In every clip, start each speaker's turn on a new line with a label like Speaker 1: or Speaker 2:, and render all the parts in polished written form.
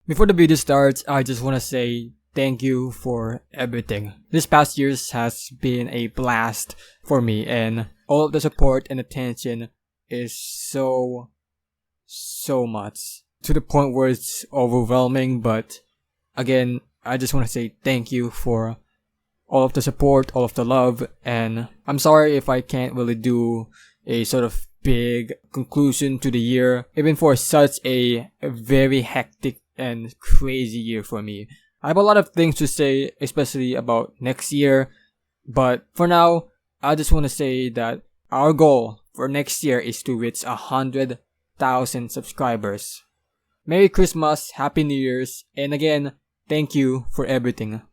Speaker 1: Before the video starts, I just want to say thank you for everything. This past years has been a blast for me, and all of the support and attention is so much to the point where it's overwhelming. But again, I just want to say thank you for all of the support, all of the love, and I'm sorry if I can't really do a sort of big conclusion to the year, even for such a very hectic and crazy year for me. I have a lot of things to say, especially about next year, but for now, I just want to say that our goal for next year is to reach 100,000 subscribers. Merry Christmas, Happy New Year's, and again, thank you for everything.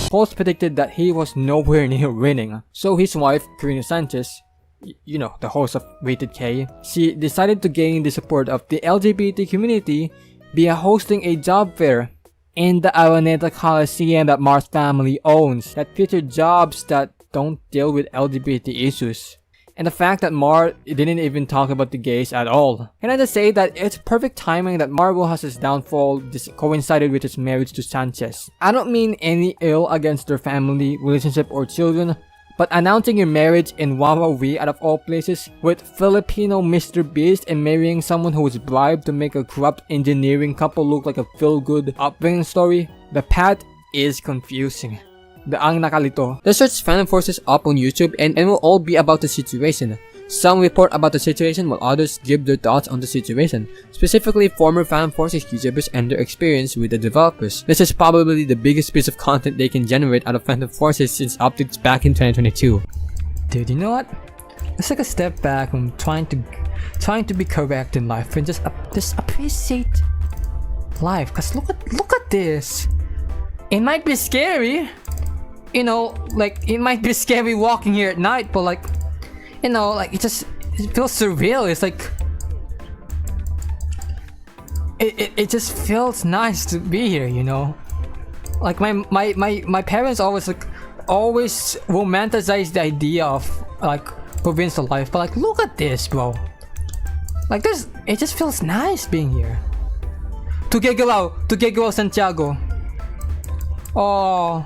Speaker 1: Polls predicted that he was nowhere near winning, so his wife, Karina Sanchez, you know, the host of Rated K, she decided to gain the support of the LGBT community via hosting a job fair in the Araneta Coliseum that Mar's family owns that featured jobs that don't deal with LGBT issues. And the fact that Mar didn't even talk about the gays at all. Can I just say that it's perfect timing that Mar Rojas's downfall coincided with his marriage to Sanchez. I don't mean any ill against their family, relationship, or children, but announcing your marriage in Wawawi out of all places with Filipino Mr. Beast and marrying someone who was bribed to make a corrupt engineering couple look like a feel-good upbringing story, the path is confusing. The Ang Nakalito. The search fan forces up on YouTube and will all be about the situation. Some report about the situation while others give their thoughts on the situation, specifically former Fan Forces YouTubers and their experience with the developers. This is probably the biggest piece of content they can generate out of Phantom Forces since updates back in 2022. Dude, you know what? Let's take a step back from trying to be correct in life and just appreciate life. Cause look at this. It might be scary. You know, like, it might be scary walking here at night, but like, you know, like, it feels surreal. It's like, it just feels nice to be here, you know? Like, my parents always romanticize the idea of, like, provincial life, but like, look at this, bro. Like, this, it just feels nice being here. Tuguegarao, Santiago. Oh.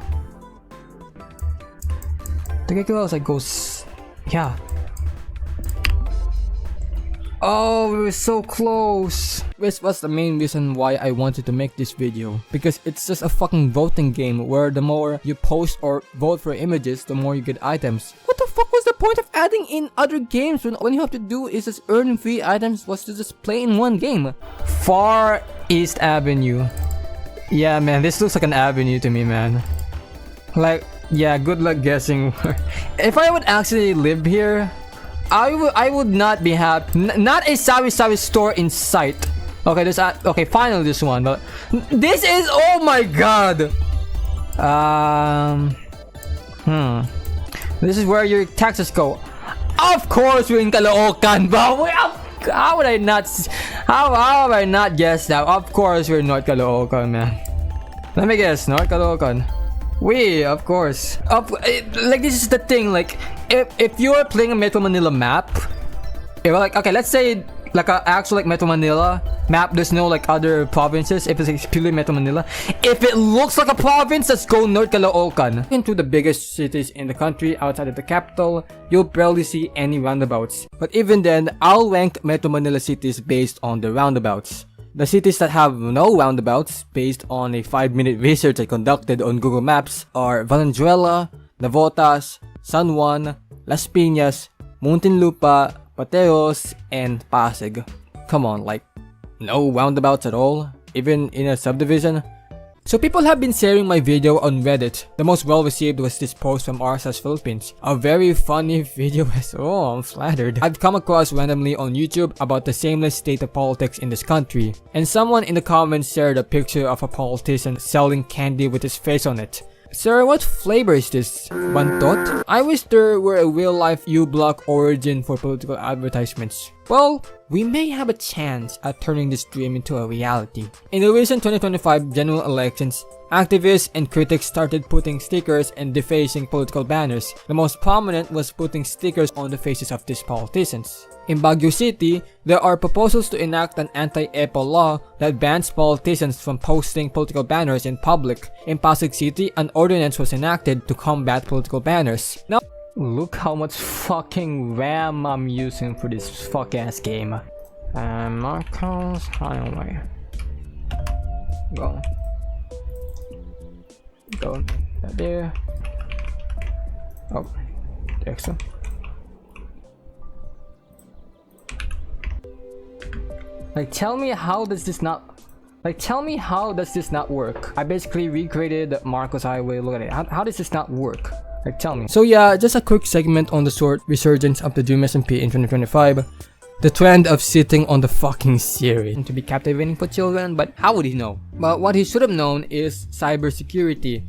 Speaker 1: Tuguegarao like goes, yeah. Oh, we were so close. This was the main reason why I wanted to make this video, because it's just a fucking voting game where the more you post or vote for images, the more you get items. What the fuck was the point of adding in other games when all you have to do is just earn free items was to just play in one game? Far East Avenue. Yeah, man, this looks like an avenue to me, man. Like, yeah, good luck guessing. If I would actually live here, I would not be happy. Not a Sawi store in sight. Okay, okay, finally this one. But this is, oh my god. This is where your taxes go. Of course, we're in Caloocan, but how would I not? How have I not guessed that? Of course, we're in North Caloocan, man. Let me guess, North Caloocan. Of course. Like, this is the thing, like, if you're playing a Metro Manila map, if like, okay, let's say like a actual like Metro Manila map, there's no like other provinces. If it's purely Metro Manila, if it looks like a province, let's go North Caloocan. Into the biggest cities in the country outside of the capital, you'll barely see any roundabouts. But even then, I'll rank Metro Manila cities based on the roundabouts. The cities that have no roundabouts, based on a 5-minute research I conducted on Google Maps, are Valenzuela, Navotas, San Juan, Las Piñas, Muntinlupa, Pateos, and Pasig. Come on, like, no roundabouts at all? Even in a subdivision? So people have been sharing my video on Reddit. The most well received was this post from RSS Philippines. A very funny video as oh, I'm flattered. I've come across randomly on YouTube about the shameless state of politics in this country. And someone in the comments shared a picture of a politician selling candy with his face on it. Sir, what flavor is this? Bantot? I wish there were a real-life U-Block origin for political advertisements. Well, we may have a chance at turning this dream into a reality. In the recent 2025 general elections, activists and critics started putting stickers and defacing political banners. The most prominent was putting stickers on the faces of these politicians. In Baguio City, there are proposals to enact an anti-EPO law that bans politicians from posting political banners in public. In Pasig City, an ordinance was enacted to combat political banners. Now, look how much fucking RAM I'm using for this fuck-ass game. Marcos Highway. Go. There. Oh, excellent. Like, tell me how does this not work? I basically recreated Marcos Highway. Look at it. How does this not work? Like, tell me. So yeah, just a quick segment on the short resurgence of the Doom SMP in 2025. The trend of sitting on the fucking series to be captivating for children, but how would he know? But what he should have known is cybersecurity.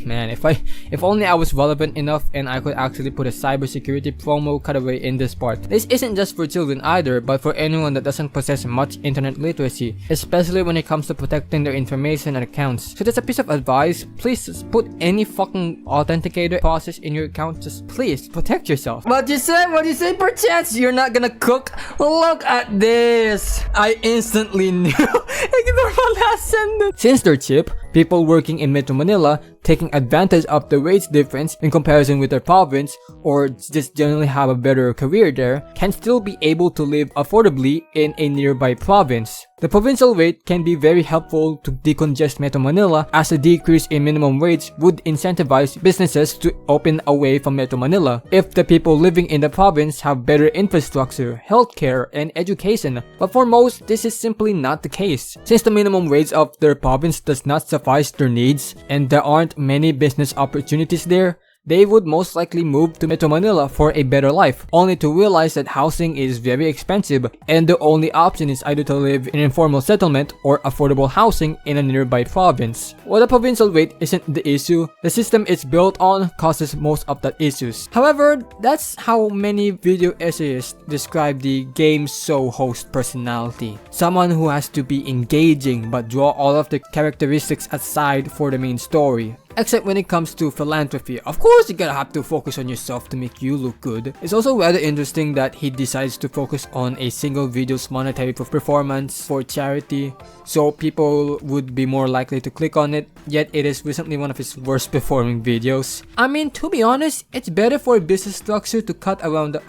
Speaker 1: Man, if only I was relevant enough and I could actually put a cybersecurity promo cutaway in this part. This isn't just for children either, but for anyone that doesn't possess much internet literacy, especially when it comes to protecting their information and accounts. So that's a piece of advice, please just put any fucking authenticator process in your account, just please protect yourself. What you say, perchance you're not gonna cook? Look at this! I instantly knew. Ignore my last sentence. Since they're cheap, people working in Metro Manila taking advantage of the wage difference in comparison with their province, or just generally have a better career there, can still be able to live affordably in a nearby province. The provincial rate can be very helpful to decongest Metro Manila, as a decrease in minimum wage would incentivize businesses to open away from Metro Manila if the people living in the province have better infrastructure, healthcare, and education. But for most, this is simply not the case. Since the minimum wage of their province does not suffice their needs and there aren't many business opportunities there, they would most likely move to Metro Manila for a better life, only to realize that housing is very expensive and the only option is either to live in informal settlement or affordable housing in a nearby province. While the provincial rate isn't the issue, the system it's built on causes most of the issues. However, that's how many video essayists describe the game show host personality. Someone who has to be engaging but draw all of the characteristics aside for the main story. Except when it comes to philanthropy. Of course you gotta have to focus on yourself to make you look good. It's also rather interesting that he decides to focus on a single video's monetary performance for charity, so people would be more likely to click on it, yet it is recently one of his worst performing videos. I mean, to be honest, it's better for a business structure to cut around,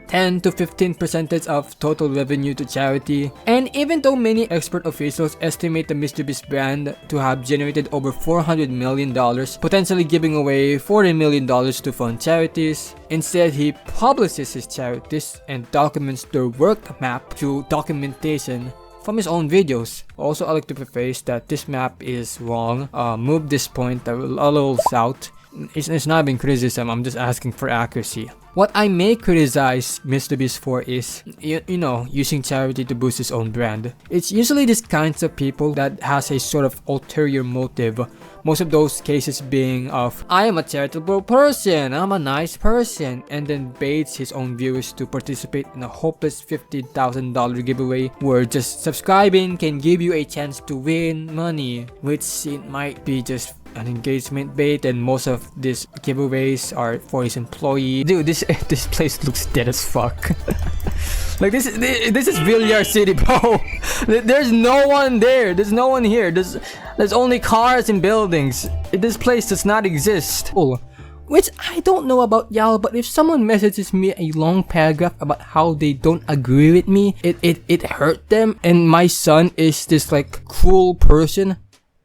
Speaker 1: 10 to 15% of total revenue to charity. And even though many expert officials estimate the MrBeast brand to have generated over $400 million, potentially giving away $40 million to fund charities, instead he publishes his charities and documents their work map through documentation from his own videos. Also, I like to preface that this map is wrong. Move this point a little south. It's not even criticism, I'm just asking for accuracy. What I may criticize MrBeast for is, using charity to boost his own brand. It's usually these kinds of people that has a sort of ulterior motive. Most of those cases being of, I am a charitable person, I'm a nice person, and then baits his own viewers to participate in a hopeless $50,000 giveaway where just subscribing can give you a chance to win money, which it might be just an engagement bait, and most of these giveaways are for his employee. Dude, this place looks dead as fuck. Like this is Villar City, bro. There's no one there. There's no one here. There's only cars and buildings. This place does not exist. Which I don't know about y'all, but if someone messages me a long paragraph about how they don't agree with me, it hurt them, and my son is this like cruel person,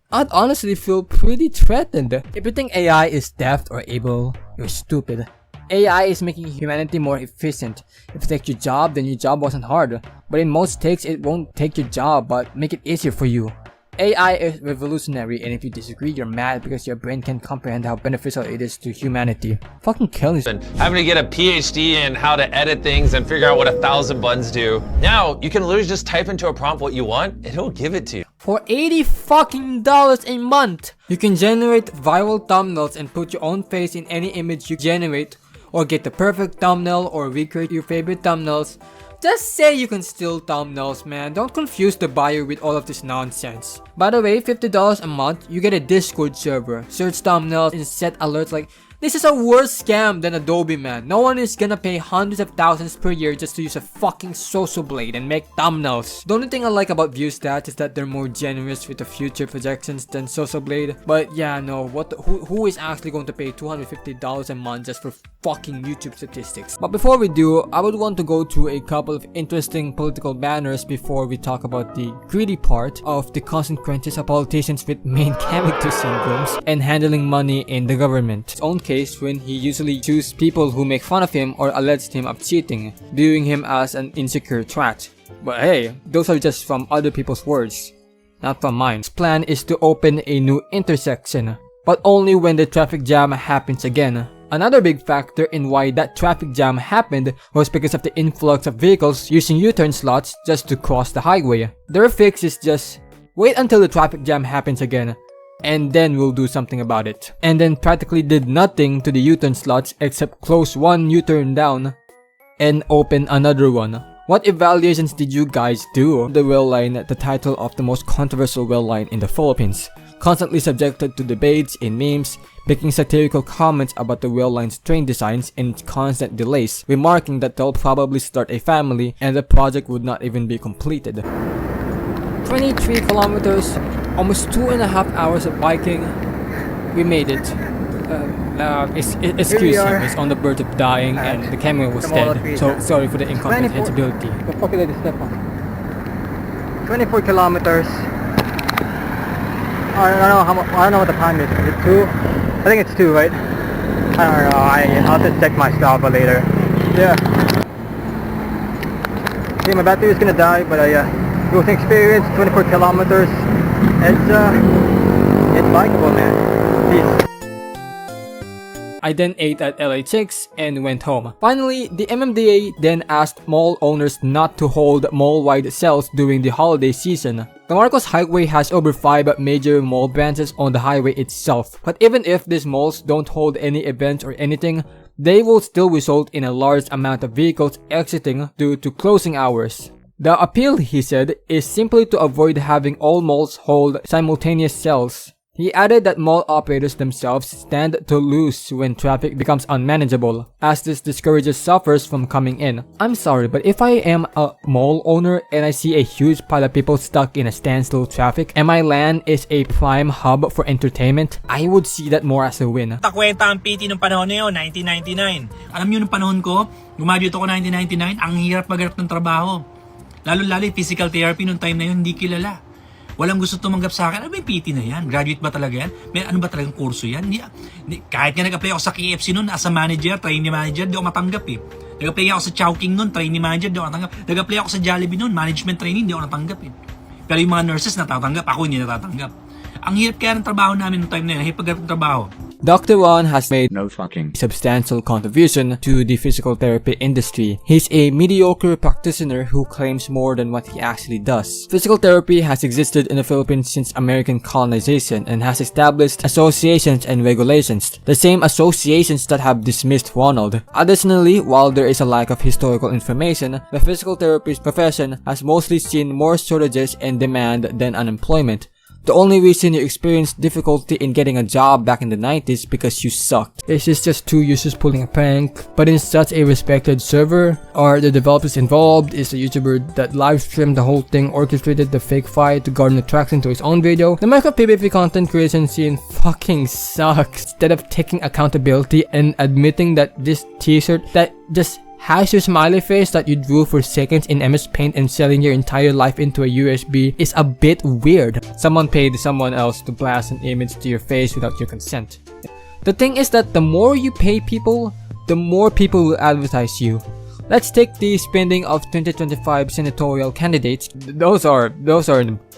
Speaker 1: I'd honestly feel pretty threatened. If you think AI is deft or able, you're stupid. AI is making humanity more efficient. If it takes your job, then your job wasn't hard. But in most takes, it won't take your job, but make it easier for you. AI is revolutionary, and if you disagree, you're mad because your brain can't comprehend how beneficial it is to humanity. Fucking killing me.
Speaker 2: Having to get a PhD in how to edit things and figure out what 1,000 buttons do. Now, you can literally just type into a prompt what you want, and it'll give it to you.
Speaker 1: For $80 fucking a month, you can generate viral thumbnails and put your own face in any image you generate, or get the perfect thumbnail or recreate your favorite thumbnails. Just say you can steal thumbnails, man. Don't confuse the buyer with all of this nonsense. By the way, $50 a month, you get a Discord server, search thumbnails, and set alerts like, this is a worse scam than Adobe, man. No one is gonna pay hundreds of thousands per year just to use a fucking social blade and make thumbnails. The only thing I like about ViewStats is that they're more generous with the future projections than social blade. But yeah, no, who is actually going to pay $250 a month just for fucking YouTube statistics? But before we do, I would want to go through a couple of interesting political banners before we talk about the greedy part of the consequences of politicians with main character syndromes and handling money in the government. His own case when he usually chooses people who make fun of him or alleged him of cheating, viewing him as an insecure twat. But hey, those are just from other people's words, not from mine. His plan is to open a new intersection, but only when the traffic jam happens again. Another big factor in why that traffic jam happened was because of the influx of vehicles using U-turn slots just to cross the highway. Their fix is just wait until the traffic jam happens again, and then we'll do something about it. And then practically did nothing to the U-turn slots except close one U-turn down and open another one. What evaluations did you guys do? The rail line, the title of the most controversial rail line in the Philippines, constantly subjected to debates and memes, making satirical comments about the rail line's train designs and constant delays, remarking that they'll probably start a family and the project would not even be completed. 23 kilometers, almost 2.5 hours of biking. We made it. Excuse him, he's on the verge of dying and the camera was dead. So sorry for the incomprehensibility.
Speaker 3: 24 kilometers. I don't know what the time is. Is it 2? I think it's 2, right? I don't know. I'll just check my Strava later. Yeah. Okay, my battery is gonna die, but it was an experience. 24 kilometers. It's bikeable, man. Peace.
Speaker 1: I then ate at LHX and went home. Finally, the MMDA then asked mall owners not to hold mall-wide sales during the holiday season. The Marcos Highway has over 5 major mall branches on the highway itself, but even if these malls don't hold any events or anything, they will still result in a large amount of vehicles exiting due to closing hours. The appeal, he said, is simply to avoid having all malls hold simultaneous sales. He added that mall operators themselves stand to lose when traffic becomes unmanageable, as this discourages shoppers from coming in. I'm sorry, but if I am a mall owner and I see a huge pile of people stuck in a standstill traffic and my land is a prime hub for entertainment, I would see that more as a win.
Speaker 4: Takwenta ang PT ng panahon na yun, 1999. Alam nyo nung panahon ko, gumaduate ako 1999, ang hirap maghanap ng trabaho. Lalo-lalo yung physical therapy nung time na yun, hindi kilala. Walang gusto tumanggap sa akin. Ano ba yung PT na yan? Graduate ba talaga yan? May ano ba talagang kurso yan? Kahit nga nag-apply ako sa KFC noon as a manager, trainee manager, di ako matanggap eh. Nag-apply ako sa Chowking noon, trainee manager, di ako natanggap. Nag-apply ako sa Jollibee noon, management trainee, di ako natanggap eh. Pero yung mga nurses natatanggap, ako hindi natatanggap. Ang hirap kaya ng trabaho namin noong time na yun, hirap ng trabaho.
Speaker 1: Dr. Ron has made no fucking substantial contribution to the physical therapy industry. He's a mediocre practitioner who claims more than what he actually does. Physical therapy has existed in the Philippines since American colonization and has established associations and regulations, the same associations that have dismissed Ronald. Additionally, while there is a lack of historical information, the physical therapist profession has mostly seen more shortages and demand than unemployment. The only reason you experienced difficulty in getting a job back in the 90s because you sucked. Is this just two users pulling a prank? But in such a respected server? Are the developers involved? Is the YouTuber that live streamed the whole thing orchestrated the fake fight to garner traction to his own video? The Minecraft PvP content creation scene fucking sucks. Instead of taking accountability and admitting that this t-shirt that just has your smiley face that you drew for seconds in MS Paint and selling your entire life into a USB is a bit weird. Someone paid someone else to blast an image to your face without your consent. The thing is that the more you pay people, the more people will advertise you. Let's take the spending of 2025 senatorial candidates. Those are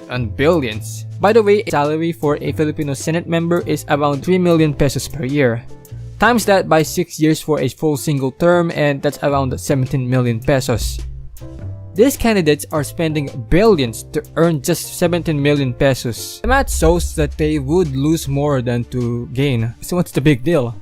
Speaker 1: and billions. By the way, salary for a Filipino Senate member is around 3 million pesos per year. Times that by 6 years for a full single term, and that's around 17 million pesos. These candidates are spending billions to earn just 17 million pesos. The math shows that they would lose more than to gain. So what's the big deal?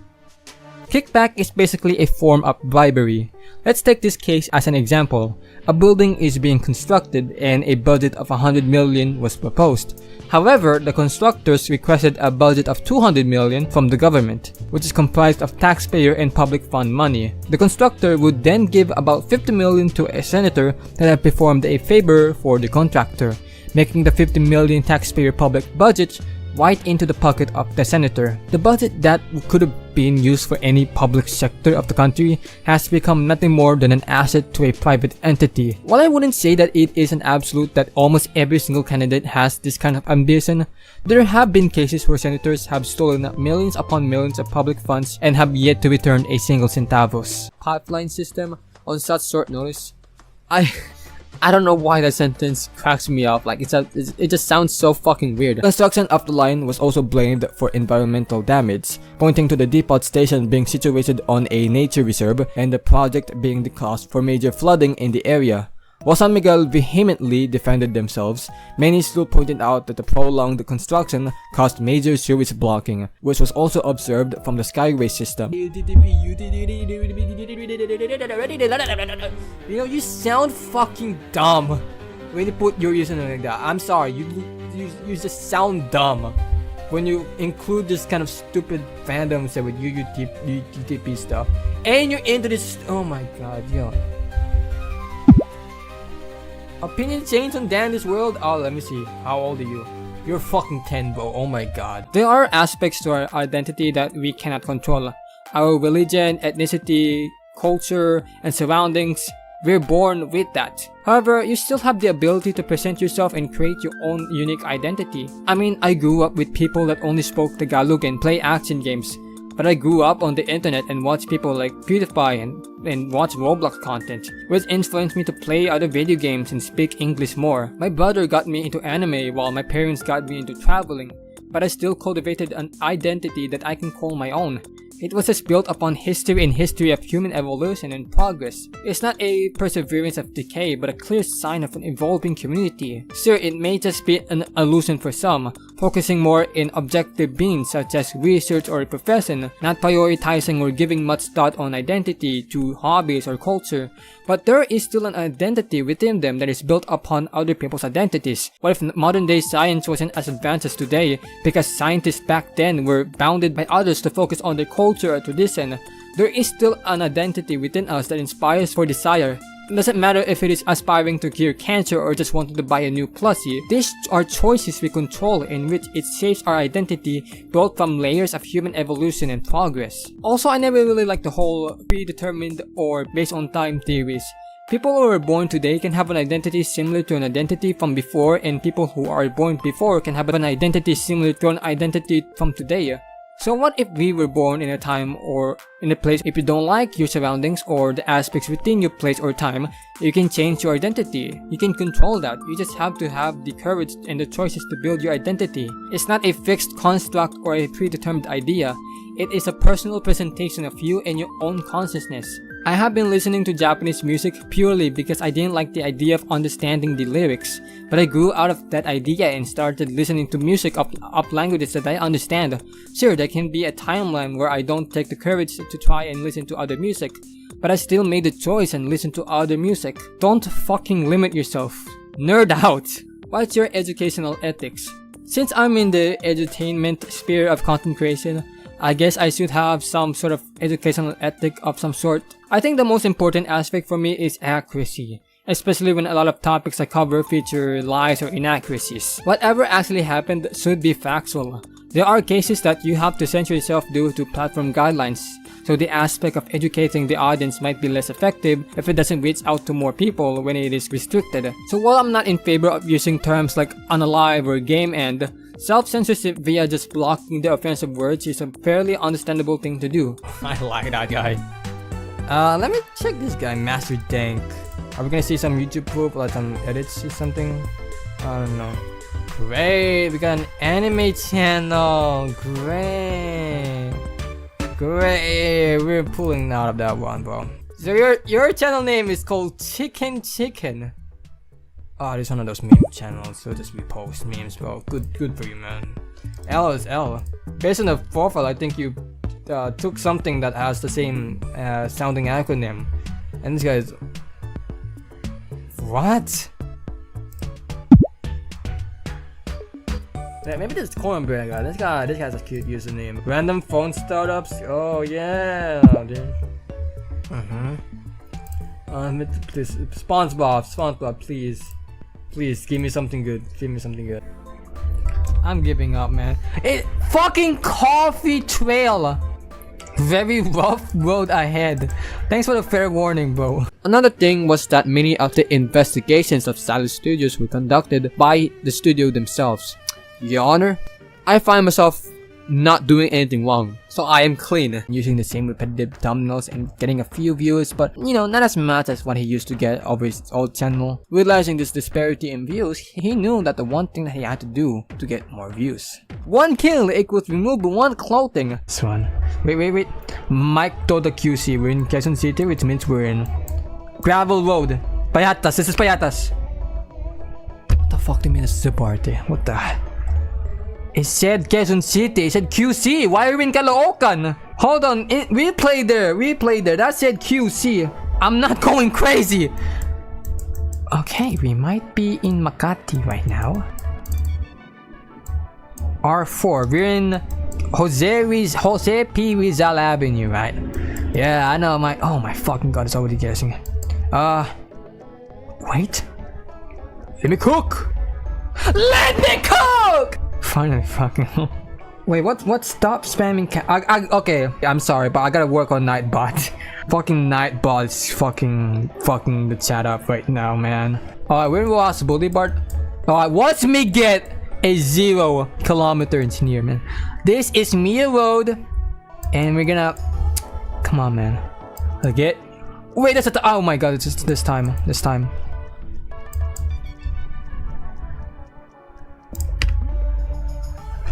Speaker 1: Kickback is basically a form of bribery. Let's take this case as an example. A building is being constructed and a budget of 100 million was proposed. However, the constructors requested a budget of 200 million from the government, which is comprised of taxpayer and public fund money. The constructor would then give about 50 million to a senator that had performed a favor for the contractor, making the 50 million taxpayer public budget right into the pocket of the senator. The budget that could have been used for any public sector of the country has become nothing more than an asset to a private entity. While I wouldn't say that it is an absolute that almost every single candidate has this kind of ambition, there have been cases where senators have stolen millions upon millions of public funds and have yet to return a single centavos. Pipeline system on such short notice. I don't know why that sentence cracks me up, like it just sounds so fucking weird. Construction of the line was also blamed for environmental damage, pointing to the depot station being situated on a nature reserve and the project being the cause for major flooding in the area. While San Miguel vehemently defended themselves, many still pointed out that the prolonged construction caused major sewage blocking, which was also observed from the skyway system. You know, you sound fucking dumb when you put your username like that. I'm sorry, you just sound dumb when you include this kind of stupid fandoms with UTP stuff. And you're into this, oh my god, yo. Opinion change on Dandy's world? Oh, let me see. How old are you? You're fucking 10, bro. Oh my god. There are aspects to our identity that we cannot control. Our religion, ethnicity, culture, and surroundings. We're born with that. However, you still have the ability to present yourself and create your own unique identity. I mean, I grew up with people that only spoke Tagalog and play action games. But I grew up on the internet and watched people like PewDiePie and watch Roblox content, which influenced me to play other video games and speak English more. My brother got me into anime while my parents got me into traveling, but I still cultivated an identity that I can call my own. It was just built upon history and history of human evolution and progress. It's not a perseverance of decay, but a clear sign of an evolving community. Sure, it may just be an illusion for some, focusing more in objective means such as research or a profession, not prioritizing or giving much thought on identity to hobbies or culture, but there is still an identity within them that is built upon other people's identities. What if modern day science wasn't as advanced as today because scientists back then were bounded by others to focus on their culture or tradition? There is still an identity within us that inspires for desire. It doesn't matter if it is aspiring to cure cancer or just wanting to buy a new plushie. These are choices we control in which it shapes our identity built from layers of human evolution and progress. Also, I never really liked the whole predetermined or based on time theories. People who are born today can have an identity similar to an identity from before, and people who are born before can have an identity similar to an identity from today. So what if we were born in a time or in a place? If you don't like your surroundings or the aspects within your place or time, you can change your identity. You can control that. You just have to have the courage and the choices to build your identity. It's not a fixed construct or a predetermined idea. It is a personal presentation of you and your own consciousness. I have been listening to Japanese music purely because I didn't like the idea of understanding the lyrics, but I grew out of that idea and started listening to music of languages that I understand. Sure, there can be a timeline where I don't take the courage to try and listen to other music, but I still made the choice and listened to other music. Don't fucking limit yourself. Nerd out! What's your educational ethics? Since I'm in the edutainment sphere of content creation, I guess I should have some sort of educational ethic of some sort. I think the most important aspect for me is accuracy, especially when a lot of topics I cover feature lies or inaccuracies. Whatever actually happened should be factual. There are cases that you have to censor yourself due to platform guidelines, so the aspect of educating the audience might be less effective if it doesn't reach out to more people when it is restricted. So while I'm not in favor of using terms like unalive or game end, self-censorship via just blocking the offensive words is a fairly understandable thing to do. I like that guy. Let me check this guy, Master Dank. Are we gonna see some YouTube proof, like some edits or something? I don't know. Great, we got an anime channel. Great. Great, we're pulling out of that one, bro. So your channel name is called Chicken. Oh, this is one of those meme channels, so just repost memes, bro. Good for you, man. L is L. Based on the profile, I think you took something that has the same sounding acronym. And this guy is... What? Yeah, maybe this is Cornbread guy. This guy's a cute username. Random phone startups. Oh yeah, dude. Please, SpongeBob, please give me something good. I'm giving up, man. Fucking coffee trail. Very rough road ahead. Thanks for the fair warning, bro. Another thing was that many of the investigations of Salad Studios were conducted by the studio themselves. Your Honor, I find myself not doing anything wrong, so I am clean. Using the same repetitive thumbnails and getting a few views, but you know, not as much as what he used to get over his old channel. Realizing this disparity in views, he knew that the one thing that he had to do to get more views. 1 kill equals remove 1 clothing. This one. Wait. Mike Toto QC. We're in Quezon City, which means we're in Gravel Road. Payatas. This is Payatas. What the fuck do you mean this is a party? What the? It said Quezon City. It said QC. Why are we in Caloocan? Hold on. We played there. That said QC. I'm not going crazy. Okay, we might be in Makati right now. R4. We're in Jose P. Rizal Avenue, right? Yeah, I know. Oh my fucking god, it's already guessing. Wait. Let me cook. Finally, fucking. Wait, what? Stop spamming. Okay, I'm sorry, but I gotta work on Nightbot. Fucking Nightbot's fucking the chat up right now, man. Alright, we're in Rojas Boulevard. Alright, watch me get a 0 kilometer engineer, man. This is Mia Road, and we're gonna. Come on, man. Wait, that's oh my god, it's just this time.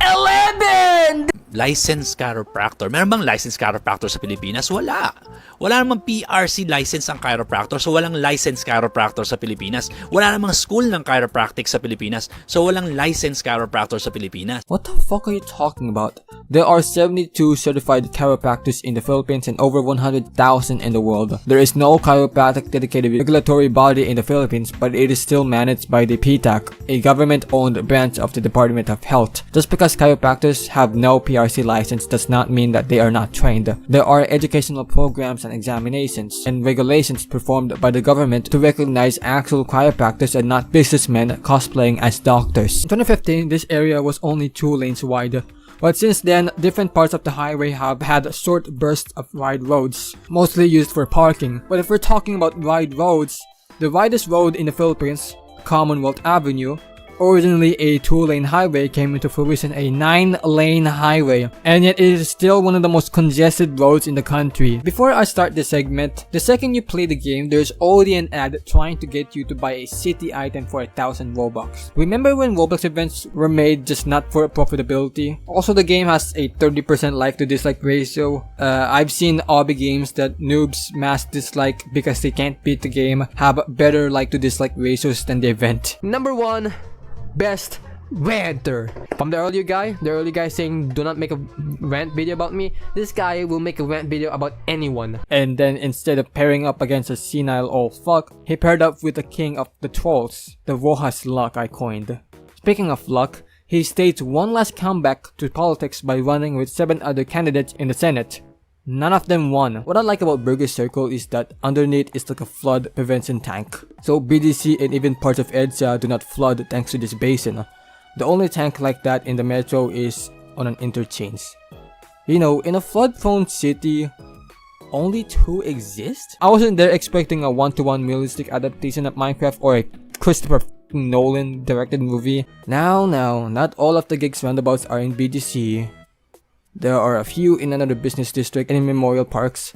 Speaker 1: 11!
Speaker 4: Licensed chiropractor. Meron bang licensed chiropractor sa Pilipinas? Wala. Wala namang PRC license ang chiropractor, so walang licensed chiropractor sa Pilipinas. Wala namang school ng chiropractic sa Pilipinas, so walang licensed chiropractor sa Pilipinas.
Speaker 1: What the fuck are you talking about? There are 72 certified chiropractors in the Philippines and over 100,000 in the world. There is no chiropractic dedicated regulatory body in the Philippines, but it is still managed by the PTAC, a government-owned branch of the Department of Health. Just because chiropractors have no PRC license does not mean that they are not trained. There are educational programs and examinations and regulations performed by the government to recognize actual chiropractors and not businessmen cosplaying as doctors. In 2015, this area was only 2 lanes wide. But since then, different parts of the highway have had short bursts of wide roads, mostly used for parking. But if we're talking about wide roads, the widest road in the Philippines, Commonwealth Avenue, originally a 2-lane highway, came into fruition a 9-lane highway, and yet it is still one of the most congested roads in the country. Before I start this segment, the second you play the game, there's already an ad trying to get you to buy a city item for 1,000 Robux. Remember when Roblox events were made just not for profitability? Also, the game has a 30% like to dislike ratio. I've seen obby games that noobs mass dislike because they can't beat the game have better like to dislike ratios than the event. Number 1. Best ranter. From the earlier guy saying do not make a rant video about me, this guy will make a rant video about anyone. And then instead of pairing up against a senile old fuck, he paired up with the king of the trolls, the Rojas luck I coined. Speaking of luck, he staged one last comeback to politics by running with 7 other candidates in the Senate. None of them won. What I like about Burger Circle is that underneath is like a flood prevention tank. So BDC and even parts of EDSA do not flood thanks to this basin. The only tank like that in the metro is on an interchange. You know, in a flood-prone city, only 2 exist? I wasn't there expecting a 1-to-1 realistic adaptation of Minecraft or a Christopher Nolan directed movie. Now, not all of the gigs roundabouts are in BDC. There are a few in another business district and in memorial parks.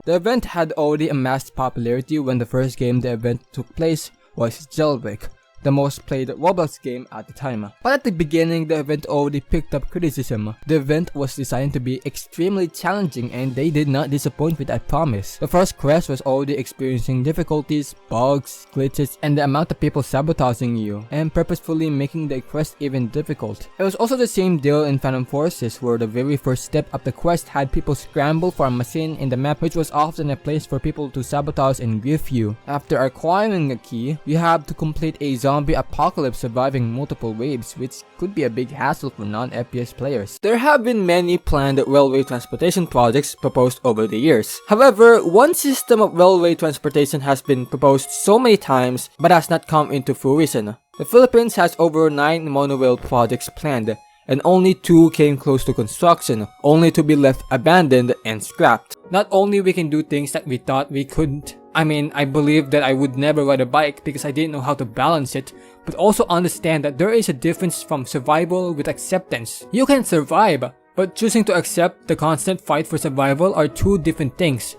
Speaker 1: The event had already amassed popularity when the first game the event took place was Jailbreak, the most played Roblox game at the time. But at the beginning, the event already picked up criticism. The event was designed to be extremely challenging and they did not disappoint with that promise. The first quest was already experiencing difficulties, bugs, glitches, and the amount of people sabotaging you and purposefully making the quest even difficult. It was also the same deal in Phantom Forces, where the very first step of the quest had people scramble for a machine in the map, which was often a place for people to sabotage and grief you. After acquiring a key, you have to complete a zombie apocalypse surviving multiple waves, which could be a big hassle for non-FPS players. There have been many planned railway transportation projects proposed over the years. However, one system of railway transportation has been proposed so many times but has not come into fruition. The Philippines has over 9 monorail projects planned, and only 2 came close to construction, only to be left abandoned and scrapped. Not only we can do things that we thought we couldn't. I mean, I believe that I would never ride a bike because I didn't know how to balance it, but also understand that there is a difference from survival with acceptance. You can survive, but choosing to accept the constant fight for survival are 2 different things.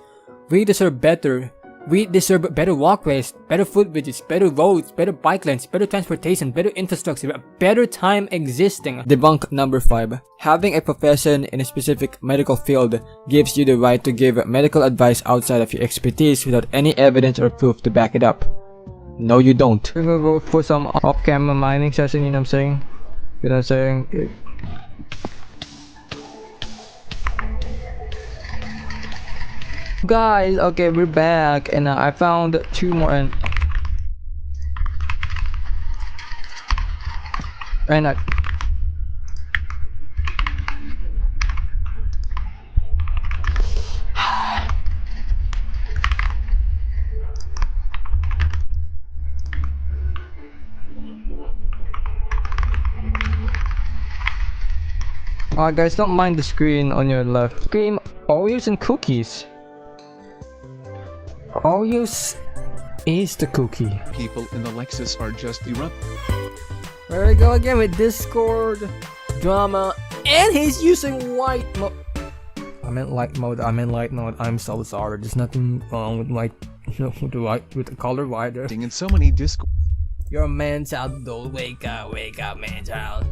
Speaker 1: We deserve better. We deserve better walkways, better footbridges, better roads, better bike lanes, better transportation, better infrastructure, a better time existing. Debunk number 5. Having a profession in a specific medical field gives you the right to give medical advice outside of your expertise without any evidence or proof to back it up. No, you don't. We're gonna go for some off-camera mining session, you know what I'm saying? You know what I'm saying? Guys, okay, we're back, and I found 2 more, and I Alright guys, don't mind the screen on your left. Cream, Oreos and cookies. Oreos is the cookie.
Speaker 5: People in the Lexus are just erupt.
Speaker 1: There we go again with Discord drama, and he's using white mode. I meant light mode. I'm so sorry. There's nothing wrong with light, with the color white.
Speaker 5: In so many Discord.
Speaker 1: You're a man child, though. Wake up, man child.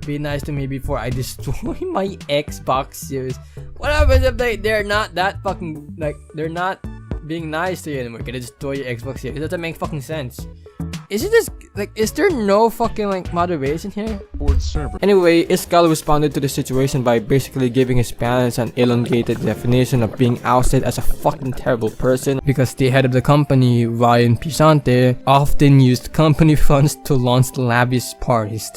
Speaker 1: Be nice to me before I destroy my Xbox Series. What happens if they're not that fucking, like, they're not being nice to you anymore? Can I destroy your Xbox Series? It doesn't make fucking sense. Is it just, like, is there no fucking, like, moderation here?
Speaker 5: Board server.
Speaker 1: Anyway, Iskal responded to the situation by basically giving his parents an elongated definition of being ousted as a fucking terrible person because the head of the company, Ryan Pisante, often used company funds to launch lavish parties.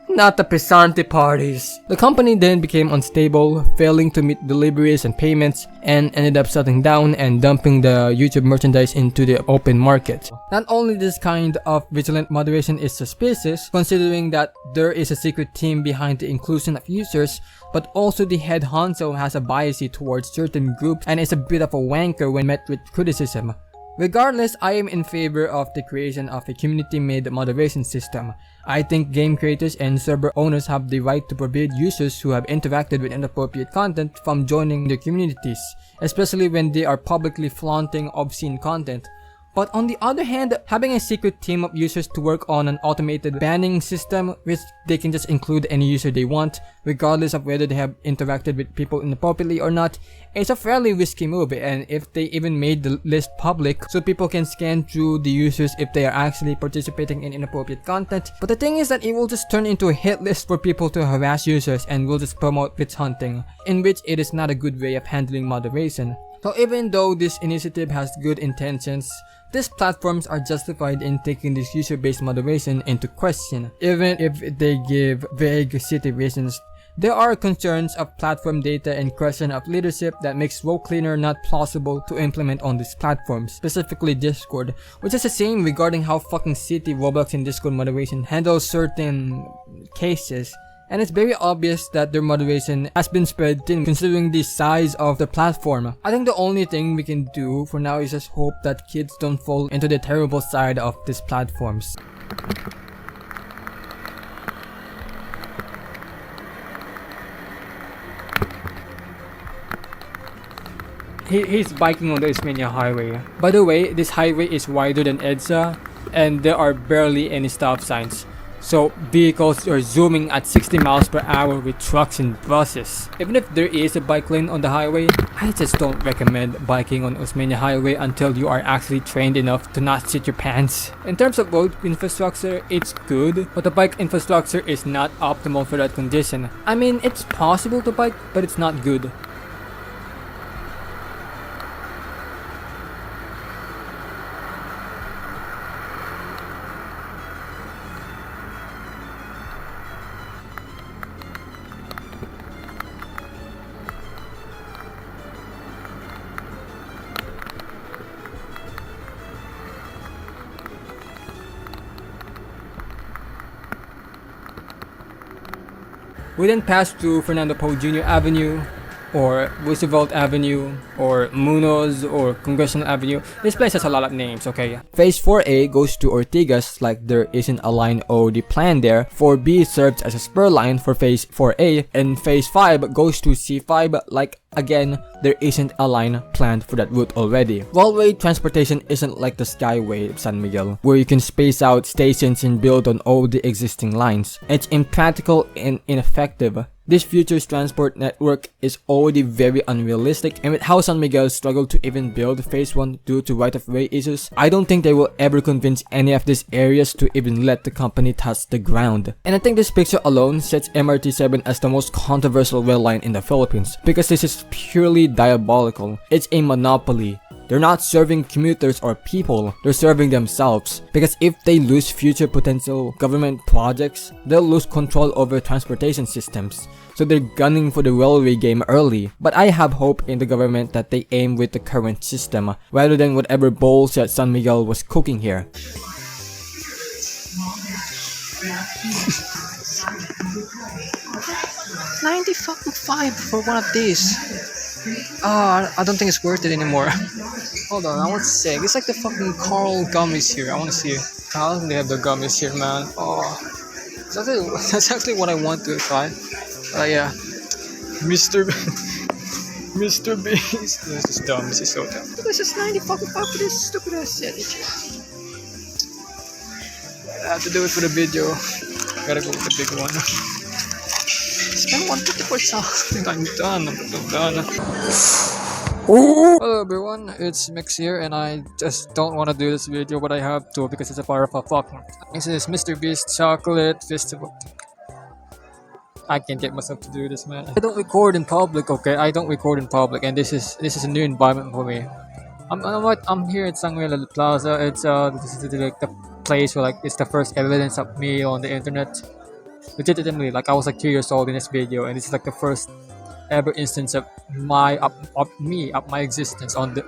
Speaker 1: Not the Pisante parties. The company then became unstable, failing to meet deliveries and payments, and ended up shutting down and dumping the YouTube merchandise into the open market. Not only this kind of vigilant moderation is suspicious, considering that there is a secret team behind the inclusion of users, but also the head honcho has a bias towards certain groups and is a bit of a wanker when met with criticism. Regardless, I am in favor of the creation of a community-made moderation system. I think game creators and server owners have the right to forbid users who have interacted with inappropriate content from joining their communities, especially when they are publicly flaunting obscene content. But on the other hand, having a secret team of users to work on an automated banning system which they can just include any user they want, regardless of whether they have interacted with people inappropriately or not, is a fairly risky move. And if they even made the list public so people can scan through the users if they are actually participating in inappropriate content. But the thing is that it will just turn into a hit list for people to harass users and will just promote witch hunting, in which it is not a good way of handling moderation. So even though this initiative has good intentions, these platforms are justified in taking this user-based moderation into question, even if they give vague city reasons. There are concerns of platform data and question of leadership that makes Row Cleaner not plausible to implement on these platforms, specifically Discord, which is the same regarding how fucking shitty Roblox and Discord moderation handles certain cases. And it's very obvious that their moderation has been spread thin considering the size of the platform. I think the only thing we can do for now is just hope that kids don't fall into the terrible side of these platforms. He's biking on the Ismenia highway. By the way, this highway is wider than EDSA, and there are barely any stop signs. So vehicles are zooming at 60 miles per hour with trucks and buses. Even if there is a bike lane on the highway, I just don't recommend biking on Osmeña Highway until you are actually trained enough to not shit your pants. In terms of road infrastructure, it's good, but the bike infrastructure is not optimal for that condition. I mean, it's possible to bike, but it's not good. We then pass through Fernando Poe Jr. Avenue, or Roosevelt Avenue, or Munoz, or Congressional Avenue. This place has a lot of names, okay? Phase 4A goes to Ortigas like there isn't a line already planned there. 4B serves as a spur line for Phase 4A, and Phase 5 goes to C5 like, again, there isn't a line planned for that route already. Railway transportation isn't like the Skyway of San Miguel, where you can space out stations and build on all the existing lines. It's impractical and ineffective. This future's transport network is already very unrealistic, and with how San Miguel struggled to even build Phase 1 due to right-of-way issues, I don't think they will ever convince any of these areas to even let the company touch the ground. And I think this picture alone sets MRT7 as the most controversial rail line in the Philippines, because this is purely diabolical. It's a monopoly. They're not serving commuters or people, they're serving themselves. Because if they lose future potential government projects, they'll lose control over transportation systems. So they're gunning for the railway game early. But I have hope in the government that they aim with the current system, rather than whatever bullshit San Miguel was cooking here. $95 for one of these. I don't think it's worth it anymore. Hold on, I want to say, it's like the fucking Carl gummies here. I want to see. I don't think they have the gummies here, man. Oh, that's actually what I want to try. Yeah, Mr. Mr. Beast. This is dumb. This is so dumb. This is $95 for this stupid ass shit. I have to do it for the video. Gotta go with the big one. Spend 150 for something. I'm done. Hello everyone, it's Mix here, and I just don't want to do this video, but I have to because it's a part of a fucking. This is Mr. Beast Chocolate Festival. I can't get myself to do this, man. I don't record in public, okay? I don't record in public, and this is a new environment for me. I'm here at San Miguel Plaza. It's this is like the place where like it's the first evidence of me on the internet. Legitimately, like I was like 2 years old in this video, and this is like the first ever instance of my existence on the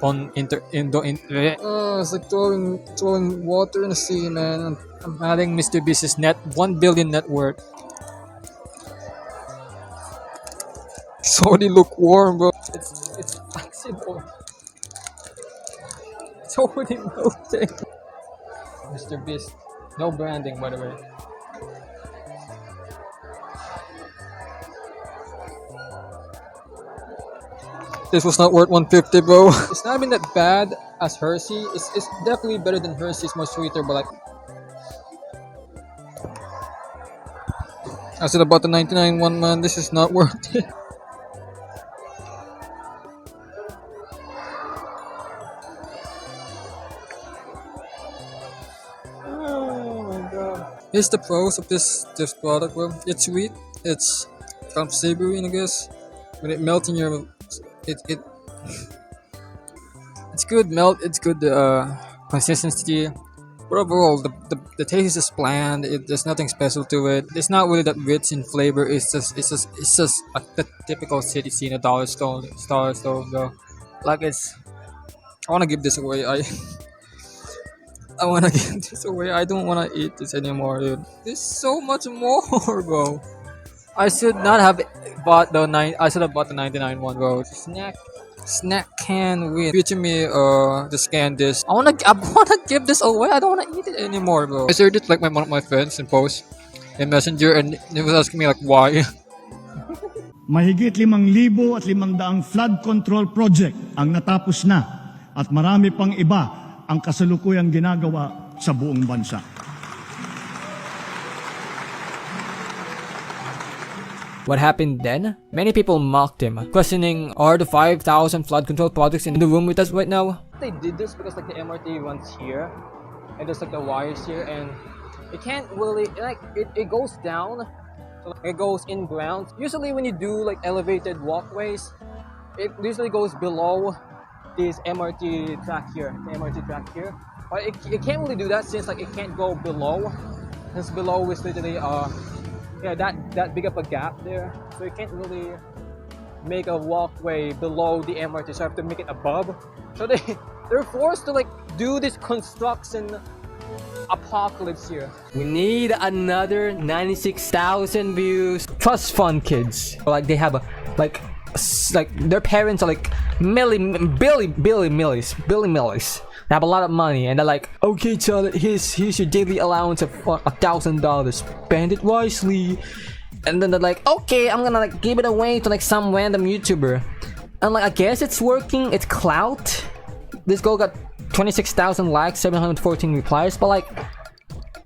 Speaker 1: it's like throwing water in the sea, man. I'm adding Mr. Beast's 1 billion net worth. It's already lukewarm, bro. It's flexible. It's already melting. Mr. Beast, no branding, by the way. This was not worth 150, bro. It's not even that bad as Hershey. It's definitely better than Hershey's, more sweeter, but like I said about the 99 one, man, this is not worth it. Oh my god. Here's the pros of this product, bro. It's sweet, it's kind of savory, I guess. When it melts in your it's good melt, it's good consistency, but overall the taste is just bland. There's nothing special to it. It's not really that rich in flavor. It's just like the typical city scene at dollar store though. Like I want to give this away. I want to give this away. I don't want to eat this anymore, dude. There's so much more, bro. I should not have bought the 99 one, bro. Snack can with future me the scan this. I wanna give this away. I don't wanna eat it anymore, bro. I shared it like one of my friends in post in Messenger, and he was asking me like why.
Speaker 6: Mahigit 5,500 flood control project ang natapos na, at marami pang iba ang kasalukuyang ginagawa sa buong bansa.
Speaker 1: What happened then? Many people mocked him, questioning, are the 5,000 flood control projects in the room with us right now?
Speaker 3: They did this because like the MRT runs here, and there's like the wires here, and it can't really it goes down, so like, it goes in ground. Usually when you do like elevated walkways, it usually goes below this MRT track here, but it can't really do that since like it can't go below, since below is literally yeah, that big of a gap there, so you can't really make a walkway below the MRT, so I have to make it above. So they're forced to like do this construction apocalypse here.
Speaker 1: We need another 96,000 views. Trust fund kids. Like they have a like their parents are like Billy Millies. They have a lot of money, and they're like, okay, Charlotte, here's your daily allowance of $1,000. Spend it wisely. And then they're like, okay, I'm gonna like give it away to like some random YouTuber. And like, I guess it's working. It's clout. This girl got 26,000 likes, 714 replies. But like,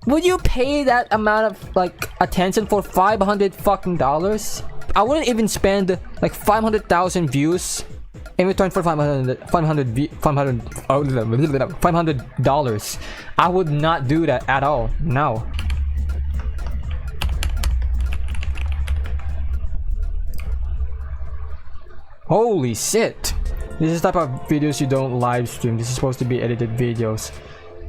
Speaker 1: would you pay that amount of like attention for $500 fucking dollars? I wouldn't even spend like 500,000 views in return for $500. I would not do that at all. No. Holy shit! This is the type of videos you don't live stream. This is supposed to be edited videos.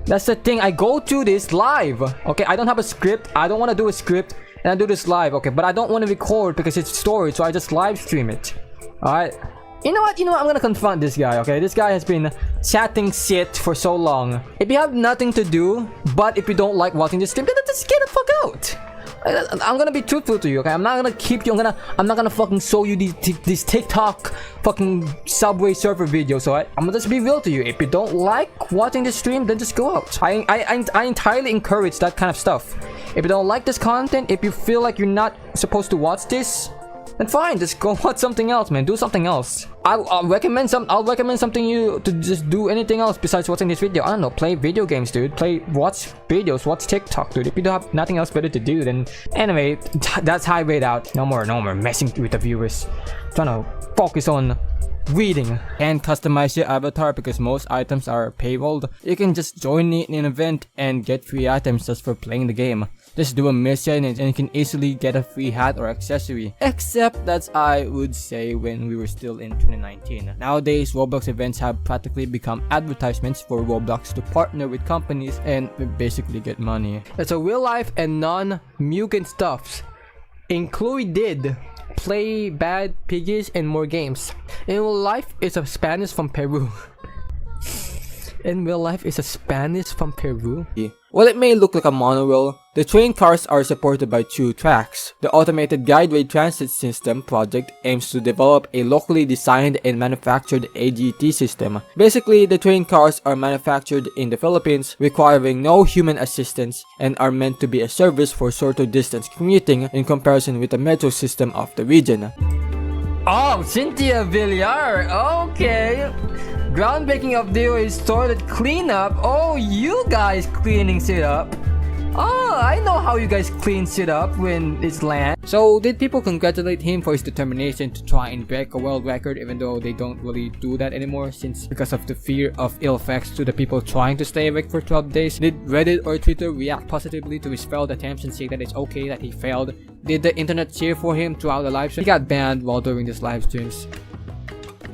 Speaker 1: That's the thing. I go to this live. Okay, I don't have a script. I don't want to do a script, and I do this live. Okay, but I don't want to record because it's storage, so I just live stream it. All right. You know what? I'm gonna confront this guy, okay? This guy has been chatting shit for so long. If you have nothing to do, but if you don't like watching this stream, then just get the fuck out. I'm gonna be truthful to you, okay? I'm not gonna keep you. I'm not gonna fucking show you these TikTok fucking Subway Surfer videos, alright? I'm gonna just be real to you. If you don't like watching this stream, then just go out. I entirely encourage that kind of stuff. If you don't like this content, if you feel like you're not supposed to watch this, then fine, just go watch something else, man. Do something else. I'll recommend something you to just do anything else besides watching this video. I don't know, play video games, dude. Watch videos, watch TikTok, dude. If you don't have nothing else better to do, then anyway, that's high rate out. No more messing with the viewers. Trying to focus on reading. And customize your avatar because most items are paywalled. You can just join in an event and get free items just for playing the game. Just do a mission and you can easily get a free hat or accessory. Except that's, I would say, when we were still in 2019. Nowadays, Roblox events have practically become advertisements for Roblox to partner with companies and basically get money. It's a real life and non-Mugen stuffs included. Play Bad Piggies and more games. In real life, it's a Spanish from Peru. In real life, it's a Spanish from Peru. While it may look like a monorail, the train cars are supported by 2 tracks. The Automated Guideway Transit System project aims to develop a locally designed and manufactured AGT system. Basically, the train cars are manufactured in the Philippines, requiring no human assistance, and are meant to be a service for shorter distance commuting in comparison with the metro system of the region. Oh, Cynthia Villar, okay. Groundbreaking of DOA's toilet cleanup. Oh, you guys cleaning shit up. Oh, I know how you guys clean shit up when it's land. So, did people congratulate him for his determination to try and break a world record even though they don't really do that anymore since because of the fear of ill effects to the people trying to stay awake for 12 days? Did Reddit or Twitter react positively to his failed attempts and say that it's okay that he failed? Did the internet cheer for him throughout the live stream? He got banned while doing these live streams.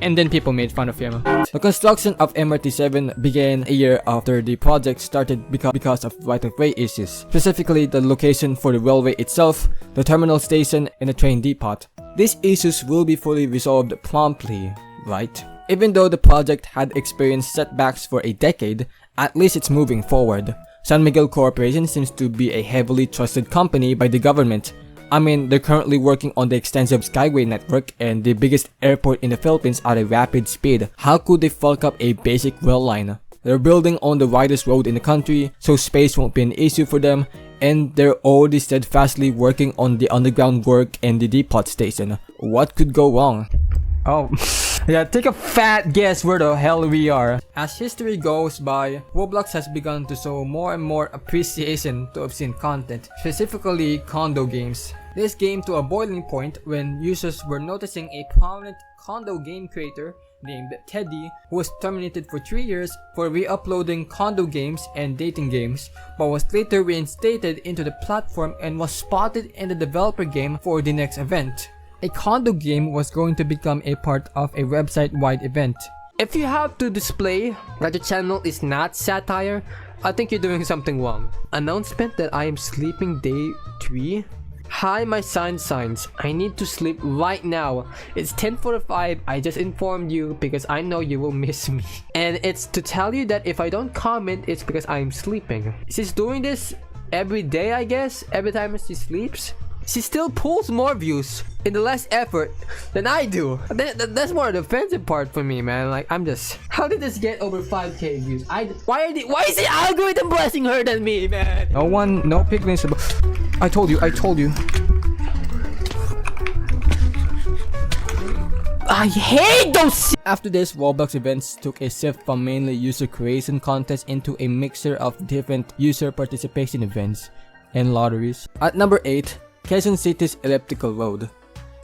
Speaker 1: And then people made fun of him. The construction of MRT7 began a year after the project started because of right-of-way issues, specifically the location for the railway itself, the terminal station, and the train depot. These issues will be fully resolved promptly, right? Even though the project had experienced setbacks for a decade, at least it's moving forward. San Miguel Corporation seems to be a heavily trusted company by the government. I mean, they're currently working on the extensive Skyway network and the biggest airport in the Philippines at a rapid speed. How could they fuck up a basic rail line? They're building on the widest road in the country, so space won't be an issue for them, and they're already steadfastly working on the underground work and the depot station. What could go wrong? Oh, yeah, take a fat guess where the hell we are. As history goes by, Roblox has begun to show more and more appreciation to obscene content, specifically condo games. This came to a boiling point when users were noticing a prominent condo game creator named Teddy, who was terminated for 3 years for re-uploading condo games and dating games, but was later reinstated into the platform and was spotted in the developer game for the next event. A condo game was going to become a part of a website-wide event. If you have to display that your channel is not satire, I think you're doing something wrong. Announcement that I am sleeping day 3? Hi my signs, I need to sleep right now. It's 10:45, I just informed you because I know you will miss me. And it's to tell you that if I don't comment, it's because I'm sleeping. She's doing this every day, I guess, every time she sleeps. She still pulls more views in the less effort than I do. That's more the offensive part for me, man. Like, I'm just... How did this get over 5k views? Why is the algorithm blessing her than me, man? No piglins. I told you. I hate those. After this, Roblox events took a shift from mainly user creation contests into a mixture of different user participation events and lotteries. At number 8, Quezon City's Elliptical Road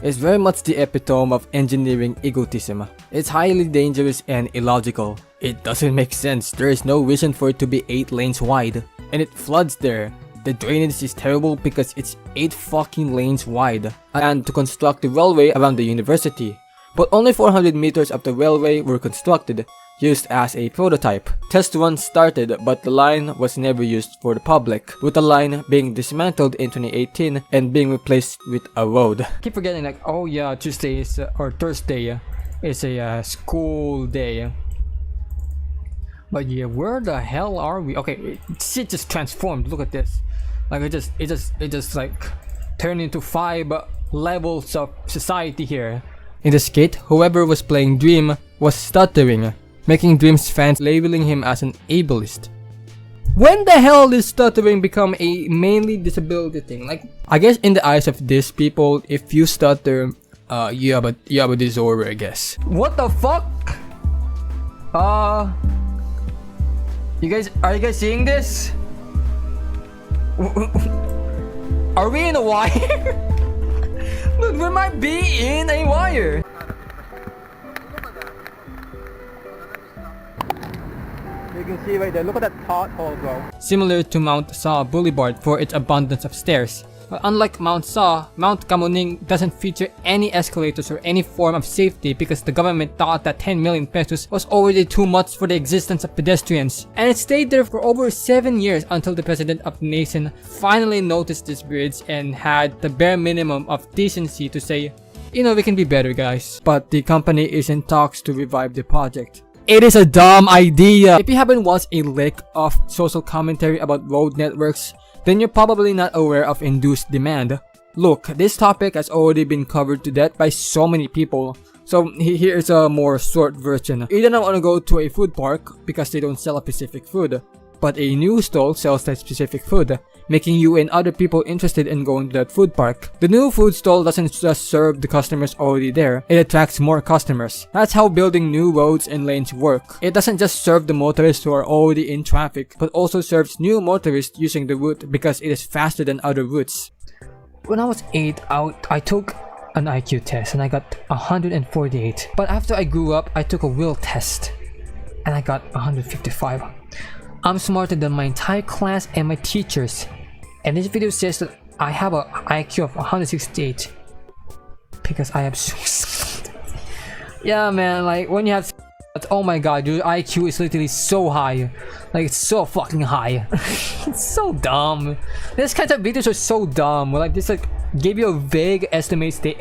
Speaker 1: is very much the epitome of engineering egotism. It's highly dangerous and illogical. It doesn't make sense. There is no reason for it to be 8 lanes wide. And it floods there. The drainage is terrible because it's 8 fucking lanes wide. And to construct the railway around the university. But only 400 meters of the railway were constructed, used as a prototype. Test runs started, but the line was never used for the public, with the line being dismantled in 2018 and being replaced with a road. I keep forgetting, like, oh yeah, Tuesday is, or Thursday is a school day. But yeah, where the hell are we? Okay, shit just transformed. Look at this. Like it just like turned into 5 levels of society here. In the skit, whoever was playing Dream was stuttering, making Dream's fans labeling him as an ableist. When the hell did stuttering become a mainly disability thing? Like, I guess in the eyes of these people, if you stutter, you have a disorder, I guess. What the fuck? Are you guys seeing this? Are we in a wire? Look, we might be in a wire. You can see right there, look at that pothole, bro. Similar to Mount Saw Boulevard for its abundance of stairs. But unlike Mount Saw, Mount Kamuning doesn't feature any escalators or any form of safety because the government thought that 10 million pesos was already too much for the existence of pedestrians. And it stayed there for over 7 years until the president of the nation finally noticed this bridge and had the bare minimum of decency to say, you know, we can be better, guys. But the company is in talks to revive the project. It is a dumb idea! If you haven't watched a lick of social commentary about road networks, then you're probably not aware of induced demand. Look, this topic has already been covered to death by so many people, so here's a more short version. You don't want to go to a food park because they don't sell a specific food, but a new stall sells that specific food, making you and other people interested in going to that food park. The new food stall doesn't just serve the customers already there, it attracts more customers. That's how building new roads and lanes work. It doesn't just serve the motorists who are already in traffic, but also serves new motorists using the route because it is faster than other routes. When I was 8, I took an IQ test and I got 148. But after I grew up, I took a will test and I got 155. I'm smarter than my entire class and my teachers. And this video says that I have an IQ of 168 because I have so yeah, man, like when you have oh my god, your IQ is literally so high. Like it's so fucking high. It's so dumb. These kinds of videos are so dumb. Like this like give you a vague estimation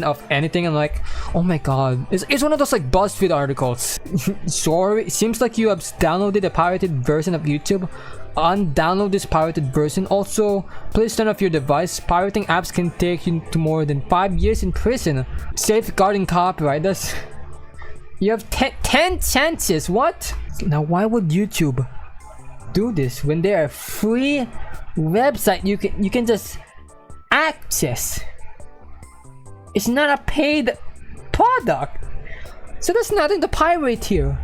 Speaker 1: of anything and like, oh my god, it's one of those like BuzzFeed articles. Sorry, it seems like you have downloaded a pirated version of YouTube. Undownload this pirated version. Also, please turn off your device. Pirating apps can take you to more than 5 years in prison. Safeguarding copyright. That's you have 10 chances. What? Now why would YouTube do this when there are free website you can just access? It's not a paid product. So there's nothing to pirate here.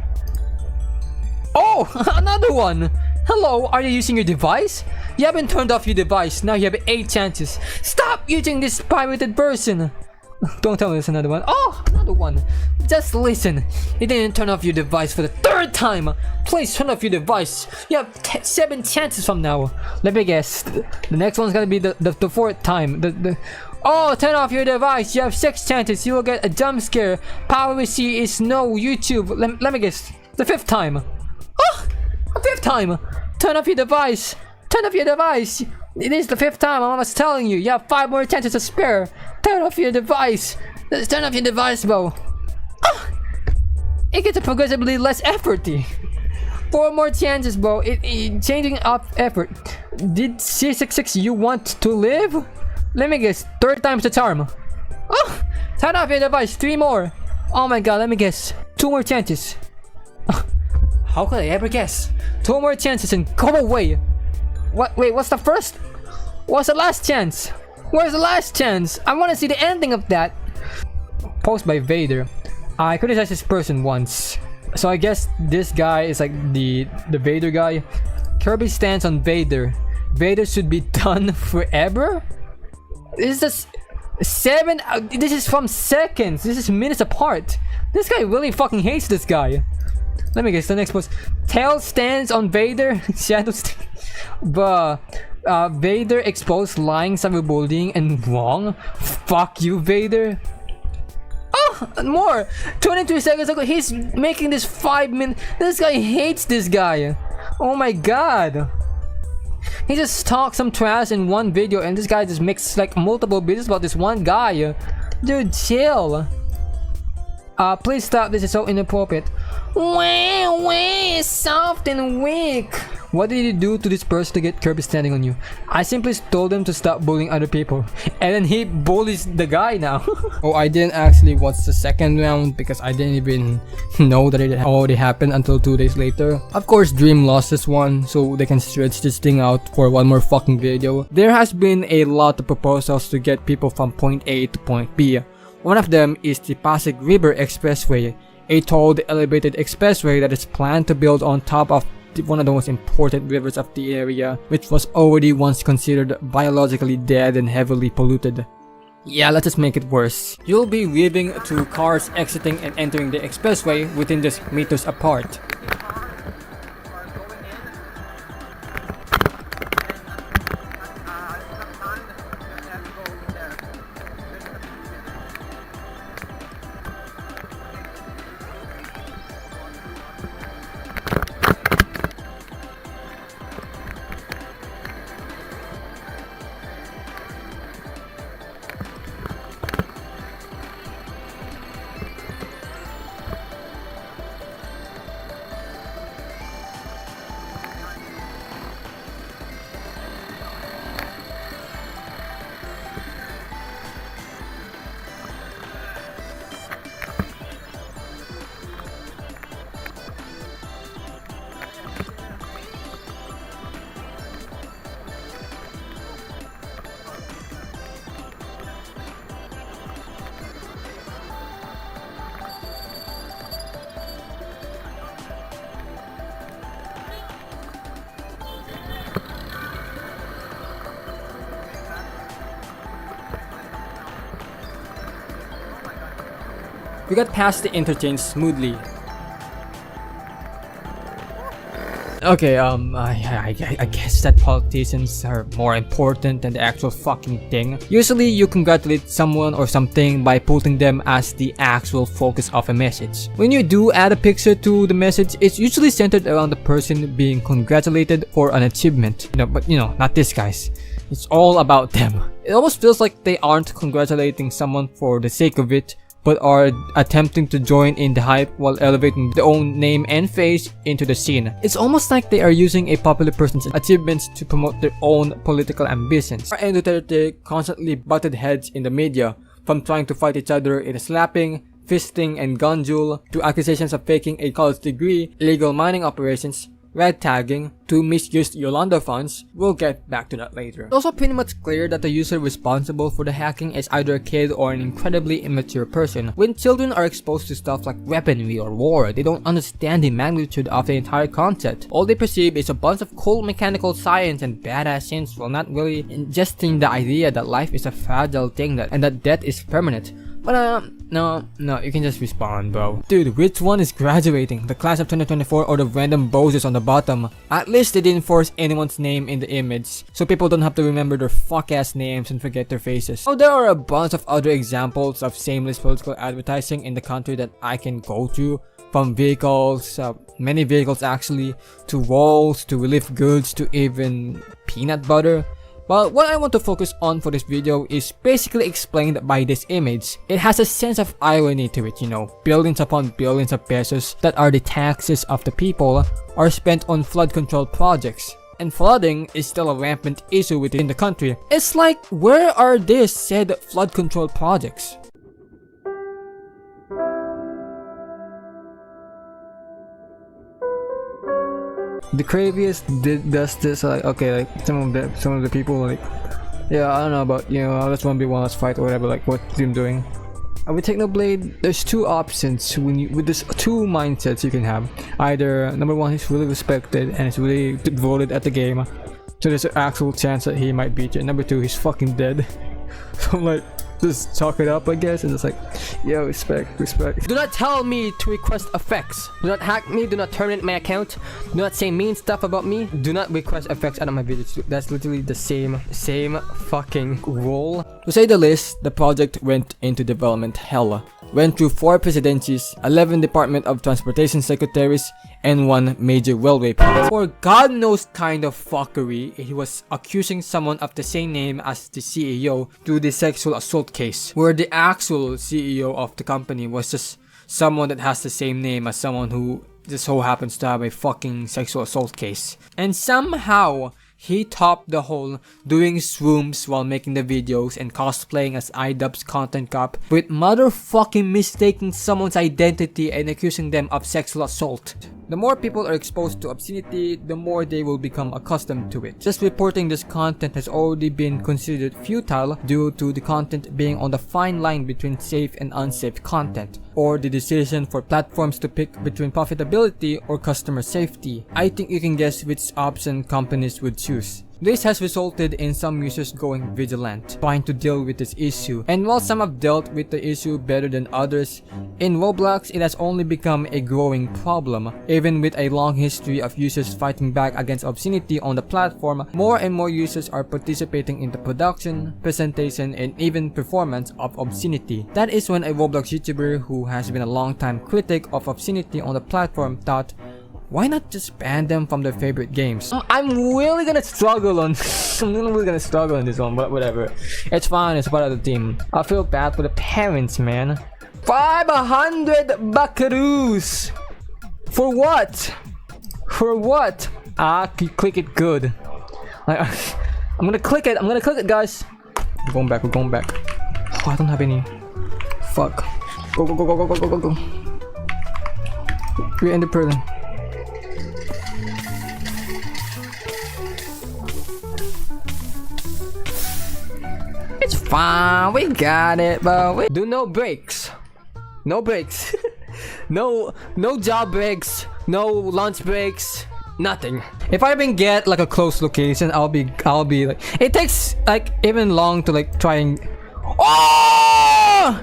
Speaker 1: Oh, another one! Hello, are you using your device? You haven't turned off your device, now you have 8 chances. Stop using this pirated version! Don't tell me there's another one. Oh, another one. Just listen. You didn't turn off your device for the 3rd time. Please turn off your device. You have 7 chances from now. Let me guess. The next one's gonna be the 4th time. Oh, turn off your device. You have 6 chances. You will get a jump scare. Piracy is no YouTube. Let me guess. The 5th time. Oh, a 5th time. Turn off your device. Turn off your device. It is the 5th time. I was telling you. You have 5 more chances to spare. Turn off your device. Just turn off your device, bro. Oh, it gets progressively less efforty. 4 more chances, bro. It changing up effort. Did C66 you want to live? Let me guess. 3rd time's the charm. Oh, turn off your device. 3 more. Oh my god. Let me guess. 2 more chances. Oh, how could I ever guess? 2 more chances and go away. What? Wait. What's the first? What's the last chance? Where's the last chance? I want to see the ending of that. Post by Vader. I criticized this person once. So I guess this guy is like the Vader guy. Kirby stands on Vader. Vader should be done forever? This is 7... this is from seconds. This is minutes apart. This guy really fucking hates this guy. Let me guess the next post. Tail stands on Vader. Shadow Bruh. Vader exposed lying, cyberbullying, and wrong. Fuck you, Vader. Oh, more. 22 seconds ago, he's making this 5 minutes. This guy hates this guy. Oh my god. He just talked some trash in one video, and this guy just makes like multiple videos about this one guy. Dude, chill. Please stop. This is so inappropriate. Wah, soft and weak. What did you do to this person to get Kirby standing on you? I simply told him to stop bullying other people. And then he bullies the guy now. Oh, I didn't actually watch the 2nd round because I didn't even know that it already happened until 2 days later. Of course, Dream lost this one, so they can stretch this thing out for one more fucking video. There has been a lot of proposals to get people from point A to point B. One of them is the Pasig River Expressway, a talled elevated expressway that is planned to build on top of one of the most important rivers of the area, which was already once considered biologically dead and heavily polluted. Yeah, let's just make it worse. You'll be weaving to cars exiting and entering the expressway within just meters apart. We got past the interchange smoothly. Okay, I guess that politicians are more important than the actual fucking thing. Usually, you congratulate someone or something by putting them as the actual focus of a message. When you do add a picture to the message, it's usually centered around the person being congratulated for an achievement. But not these guys. It's all about them. It almost feels like they aren't congratulating someone for the sake of it, but are attempting to join in the hype while elevating their own name and face into the scene. It's almost like they are using a popular person's achievements to promote their own political ambitions. And Duterte constantly butted heads in the media, from trying to fight each other in a slapping, fisting, and gun duel, to accusations of faking a college degree, illegal mining operations, red tagging to misused Yolanda funds. We'll get back to that later. It's also pretty much clear that the user responsible for the hacking is either a kid or an incredibly immature person. When children are exposed to stuff like weaponry or war, they don't understand the magnitude of the entire concept. All they perceive is a bunch of cool mechanical science and badass synths while not really ingesting the idea that life is a fragile thing and that death is permanent. But no, you can just respawn, bro. Dude, which one is graduating? The class of 2024 or the random bozos on the bottom? At least they didn't force anyone's name in the image, so people don't have to remember their fuck-ass names and forget their faces. Oh, there are a bunch of other examples of shameless political advertising in the country that I can go to. From vehicles, many vehicles actually, to walls, to relief goods, to even peanut butter. But what I want to focus on for this video is basically explained by this image. It has a sense of irony to it, you know, billions upon billions of pesos that are the taxes of the people are spent on flood control projects. And flooding is still a rampant issue within the country. It's like, where are these said flood control projects? The craziest does this, like, okay, like some of the people, like, yeah, I don't know about, you know, let's 1v1, let's fight or whatever, like what I'm doing. With Technoblade, there's two options with this two mindsets you can have. Either number one, he's really respected and is really devoted at the game, so there's an actual chance that he might beat you. And number two, he's fucking dead. So I'm like, just chalk it up, I guess, and it's like, yo, respect. Do not tell me to request effects. Do not hack me. Do not terminate my account. Do not say mean stuff about me. Do not request effects out of my videos. That's literally the same fucking rule. To say the least, the project went into development hell. Went through 4 presidencies, 11 Department of Transportation secretaries, and 1 major railway project. For God knows kind of fuckery, he was accusing someone of the same name as the CEO through the sexual assault case, where the actual CEO of the company was just someone that has the same name as someone who just so happens to have a fucking sexual assault case. And somehow, he topped the whole doing shrooms while making the videos and cosplaying as iDubbbz's content cop with motherfucking mistaking someone's identity and accusing them of sexual assault. The more people are exposed to obscenity, the more they will become accustomed to it. Just reporting this content has already been considered futile due to the content being on the fine line between safe and unsafe content, or the decision for platforms to pick between profitability or customer safety. I think you can guess which option companies would choose. This has resulted in some users going vigilant, trying to deal with this issue. And while some have dealt with the issue better than others, in Roblox it has only become a growing problem. Even with a long history of users fighting back against obscenity on the platform, more and more users are participating in the production, presentation, and even performance of obscenity. That is when a Roblox YouTuber who has been a long-time critic of obscenity on the platform thought, why not just ban them from their favorite games? I'm really gonna struggle on this one, but whatever. It's fine, it's part of the team. I feel bad for the parents, man. 500 buckaroos! For what? For what? Click it good. I'm gonna click it, guys. We're going back. Oh, I don't have any. Fuck. Go. We're in the prison. It's fine, we got it, bro. Do no breaks. No breaks. no job breaks. No lunch breaks. Nothing. If I even get like a close location, I'll be like, it takes like even long to like try and. Oh!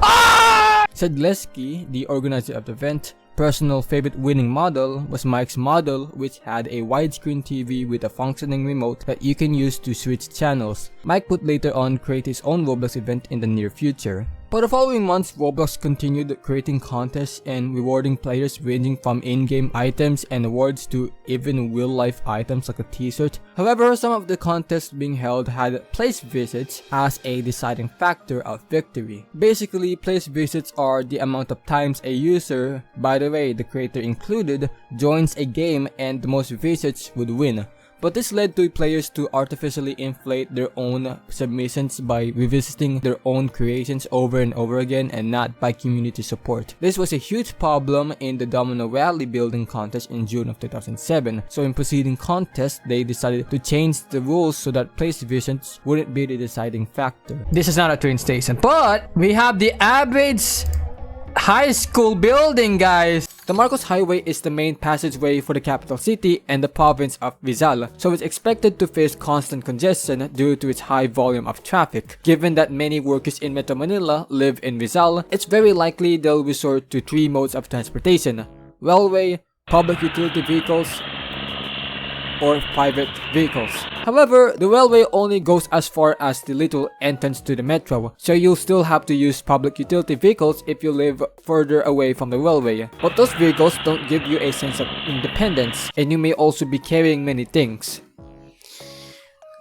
Speaker 1: Ah! Said Lesky, the organizer of the event, personal favorite winning model was Mike's model, which had a widescreen TV with a functioning remote that you can use to switch channels. Mike would later on create his own Roblox event in the near future. For the following months, Roblox continued creating contests and rewarding players ranging from in-game items and awards to even real-life items like a t-shirt. However, some of the contests being held had place visits as a deciding factor of victory. Basically, place visits are the amount of times a user, by the way, the creator included, joins a game and the most visits would win. but this led to players to artificially inflate their own submissions by revisiting their own creations over and over again and not by community support. This was a huge problem in the Domino Rally building contest in June of 2007, so in preceding contest they decided to change the rules so that place visions wouldn't be the deciding factor. This is not a train station, but we have the average high school building, guys! The Marcos Highway is the main passageway for the capital city and the province of Rizal, so it's expected to face constant congestion due to its high volume of traffic. Given that many workers in Metro Manila live in Rizal, it's very likely they'll resort to 3 modes of transportation: railway, public utility vehicles, or private vehicles. However, the railway only goes as far as the little entrance to the metro, so you'll still have to use public utility vehicles if you live further away from the railway. But those vehicles don't give you a sense of independence, and you may also be carrying many things.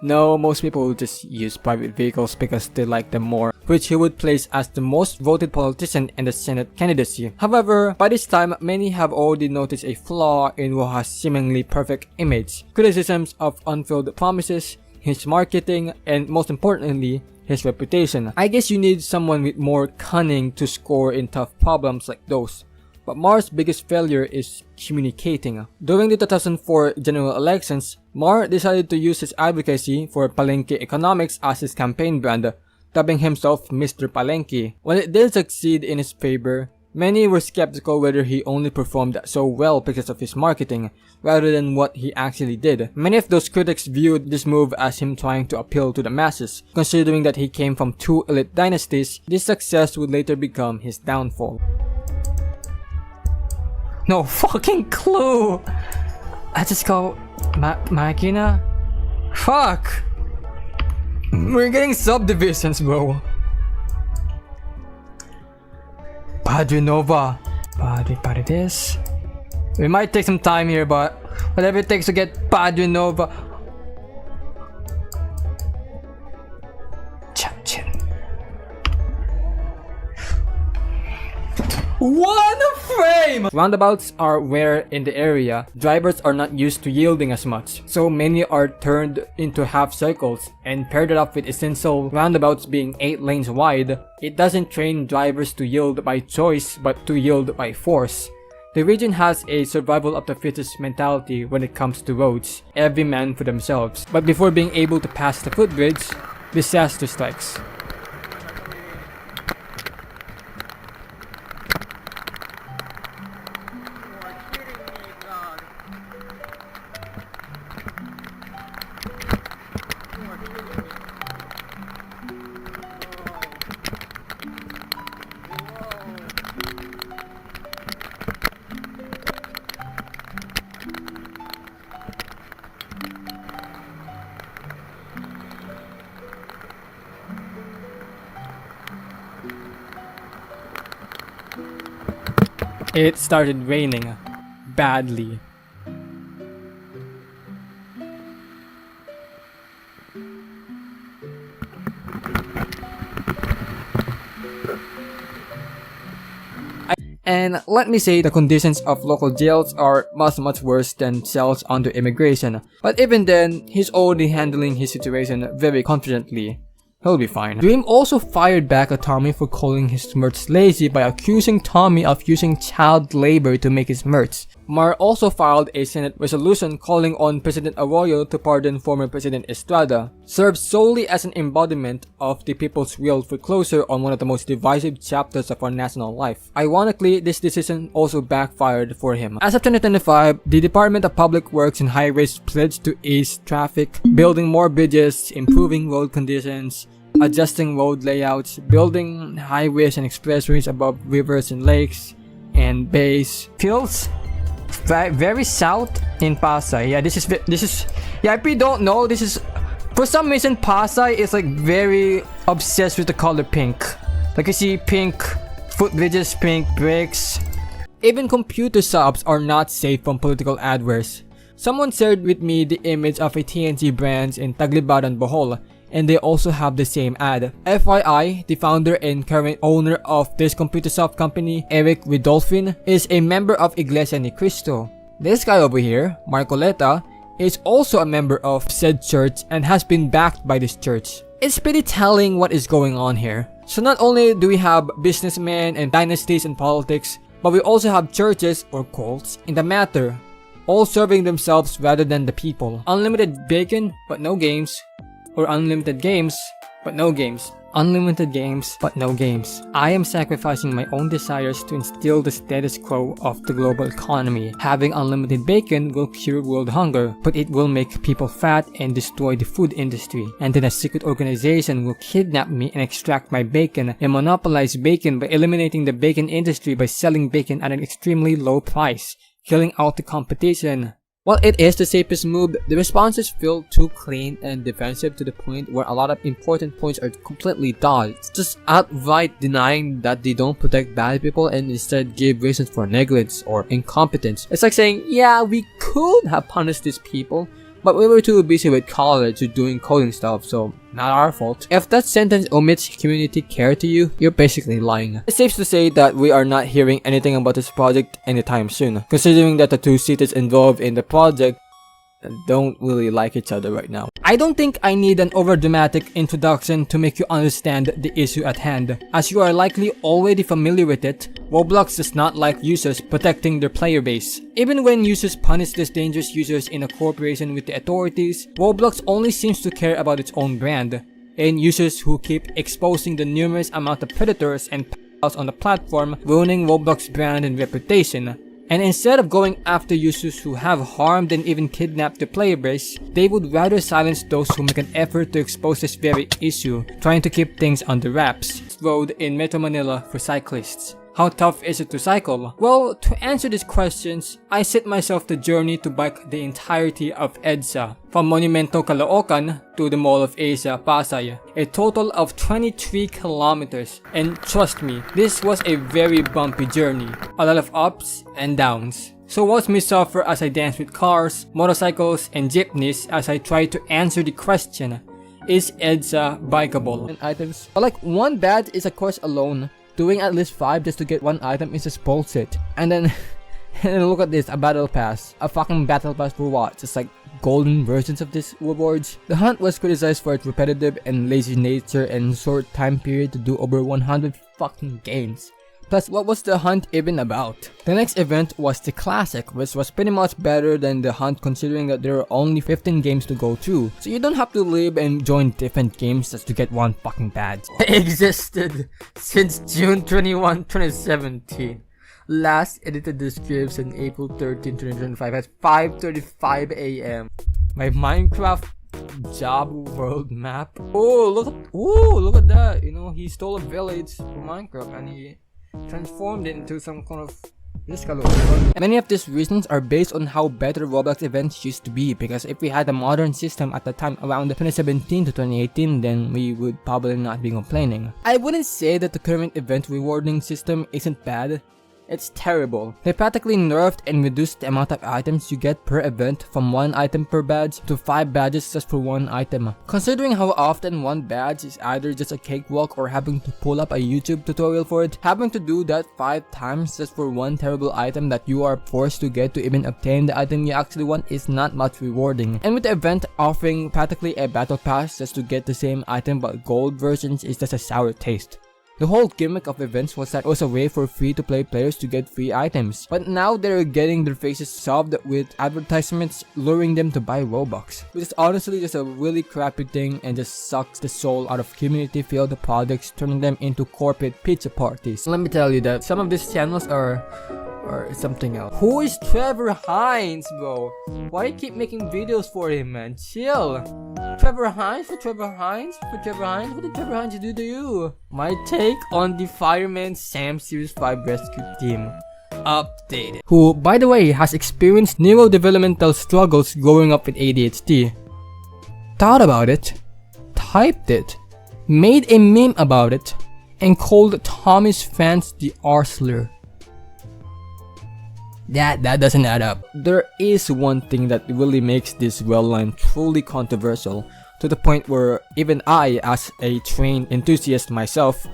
Speaker 1: No, most people will just use private vehicles because they like them more, which he would place as the most voted politician in the Senate candidacy. However, by this time, many have already noticed a flaw in Rojas' seemingly perfect image, criticisms of unfulfilled promises, his marketing, and most importantly, his reputation. I guess you need someone with more cunning to score in tough problems like those. But Mar's biggest failure is communicating. During the 2004 general elections, Mar decided to use his advocacy for Palenque economics as his campaign brand, dubbing himself Mr. Palenque. When it did succeed in his favor, many were skeptical whether he only performed so well because of his marketing, rather than what he actually did. Many of those critics viewed this move as him trying to appeal to the masses. Considering that he came from 2 elite dynasties, this success would later become his downfall. No fucking clue! I just go... Makina? Fuck! We're getting subdivisions, bro. Padre Nova. Padre this. We might take some time here, but whatever it takes to get Padre Nova. Chin. One frame! Roundabouts are rare in the area. Drivers are not used to yielding as much, so many are turned into half circles and paired up with essential roundabouts being 8 lanes wide. It doesn't train drivers to yield by choice but to yield by force. The region has a survival of the fittest mentality when it comes to roads, every man for themselves. But before being able to pass the footbridge, disaster strikes. It started raining badly. And let me say the conditions of local jails are much worse than cells under immigration. But even then, he's already handling his situation very confidently. He'll be fine. Dream also fired back at Tommy for calling his merch lazy by accusing Tommy of using child labor to make his merch. Mar also filed a Senate resolution calling on President Arroyo to pardon former President Estrada, served solely as an embodiment of the people's will for closure on one of the most divisive chapters of our national life. Ironically, this decision also backfired for him. As of 2025, the Department of Public Works and Highways pledged to ease traffic, building more bridges, improving road conditions, adjusting road layouts, building highways and expressways above rivers and lakes and bays. Feels very south in Pasay. Yeah, this is yeah, if you don't know, this is for some reason Pasay is like very obsessed with the color pink. Like you see pink footbridges, pink bricks. Even computer shops are not safe from political adverse. Someone shared with me the image of a TNT branch in Taglibaran, Bohol, and they also have the same ad. FYI, the founder and current owner of this computer shop company, Eric Ridolfin, is a member of Iglesia ni Cristo. This guy over here, Marcoleta, is also a member of said church and has been backed by this church. It's pretty telling what is going on here. So not only do we have businessmen and dynasties in politics, but we also have churches or cults in the matter, all serving themselves rather than the people. Unlimited bacon, but no games. Or unlimited games, but no games. Unlimited games, but no games. I am sacrificing my own desires to instill the status quo of the global economy. Having unlimited bacon will cure world hunger, but it will make people fat and destroy the food industry. And then a secret organization will kidnap me and extract my bacon and monopolize bacon by eliminating the bacon industry by selling bacon at an extremely low price, killing out the competition. While it is the safest move, the responses feel too clean and defensive to the point where a lot of important points are completely dodged. Just outright denying that they don't protect bad people and instead give reasons for negligence or incompetence. It's like saying, yeah, we could have punished these people, but we were too busy with college or doing coding stuff, so not our fault. If that sentence omits community care to you, you're basically lying. It's safe to say that we are not hearing anything about this project anytime soon, considering that the two cities involved in the project don't really like each other right now. I don't think I need an overdramatic introduction to make you understand the issue at hand. As you are likely already familiar with it, Roblox does not like users protecting their player base. Even when users punish these dangerous users in a cooperation with the authorities, Roblox only seems to care about its own brand, and users who keep exposing the numerous amount of predators and pedophiles on the platform, ruining Roblox brand and reputation. And instead of going after users who have harmed and even kidnapped the player base, they would rather silence those who make an effort to expose this very issue, trying to keep things under wraps. Road in Metro Manila for cyclists. How tough is it to cycle? Well, to answer these questions, I set myself the journey to bike the entirety of EDSA, from Monumento Caloocan to the Mall of Asia, Pasay, a total of 23 kilometers. And trust me, this was a very bumpy journey, a lot of ups and downs. So watch me suffer as I dance with cars, motorcycles, and jeepneys as I try to answer the question, is EDSA bikeable? And items, like one badge is a course alone. Doing at least 5 just to get one item is just bullshit. And then look at this, a battle pass. A fucking battle pass for what? Just like golden versions of these rewards. The hunt was criticized for its repetitive and lazy nature and short time period to do over 100 fucking games. Plus, what was the hunt even about? The next event was the Classic, which was pretty much better than the hunt considering that there are only 15 games to go through. So you don't have to live and join different games just to get one fucking badge. It existed since June 21, 2017. Last edited the scripts on April 13, 2025 at 5:35 AM. My Minecraft job world map. Oh, look at that. You know, he stole a village from Minecraft and he transformed it into some kind of Many of these reasons are based on how better Roblox events used to be, because if we had a modern system at the time around 2017 to 2018, then we would probably not be complaining. I wouldn't say that the current event rewarding system isn't bad. It's terrible. They practically nerfed and reduced the amount of items you get per event from 1 item per badge to 5 badges just for 1 item. Considering how often 1 badge is either just a cakewalk or having to pull up a YouTube tutorial for it, having to do that 5 times just for 1 terrible item that you are forced to get to even obtain the item you actually want is not much rewarding. And with the event offering practically a battle pass just to get the same item but gold versions is just a sour taste. The whole gimmick of events was that it was a way for free-to-play players to get free items, but now they're getting their faces shoved with advertisements luring them to buy Robux, which is honestly just a really crappy thing and just sucks the soul out of community-filled projects, turning them into corporate pizza parties. Let me tell you that some of these channels are something else. Who is Trevor Hines, bro? Why you keep making videos for him, man? Chill. Trevor Hines? For Trevor Hines? For Trevor Hines? What did Trevor Hines do to you? My take on the Fireman Sam Series 5 Rescue Team. Updated. Who, by the way, has experienced neurodevelopmental struggles growing up with ADHD. Thought about it, typed it, made a meme about it, and called Tommy's fans the R-slur. That doesn't add up. There is one thing that really makes this well line truly controversial, to the point where even I, as a trained enthusiast myself,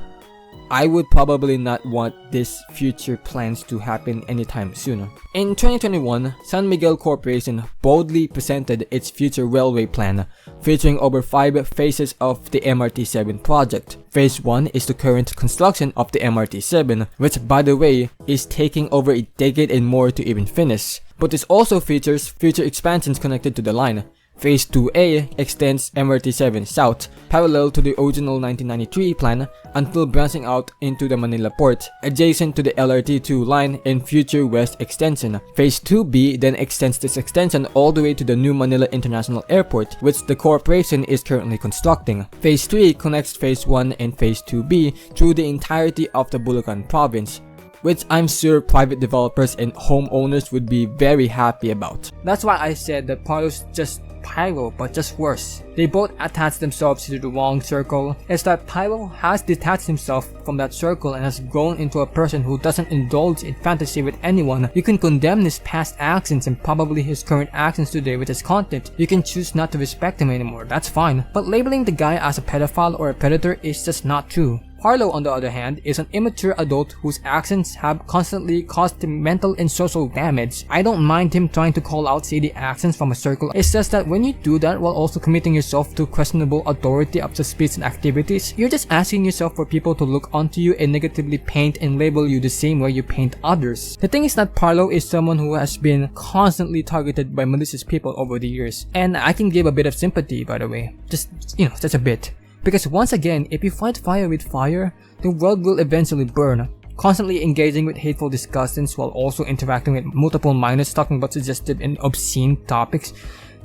Speaker 1: I would probably not want these future plans to happen anytime soon. In 2021, San Miguel Corporation boldly presented its future railway plan, featuring over 5 phases of the MRT-7 project. Phase 1 is the current construction of the MRT-7, which by the way is taking over a decade and more to even finish. But this also features future expansions connected to the line. Phase 2A extends MRT-7 south, parallel to the original 1993 plan, until branching out into the Manila port, adjacent to the LRT-2 line and future west extension. Phase 2B then extends this extension all the way to the new Manila International Airport, which the corporation is currently constructing. Phase 3 connects Phase 1 and Phase 2B through the entirety of the Bulacan province, which I'm sure private developers and homeowners would be very happy about. That's why I said that Parlo's just Pyro, but just worse. They both attach themselves to the wrong circle. It's that Pyro has detached himself from that circle and has grown into a person who doesn't indulge in fantasy with anyone. You can condemn his past actions and probably his current actions today with his content. You can choose not to respect him anymore, that's fine. But labeling the guy as a pedophile or a predator is just not true. Parlo, on the other hand, is an immature adult whose actions have constantly caused him mental and social damage. I don't mind him trying to call out shady actions from a circle. It's just that when you do that while also committing yourself to questionable authority of the speech and activities, you're just asking yourself for people to look onto you and negatively paint and label you the same way you paint others. The thing is that Parlo is someone who has been constantly targeted by malicious people over the years, and I can give a bit of sympathy, by the way. Just a bit. Because once again, if you fight fire with fire, the world will eventually burn. Constantly engaging with hateful discussions while also interacting with multiple minors talking about suggestive and obscene topics,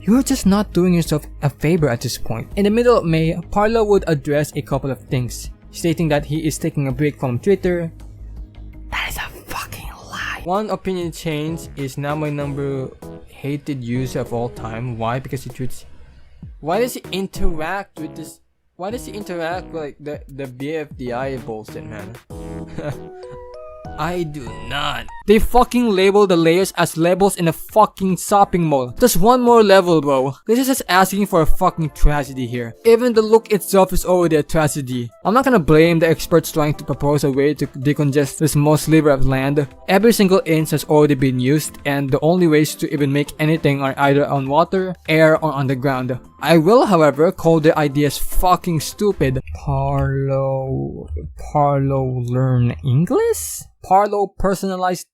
Speaker 1: you're just not doing yourself a favor at this point. In the middle of May, Parlo would address a couple of things, stating that he is taking a break from Twitter. That is a fucking lie. One opinion change is now my number hated user of all time. Why? Because he tweets. Why does he interact with this? Why does he interact with like the BFDI bullshit, man? I do not. They fucking label the layers as levels in a fucking shopping mall. Just one more level, bro. This is just asking for a fucking tragedy here. Even the look itself is already a tragedy. I'm not gonna blame the experts trying to propose a way to decongest this small sliver of land. Every single inch has already been used, and the only ways to even make anything are either on water, air, or on the ground. I will, however, call the ideas fucking stupid. Parlo learn English? Parlo personalized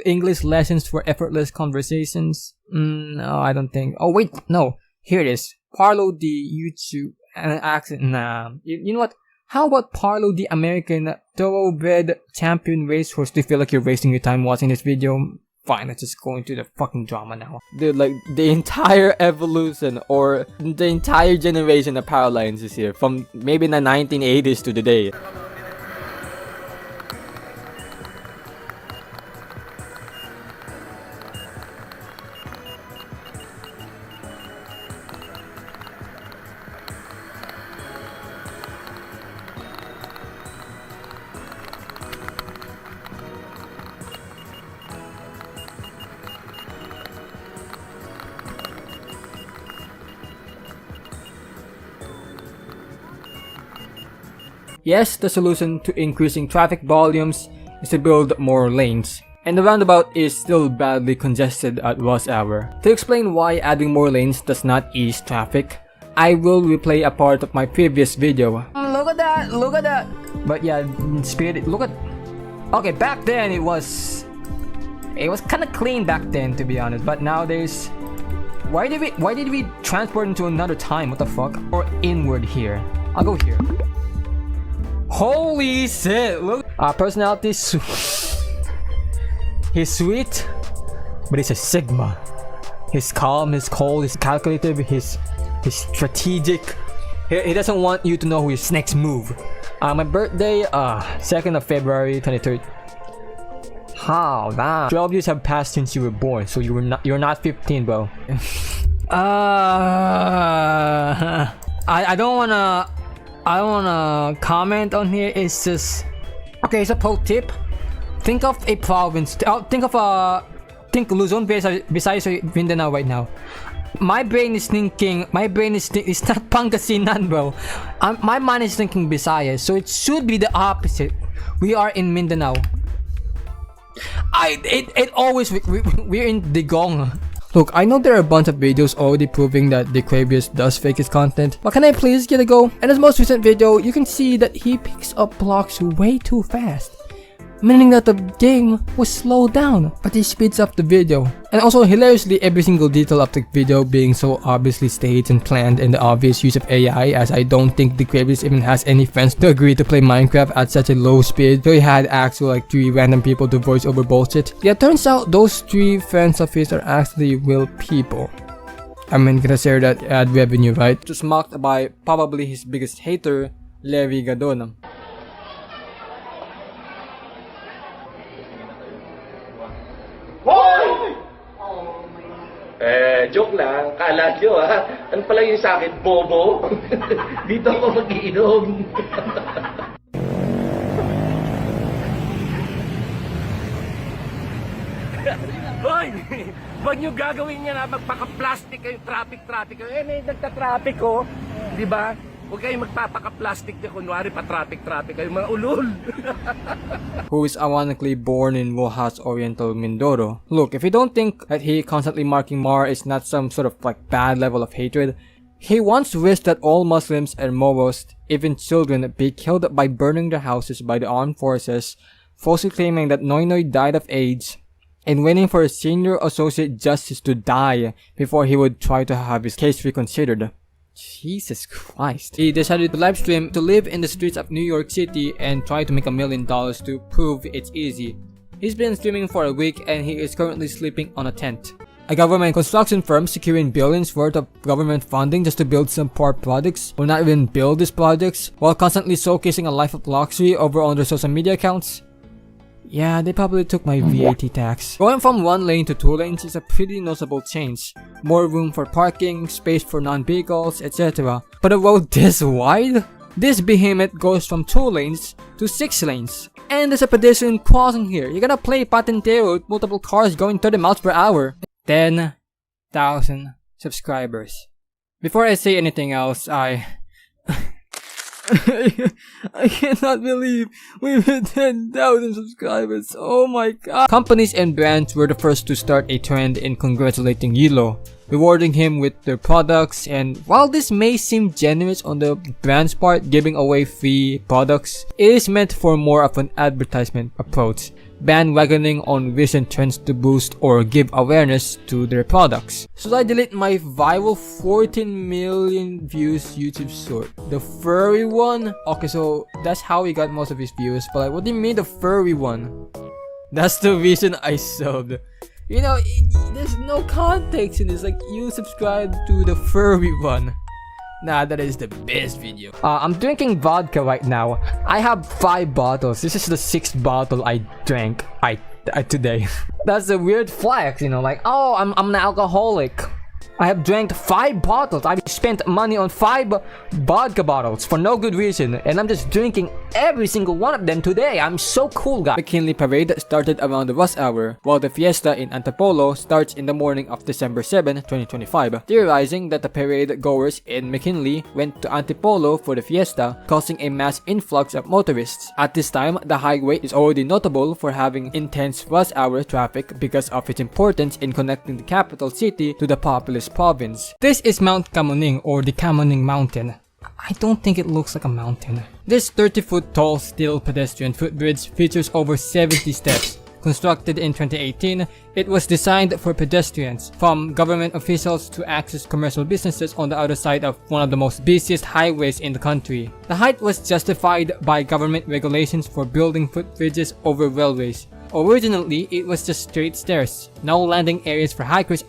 Speaker 1: English lessons for effortless conversations? No, I don't think. Oh wait, no. Here it is. Parlo the YouTube accent. Nah. You know what? How about Parlo the American thoroughbred champion racehorse? Do you feel like you're wasting your time watching this video? Fine, let's just go into the fucking drama now. Dude, like, the entire evolution or the entire generation of power lines is here. From maybe the 1980s to today. Yes, the solution to increasing traffic volumes is to build more lanes, and the roundabout is still badly congested at rush hour. To explain why adding more lanes does not ease traffic, I will replay a part of my previous video. Look at that, look at that! But yeah, Spirit, look at... Okay, back then it was kinda clean back then, to be honest, but nowadays... Why did we transport into another time, what the fuck? Or inward here. I'll go here. Holy shit, look! Personality, he's sweet, but he's a Sigma. He's calm, he's cold, he's calculative, he's strategic. He doesn't want you to know who his next move. My birthday, 2nd of February 23rd. How that? 12 years have passed since you were born, so you're not 15, bro. I don't wanna comment on here. It's just okay. It's a pro tip. Think of a province. Think Luzon, Visayas, or Mindanao right now. My brain is thinking, it's not Pangasinan, bro. My mind is thinking Visayas, so it should be the opposite. We are in Mindanao. It always, we're in Digong. Look, I know there are a bunch of videos already proving that Mikxqs does fake his content, but can I please get a go? In his most recent video, you can see that he picks up blocks way too fast, meaning that the game was slowed down, but he speeds up the video. And also hilariously, every single detail of the video being so obviously staged and planned, and the obvious use of AI, as I don't think Mikxqs even has any friends to agree to play Minecraft at such a low speed, so he had actual like 3 random people to voice over bullshit. Yeah, turns out those 3 friends of his are actually real people. I mean, consider that ad revenue, right? Just mocked by probably his biggest hater, Larry Gadon.
Speaker 7: Joke lang. Kala nyo ano pala yung sa akin, bobo? Dito ako mag-iinom. Hoy! Huwag nyo gagawin yan magpaka-plastic kayo, traffic kayo. Nagta-traffic ko. Diba? Huwag kayong magpapaka-plastic na kunwari pa-traffic kayo, mga ulol.
Speaker 1: Who is ironically born in Rojas Oriental, Mindoro. Look, if you don't think that he constantly marking Mar is not some sort of like bad level of hatred, he once wished that all Muslims and Moros, even children, be killed by burning their houses by the armed forces, falsely claiming that Noynoy died of AIDS, and waiting for a senior associate justice to die before he would try to have his case reconsidered. Jesus Christ. He decided to livestream to live in the streets of New York City and try to make $1 million to prove it's easy. He's been streaming for a week and he is currently sleeping on a tent. A government construction firm securing billions worth of government funding just to build some poor projects or not even build these projects while constantly showcasing a life of luxury over on their social media accounts. Yeah, they probably took my VAT tax. Going from 1 lane to 2 lanes is a pretty noticeable change. More room for parking, space for non-vehicles, etc. But a road this wide? This behemoth goes from 2 lanes to 6 lanes. And there's a pedestrian crossing here. You're gonna play Patintero with multiple cars going 30 miles per hour. 10,000 subscribers. Before I say anything else, I cannot believe we hit 10,000 subscribers. Oh my god. Companies and brands were the first to start a trend in congratulating Yilo, rewarding him with their products, and while this may seem generous on the brand's part, giving away free products, it is meant for more of an advertisement approach, bandwagoning on recent trends to boost or give awareness to their products. Should I delete my viral 14 million views YouTube short? The furry one? Okay, so that's how he got most of his views, but like, what do you mean the furry one? That's the reason I subbed. You know, there's no context in this, like, you subscribe to the furry one. Nah, that is the best video. I'm drinking vodka right now. I have 5 bottles. This is the 6th bottle I drank today. That's a weird flex, you know, like, oh, I'm an alcoholic. I have drank 5 bottles. I've spent money on 5 vodka bottles for no good reason, and I'm just drinking every single one of them today. I'm so cool, guys. McKinley Parade started around the rush hour, while the fiesta in Antipolo starts in the morning of December 7, 2025, theorizing that the parade goers in McKinley went to Antipolo for the fiesta, causing a mass influx of motorists. At this time, the highway is already notable for having intense rush hour traffic because of its importance in connecting the capital city to the populous province. This is Mount Kamuning, or the Kamuning Mountain. I don't think it looks like a mountain. This 30-foot tall steel pedestrian footbridge features over 70 steps. Constructed in 2018, it was designed for pedestrians, from government officials to access commercial businesses on the other side of one of the most busiest highways in the country. The height was justified by government regulations for building footbridges over railways. Originally, it was just straight stairs, no landing areas for hikers,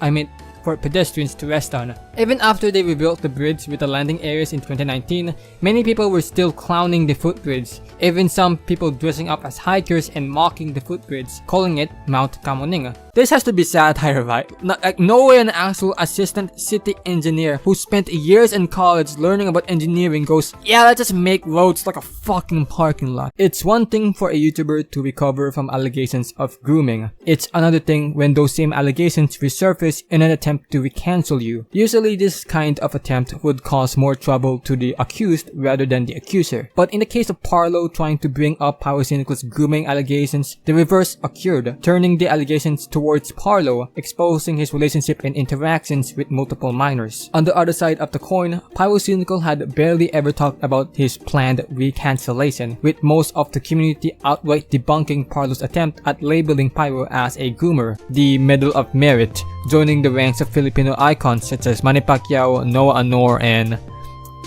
Speaker 1: for pedestrians to rest on. Even after they rebuilt the bridge with the landing areas in 2019, many people were still clowning the footbridge, even some people dressing up as hikers and mocking the footbridge, calling it Mount Kamuning. This has to be satire, right? No way an actual assistant city engineer who spent years in college learning about engineering goes, yeah, let's just make roads like a fucking parking lot. It's one thing for a YouTuber to recover from allegations of grooming. It's another thing when those same allegations resurface in an attempt to cancel you. Usually this kind of attempt would cause more trouble to the accused rather than the accuser. But in the case of Parlo trying to bring up Pyrocynical's grooming allegations, the reverse occurred, turning the allegations towards Parlo, exposing his relationship and interactions with multiple minors. On the other side of the coin, Pyrocynical had barely ever talked about his planned recancellation, with most of the community outright debunking Parlo's attempt at labeling Pyro as a groomer, the Medal of Merit, joining the ranks of Filipino icons such as Manny Pacquiao, Noah Honor, and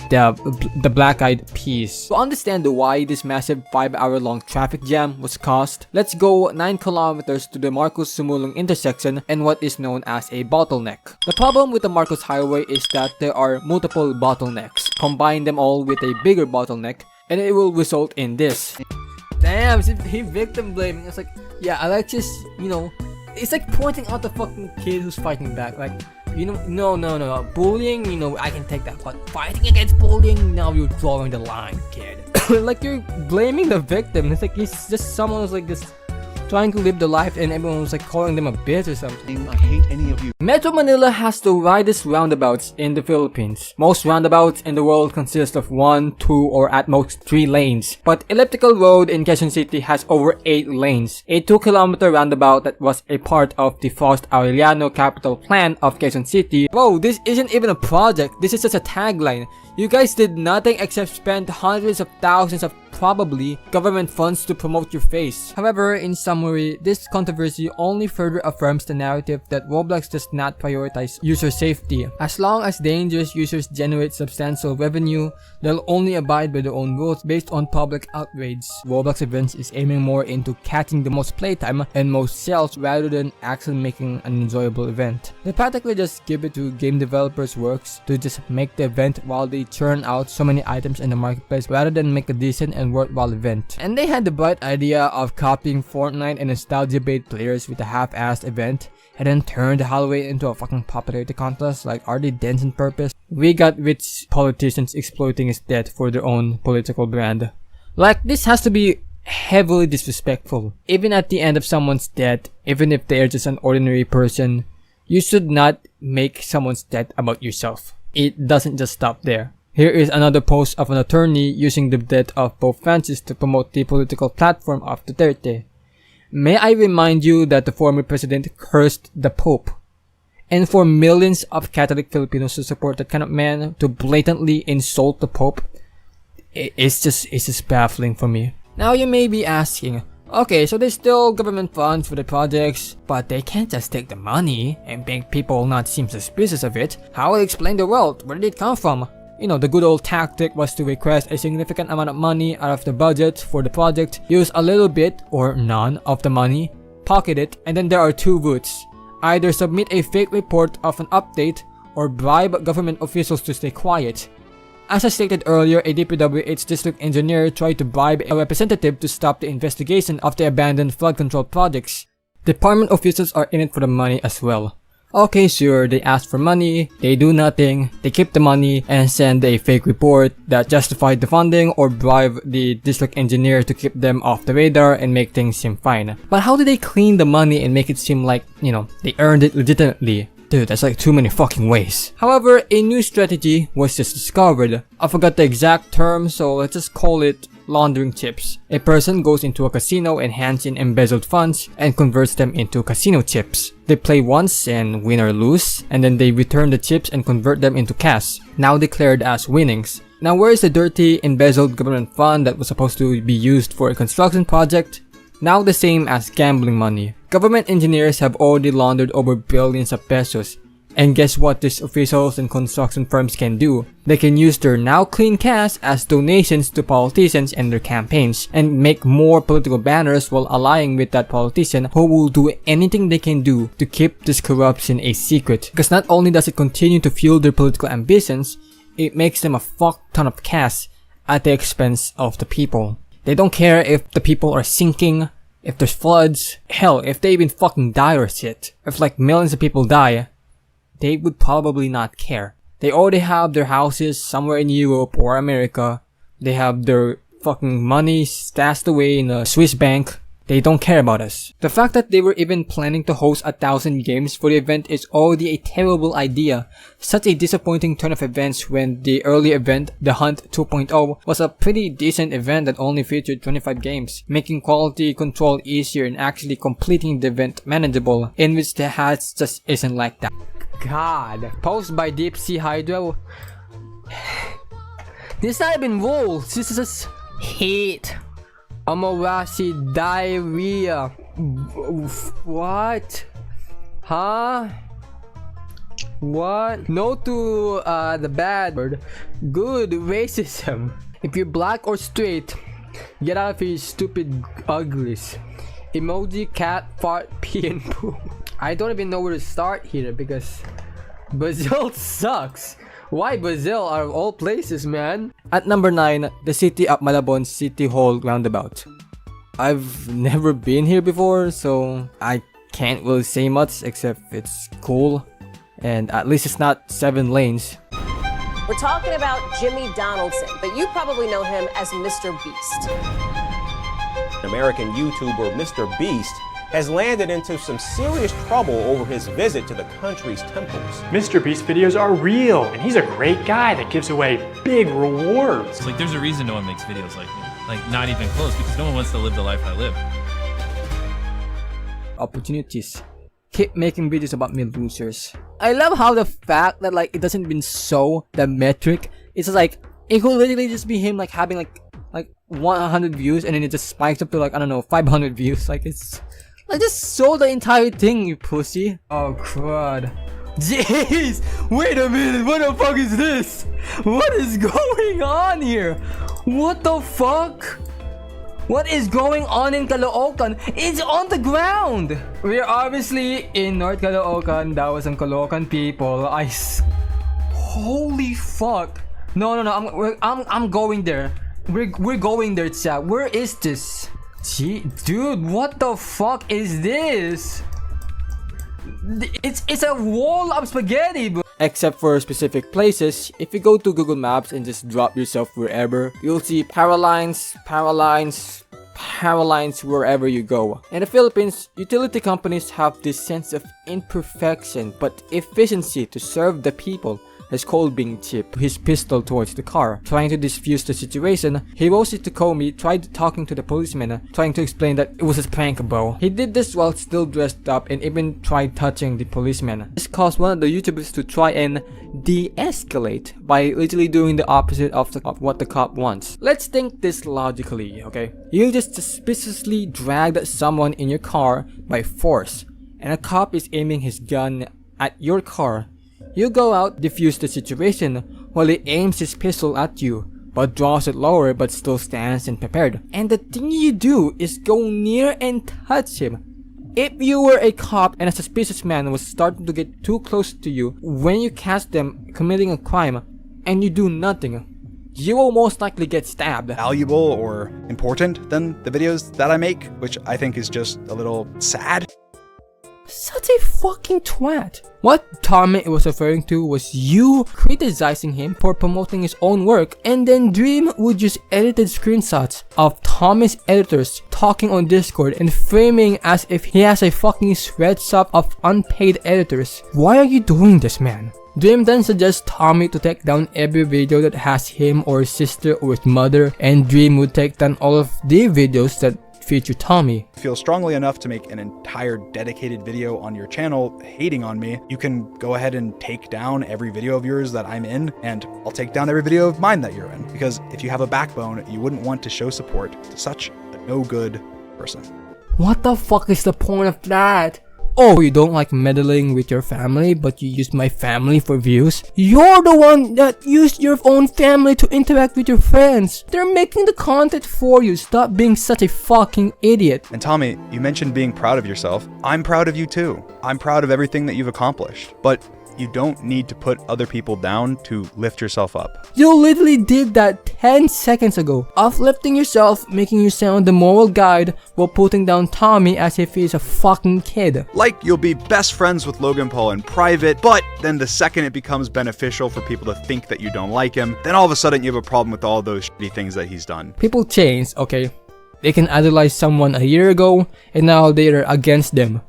Speaker 1: the Black Eyed Peas. To understand why this massive 5-hour-long traffic jam was caused, let's go 9 kilometers to the Marcos Sumulong intersection and what is known as a bottleneck. The problem with the Marcos Highway is that there are multiple bottlenecks. Combine them all with a bigger bottleneck and it will result in this. Damn, he victim blaming. It's like, yeah, Alexis, it's like pointing out the fucking kid who's fighting back. Like, no. Bullying, I can take that. But fighting against bullying, now you're drawing the line, kid. Like, you're blaming the victim. It's like he's just someone who's like just trying to live the life and everyone was like calling them a bitch or something.
Speaker 5: I hate any of you.
Speaker 1: Metro Manila has the widest roundabouts in the Philippines. Most roundabouts in the world consist of 1, 2, or at most 3 lanes. But Elliptical Road in Quezon City has over 8 lanes. A 2-kilometer roundabout that was a part of the Faust Aureliano capital plan of Quezon City. Bro, this isn't even a project. This is just a tagline. You guys did nothing except spend hundreds of thousands of probably government funds to promote your face. However, in summary, this controversy only further affirms the narrative that Roblox does not prioritize user safety. As long as dangerous users generate substantial revenue, they'll only abide by their own rules based on public outrage. Roblox Events is aiming more into catching the most playtime and most sales rather than actually making an enjoyable event. They practically just give it to game developers' works to just make the event while they churn out so many items in the marketplace rather than make a decent and worthwhile event. And they had the bright idea of copying Fortnite and nostalgia bait players with a half-assed event and then turned the hallway into a fucking popularity contest. Like, are they dense on purpose? We got rich politicians exploiting his debt for their own political brand. Like, this has to be heavily disrespectful. Even at the end of someone's debt, even if they are just an ordinary person, you should not make someone's debt about yourself. It doesn't just stop there. Here is another post of an attorney using the death of Pope Francis to promote the political platform of Duterte. May I remind you that the former president cursed the Pope. And for millions of Catholic Filipinos to support that kind of man to blatantly insult the Pope, it's just baffling for me. Now you may be asking, okay, so there's still government funds for the projects, but they can't just take the money and make people not seem suspicious of it. How will you explain the wealth? Where did it come from? The good old tactic was to request a significant amount of money out of the budget for the project, use a little bit or none of the money, pocket it, and then there are 2 routes. Either submit a fake report of an update or bribe government officials to stay quiet. As I stated earlier, a DPWH district engineer tried to bribe a representative to stop the investigation of the abandoned flood control projects. Department officials are in it for the money as well. Okay, sure, they ask for money, they do nothing, they keep the money and send a fake report that justified the funding or bribe the district engineer to keep them off the radar and make things seem fine. But how do they clean the money and make it seem like, they earned it legitimately? Dude, that's like too many fucking ways. However, a new strategy was just discovered. I forgot the exact term, so let's just call it laundering chips. A person goes into a casino and hands in embezzled funds and converts them into casino chips. They play once and win or lose, and then they return the chips and convert them into cash, now declared as winnings. Now where is the dirty, embezzled government fund that was supposed to be used for a construction project? Now the same as gambling money. Government engineers have already laundered over billions of pesos, And guess what these officials and construction firms can do? They can use their now clean cash as donations to politicians and their campaigns, and make more political banners while allying with that politician who will do anything they can do to keep this corruption a secret. Because not only does it continue to fuel their political ambitions, it makes them a fuck ton of cash at the expense of the people. They don't care if the people are sinking, if there's floods, hell, if they even fucking die or shit. If like millions of people die, they would probably not care. They already have their houses somewhere in Europe or America. They have their fucking money stashed away in a Swiss bank. They don't care about us. The fact that they were even planning to host 1,000 games for the event is already a terrible idea. Such a disappointing turn of events when the early event, The Hunt 2.0, was a pretty decent event that only featured 25 games, making quality control easier and actually completing the event manageable, in which the hats just isn't like that. God. Post by Deep Sea Hydro. This is not even rules. This is just hate. Amorasi diarrhea. What? Huh? What? No to the bad word. Good racism. If you're black or straight, get out of here, you stupid uglies. Emoji, cat, fart, pee, and poo. I don't even know where to start here because Brazil sucks. Why Brazil out of all places, man? At number 9, the city of Malabon City Hall roundabout. I've never been here before, so I can't really say much except it's cool. And at least it's not 7 lanes.
Speaker 8: We're talking about Jimmy Donaldson, but you probably know him as Mr. Beast.
Speaker 9: American YouTuber Mr. Beast has landed into some serious trouble over his visit to the country's temples.
Speaker 10: Mr. Beast videos are real, and he's a great guy that gives away big rewards.
Speaker 11: Like, there's a reason no one makes videos like me. Like, not even close, because no one wants to live the life I live.
Speaker 1: Opportunities. Keep making videos about me losers. I love how the fact that like it doesn't even show the metric. It's just like, it could literally just be him like having like 100 views and then it just spikes up to like, I don't know, 500 views. Like it's... I just saw the entire thing, you pussy. Oh, crud. Jeez! Wait a minute, what the fuck is this? What is going on here? What the fuck? What is going on in Caloocan? It's on the ground! We're obviously in North Caloocan. That was some Caloocan people. Holy fuck. No, I'm going there. We're going there, chat. Where is this? Gee, dude, what the fuck is this? It's a wall of spaghetti, bro. Except for specific places, if you go to Google Maps and just drop yourself wherever, you'll see power lines wherever you go. In the Philippines, utility companies have this sense of imperfection but efficiency to serve the people. As Cole being cheap, his pistol towards the car. Trying to defuse the situation, Hiroshi Tokomi tried talking to the policeman, trying to explain that it was a prank, bro. He did this while still dressed up and even tried touching the policeman. This caused one of the YouTubers to try and de-escalate by literally doing the opposite of what the cop wants. Let's think this logically, okay? You just suspiciously dragged someone in your car by force, and a cop is aiming his gun at your car. You go out, defuse the situation, while he aims his pistol at you, but draws it lower but still stands and prepared. And the thing you do is go near and touch him. If you were a cop and a suspicious man was starting to get too close to you when you catch them committing a crime, and you do nothing, you will most likely get stabbed.
Speaker 12: Valuable or important than the videos that I make, which I think is just a little sad.
Speaker 1: Such a fucking twat. What Tommy was referring to was you criticizing him for promoting his own work, and then Dream would use edited screenshots of Tommy's editors talking on Discord and framing as if he has a fucking sweatshop of unpaid editors. Why are you doing this, man? Dream then suggests Tommy to take down every video that has him or his sister or his mother, and Dream would take down all of the videos that feature Tommy.
Speaker 12: Feel strongly enough to make an entire dedicated video on your channel hating on me, you can go ahead and take down every video of yours that I'm in, and I'll take down every video of mine that you're in. Because if you have a backbone, you wouldn't want to show support to such a no good person.
Speaker 1: What the fuck is the point of that? Oh, you don't like meddling with your family, but you use my family for views? You're the one that used your own family to interact with your friends. They're making the content for you. Stop being such a fucking idiot.
Speaker 12: And Tommy, you mentioned being proud of yourself. I'm proud of you too. I'm proud of everything that you've accomplished. But you don't need to put other people down to lift yourself up.
Speaker 1: You literally did that 10 seconds ago. Uplifting yourself, making you sound the moral guide while putting down Tommy as if he's a fucking kid.
Speaker 12: Like you'll be best friends with Logan Paul in private, but then the second it becomes beneficial for people to think that you don't like him, then all of a sudden you have a problem with all those shitty things that he's done.
Speaker 1: People change, okay? They can idolize someone a year ago and now they're against them.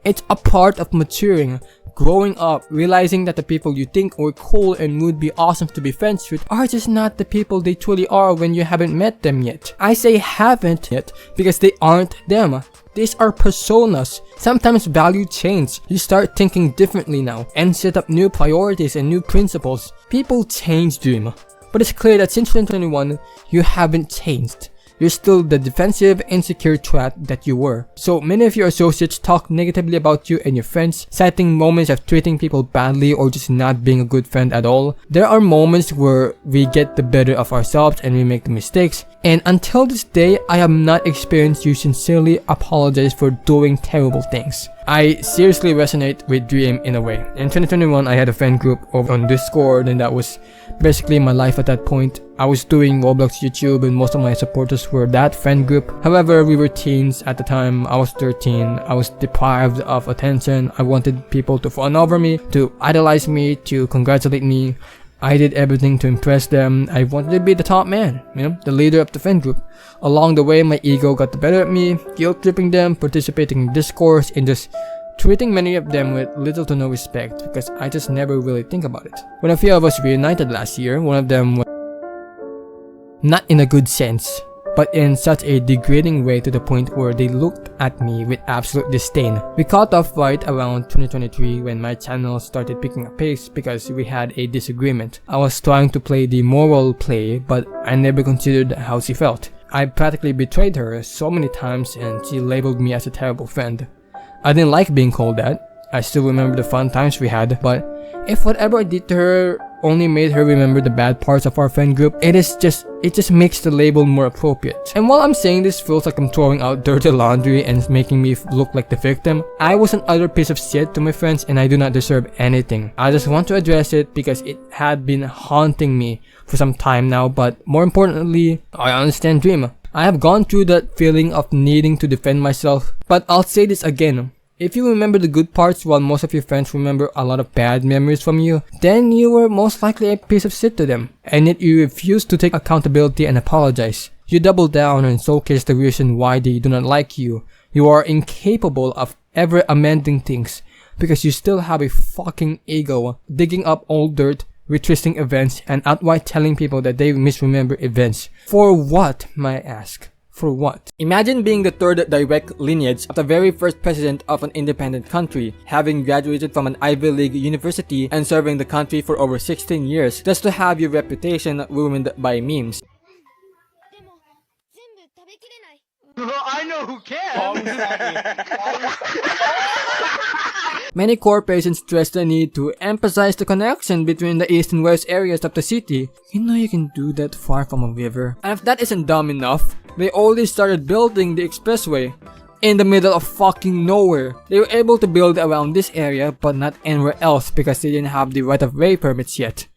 Speaker 1: It's a part of maturing. Growing up, realizing that the people you think were cool and would be awesome to be friends with are just not the people they truly are when you haven't met them yet. I say haven't yet because they aren't them. These are personas. Sometimes value change. You start thinking differently now and set up new priorities and new principles. People change, Dream. But it's clear that since 2021, you haven't changed. You're still the defensive, insecure twat that you were. So many of your associates talk negatively about you and your friends, citing moments of treating people badly or just not being a good friend at all. There are moments where we get the better of ourselves and we make the mistakes. And until this day, I have not experienced you sincerely apologize for doing terrible things. I seriously resonate with Dream in a way. In 2021, I had a friend group over on Discord and that was basically my life at that point. I was doing Roblox YouTube and most of my supporters were that friend group. However, we were teens at the time. I was 13. I was deprived of attention. I wanted people to fawn over me, to idolize me, to congratulate me. I did everything to impress them. I wanted to be the top man, the leader of the friend group. Along the way, my ego got the better of me, guilt-tripping them, participating in discourse, and just treating many of them with little to no respect because I just never really think about it. When a few of us reunited last year, one of them was not in a good sense, but in such a degrading way to the point where they looked at me with absolute disdain. We caught off right around 2023 when my channel started picking up pace because we had a disagreement. I was trying to play the moral play, but I never considered how she felt. I practically betrayed her so many times and she labeled me as a terrible friend. I didn't like being called that. I still remember the fun times we had, but if whatever I did to her only made her remember the bad parts of our friend group, it just makes the label more appropriate. And while I'm saying this feels like I'm throwing out dirty laundry and making me look like the victim, I was an utter piece of shit to my friends and I do not deserve anything. I just want to address it because it had been haunting me for some time now, but more importantly, I understand Dream. I have gone through that feeling of needing to defend myself, but I'll say this again. If you remember the good parts while most of your friends remember a lot of bad memories from you, then you were most likely a piece of shit to them. And yet you refuse to take accountability and apologize. You double down and showcase the reason why they do not like you. You are incapable of ever amending things because you still have a fucking ego, digging up old dirt, retwisting events, and outright telling people that they misremember events. For what, may I ask? For what? Imagine being the third direct lineage of the very first president of an independent country, having graduated from an Ivy League university and serving the country for over 16 years, just to have your reputation ruined by memes.
Speaker 13: I know who can!
Speaker 1: Many corporations stress the need to emphasize the connection between the east and west areas of the city. You know you can do that far from a river. And if that isn't dumb enough, they already started building the expressway in the middle of fucking nowhere. They were able to build around this area but not anywhere else because they didn't have the right of way permits yet.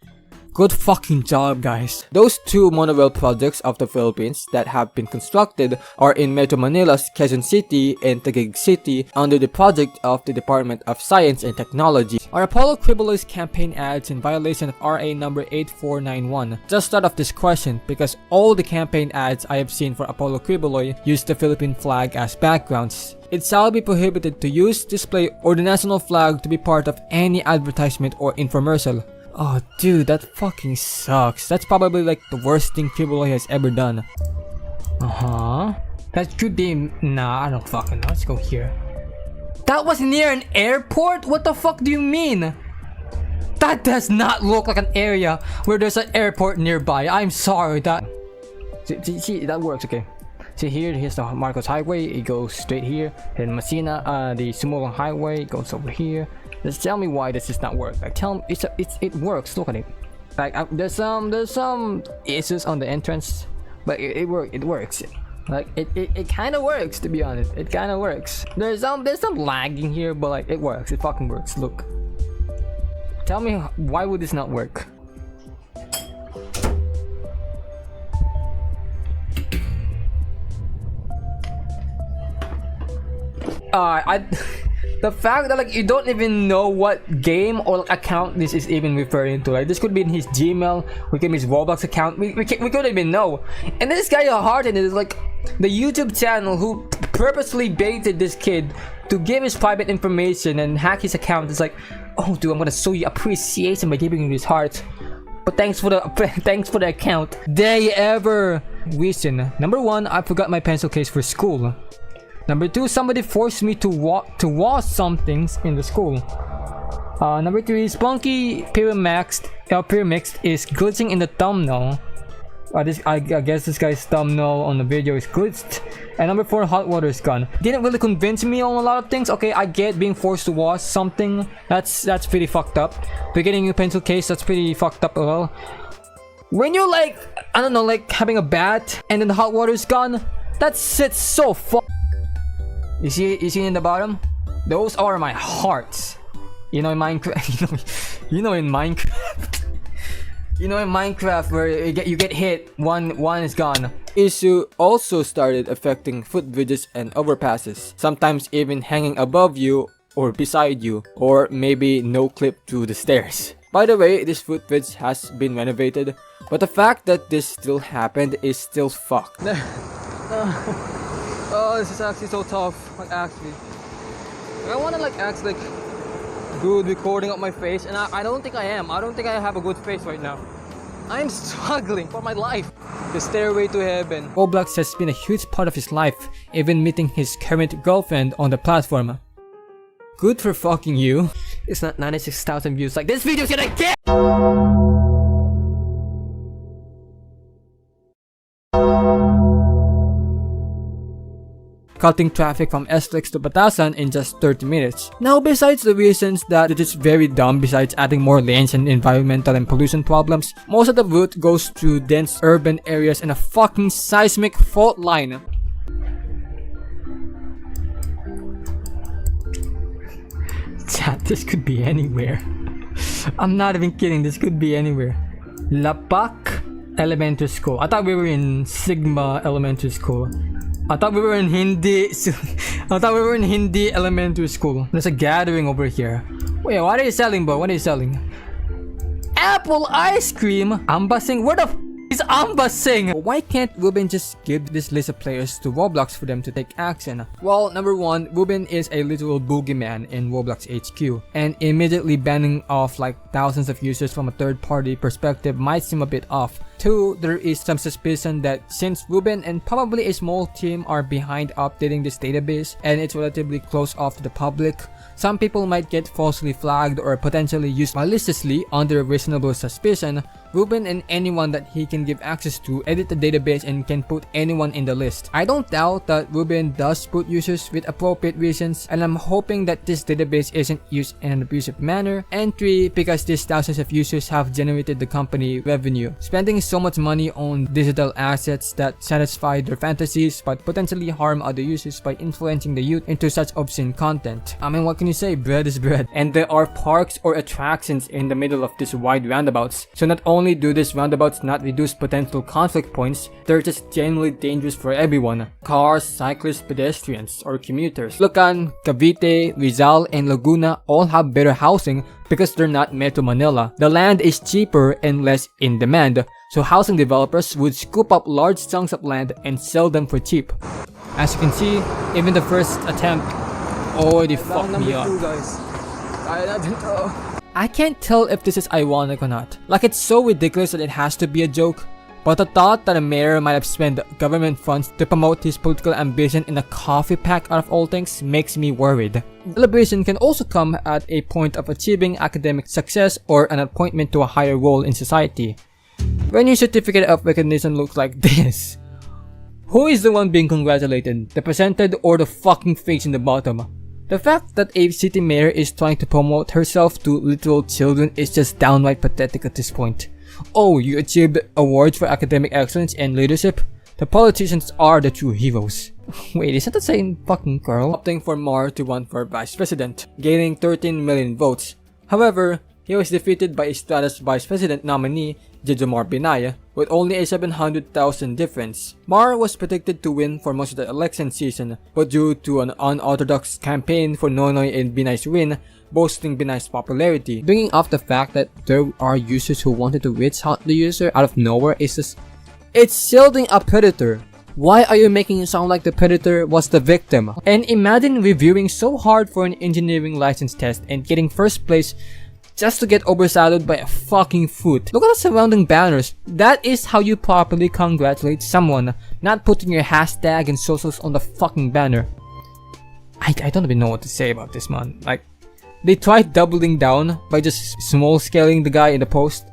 Speaker 1: Good fucking job, guys. Those two monorail projects of the Philippines that have been constructed are in Metro Manila's Quezon City and Taguig City under the project of the Department of Science and Technology. Are Apollo Cribuloy's campaign ads in violation of RA number 8491? Just start off this question because all the campaign ads I have seen for Apollo Cribuloy use the Philippine flag as backgrounds. It shall be prohibited to use, display, or the national flag to be part of any advertisement or infomercial. Oh dude, that fucking sucks. That's probably like the worst thing Cribuloy has ever done. That should be... Nah, I don't fucking know. Let's go here. That was near an airport? What the fuck do you mean? That does not look like an area where there's an airport nearby. I'm sorry, that... See, that works, okay. See here, here's the Marcos Highway. It goes straight here. Then Messina, the Sumulong Highway goes over here. Just tell me why this does not work. Like, tell me, it works. Look at it. Like, there's some issues on the entrance, but it works. Like, it kind of works, to be honest. It kind of works. There's some lagging here, but like, it works. It fucking works. Look. Tell me, why would this not work? The fact that like you don't even know what game or like, account this is even referring to. Like, this could be in his Gmail, we could be his Roblox account. We couldn't even know. And this guy Harden is like the YouTube channel who purposely baited this kid to give his private information and hack his account. It's like, oh dude, I'm gonna show you appreciation by giving you this heart. But thanks for the account. Day ever. Reason number 1, I forgot my pencil case for school. Number 2, somebody forced me to wash some things in the school. Number 3, Spunky Pyramixed is glitching in the thumbnail. I guess this guy's thumbnail on the video is glitched. And number 4, hot water is gone. Didn't really convince me on a lot of things. Okay, I get being forced to wash something. That's pretty fucked up. But getting a pencil case, that's pretty fucked up as well. When you're like, I don't know, like having a bath and then the hot water is gone, that sits so fucked. You see in the bottom? Those are my hearts. You know in Minecraft. You know in Minecraft where you get hit, one is gone. Issue also started affecting footbridges and overpasses. Sometimes even hanging above you or beside you, or maybe no clip to the stairs. By the way, this footbridge has been renovated, but the fact that this still happened is still fucked.
Speaker 3: Oh, this is actually so tough. Like, actually, I want to like act like good recording of my face, and I don't think I am. I don't think I have a good face right now. I'm struggling for my life. The stairway to heaven.
Speaker 1: Roblox has been a huge part of his life, even meeting his current girlfriend on the platform. Good for fucking you. It's not 96,000 views like this video's gonna get. Cutting traffic from SLEX to Batasan in just 30 minutes. Now, besides the reasons that it is very dumb, besides adding more lanes and environmental and pollution problems, most of the route goes through dense urban areas and a fucking seismic fault line. Chat, this could be anywhere. I'm not even kidding, this could be anywhere. Lapak Elementary School. I thought we were in Sigma Elementary School. I thought we were in Hindi Elementary School. There's a gathering over here. Wait, what are you selling, bro? What are you selling? Apple ice cream? Ambasing? Where the f is Ambasing? Why can't Ruben just give this list of players to Roblox for them to take action? Well, number 1, Ruben is a literal boogeyman in Roblox HQ, and immediately banning off like thousands of users from a third-party perspective might seem a bit off. 2, there is some suspicion that since Ruben and probably a small team are behind updating this database and it's relatively closed off to the public, some people might get falsely flagged or potentially used maliciously under reasonable suspicion. Ruben and anyone that he can give access to edit the database and can put anyone in the list. I don't doubt that Ruben does put users with appropriate reasons, and I'm hoping that this database isn't used in an abusive manner. And 3, because these thousands of users have generated the company revenue, spending so much money on digital assets that satisfy their fantasies but potentially harm other users by influencing the youth into such obscene content. I mean, what can you say? Bread is bread. And there are parks or attractions in the middle of these wide roundabouts, so not only do these roundabouts not reduce potential conflict points, they're just genuinely dangerous for everyone. Cars, cyclists, pedestrians, or commuters. Lucan, Cavite, Rizal, and Laguna all have better housing because they're not Metro Manila. The land is cheaper and less in demand, so housing developers would scoop up large chunks of land and sell them for cheap. As you can see, even the first attempt already fucked me up. I can't tell if this is ironic or not. Like, it's so ridiculous that it has to be a joke. But the thought that a mayor might have spent government funds to promote his political ambition in a coffee pack out of all things makes me worried. Celebration can also come at a point of achieving academic success or an appointment to a higher role in society. When your certificate of recognition looks like this, Who is the one being congratulated? The presented or the fucking face in the bottom? The fact that a city mayor is trying to promote herself to literal children is just downright pathetic at this point. Oh, you achieved awards for academic excellence and leadership? The politicians are the true heroes. Wait, isn't that same fucking girl? Opting for Mar to run for vice president, gaining 13 million votes. However, he was defeated by Estrada's vice president nominee, Jejomar Binay, with only a 700,000 difference. Mar was predicted to win for most of the election season, but due to an unorthodox campaign for Noynoy and Binay's win, boasting Binay's popularity. Bringing up the fact that there are users who wanted to witch hunt the user out of nowhere is just... It's shielding a predator. Why are you making it sound like the predator was the victim? And imagine reviewing so hard for an engineering license test and getting first place just to get overshadowed by a fucking foot. Look at the surrounding banners. That is how you properly congratulate someone, not putting your hashtag and socials on the fucking banner. I don't even know what to say about this, man. Like, they tried doubling down by just small scaling the guy in the post.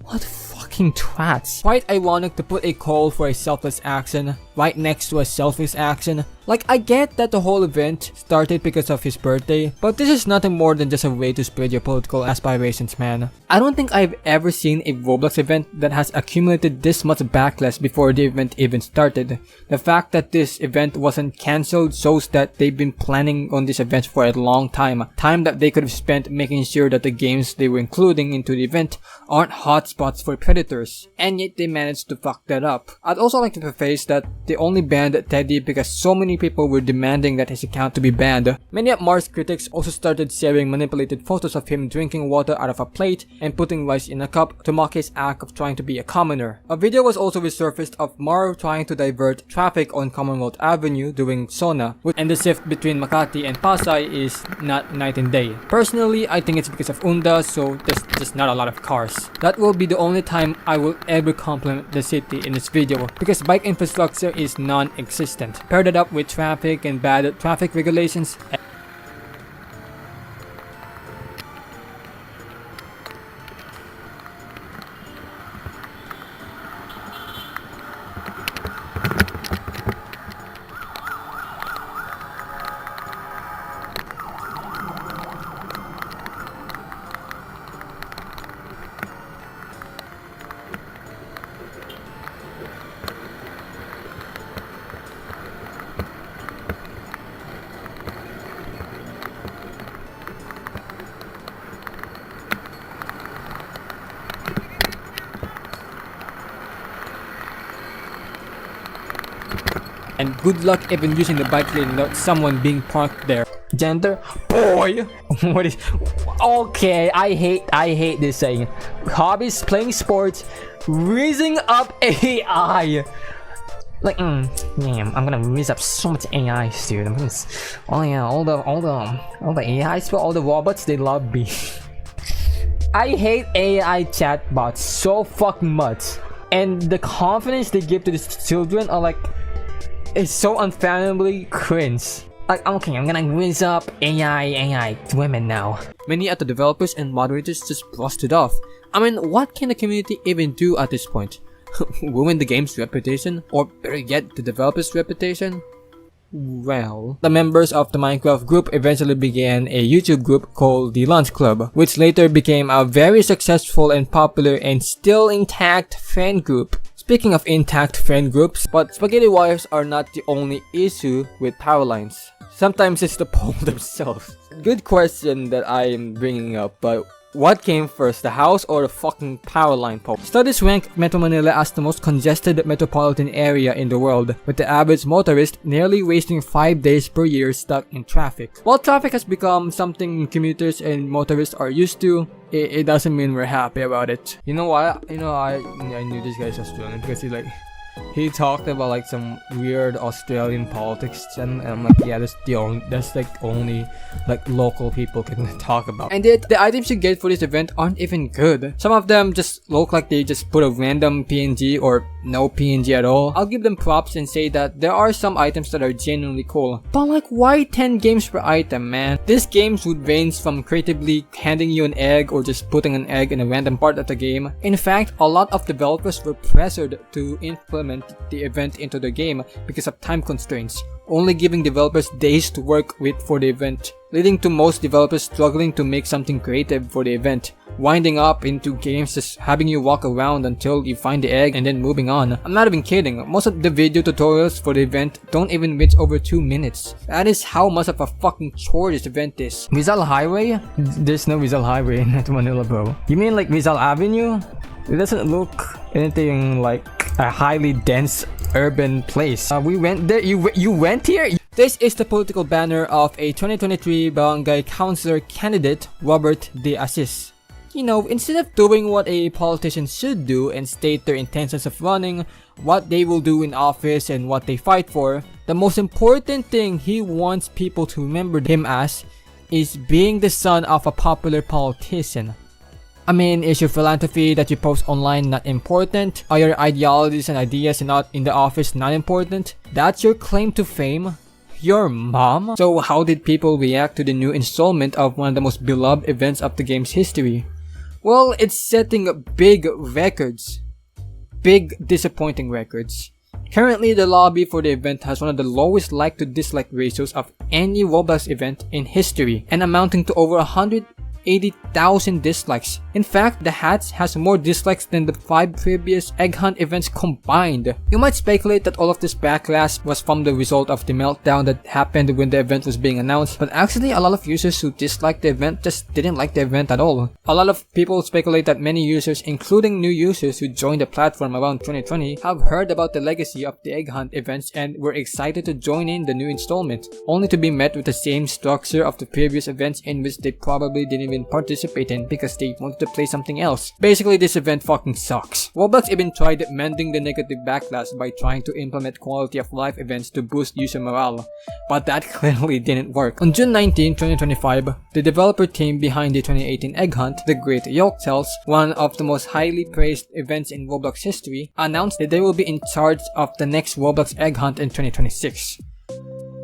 Speaker 1: What fucking twats. Quite ironic to put a call for a selfless action right next to a selfish action. Like, I get that the whole event started because of his birthday, but this is nothing more than just a way to spread your political aspirations, man. I don't think I've ever seen a Roblox event that has accumulated this much backlash before the event even started. The fact that this event wasn't cancelled shows that they've been planning on this event for a long time. Time that they could have spent making sure that the games they were including into the event aren't hotspots for predators. And yet they managed to fuck that up. I'd also like to preface that they only banned Teddy because so many people were demanding that his account to be banned. Many of Mar's critics also started sharing manipulated photos of him drinking water out of a plate and putting rice in a cup to mock his act of trying to be a commoner. A video was also resurfaced of Mar trying to divert traffic on Commonwealth Avenue during Sona, and the shift between Makati and Pasay is not night and day. Personally, I think it's because of Unda, so there's just not a lot of cars. That will be the only time I will ever compliment the city in this video, because bike infrastructure is non-existent. Pair that up with traffic and bad traffic regulations. And good luck even using the bike lane without someone being parked there. Gender? Boy! What is... Okay, I hate this saying. Hobbies, playing sports, raising up AI. Like, damn, I'm gonna raise up so much AI, dude. I'm gonna... Oh yeah, all the AIs, but all the robots, they love me. I hate AI chatbots so fucking much. And the confidence they give to these children are like... It's so unfathomably cringe. Like, okay, I'm gonna raise up AI women now. Many of the developers and moderators just brushed it off. I mean, what can the community even do at this point? Ruin the game's reputation? Or better yet, the developer's reputation? Well, the members of the Minecraft group eventually began a YouTube group called the Lunch Club, which later became a very successful and popular and still intact fan group. Speaking of intact friend groups, but spaghetti wires are not the only issue with power lines. Sometimes it's the pole themselves. Good question that I am bringing up, but what came first, the house or the fucking power line pole? Studies rank Metro Manila as the most congested metropolitan area in the world, with the average motorist nearly wasting 5 days per year stuck in traffic. While traffic has become something commuters and motorists are used to, it doesn't mean we're happy about it. You know why? I knew this guy's Australian because he talked about like some weird Australian politics, and I'm like, yeah, that's like only like local people can talk about. And the items you get for this event aren't even good. Some of them just look like they just put a random PNG or no PNG at all. I'll give them props and say that there are some items that are genuinely cool. But like, why 10 games per item, man? These games would range from creatively handing you an egg or just putting an egg in a random part of the game. In fact, a lot of developers were pressured to implement implement the event into the game because of time constraints, only giving developers days to work with for the event, leading to most developers struggling to make something creative for the event, winding up into games just having you walk around until you find the egg and then moving on. I'm not even kidding, most of the video tutorials for the event don't even reach over 2 minutes. That is how much of a fucking chore this event is. Rizal Highway? There's no Rizal Highway in Metro Manila, bro. You mean like Rizal Avenue? It doesn't look anything like a highly dense urban place. We went there? You went here? This is the political banner of a 2023 Barangay Councilor candidate, Robert De Assis. You know, instead of doing what a politician should do and state their intentions of running, what they will do in office and what they fight for, the most important thing he wants people to remember him as is being the son of a popular politician. I mean, is your philanthropy that you post online not important? Are your ideologies and ideas in the office not important? That's your claim to fame? Your mom? So how did people react to the new installment of one of the most beloved events of the game's history? Well, it's setting big records. Big disappointing records. Currently, the lobby for the event has one of the lowest like to dislike ratios of any Roblox event in history, and amounting to over 180,000 dislikes. In fact, the hats has more dislikes than the 5 previous Egg Hunt events combined. You might speculate that all of this backlash was from the result of the meltdown that happened when the event was being announced, but actually a lot of users who disliked the event just didn't like the event at all. A lot of people speculate that many users, including new users who joined the platform around 2020, have heard about the legacy of the Egg Hunt events and were excited to join in the new installment, only to be met with the same structure of the previous events in which they probably didn't even participate in because they wanted to play something else. Basically, this event fucking sucks. Roblox even tried mending the negative backlash by trying to implement quality of life events to boost user morale, but that clearly didn't work. On June 19, 2025, the developer team behind the 2018 Egg Hunt, the Great Yolk Tales, one of the most highly praised events in Roblox history, announced that they will be in charge of the next Roblox Egg Hunt in 2026.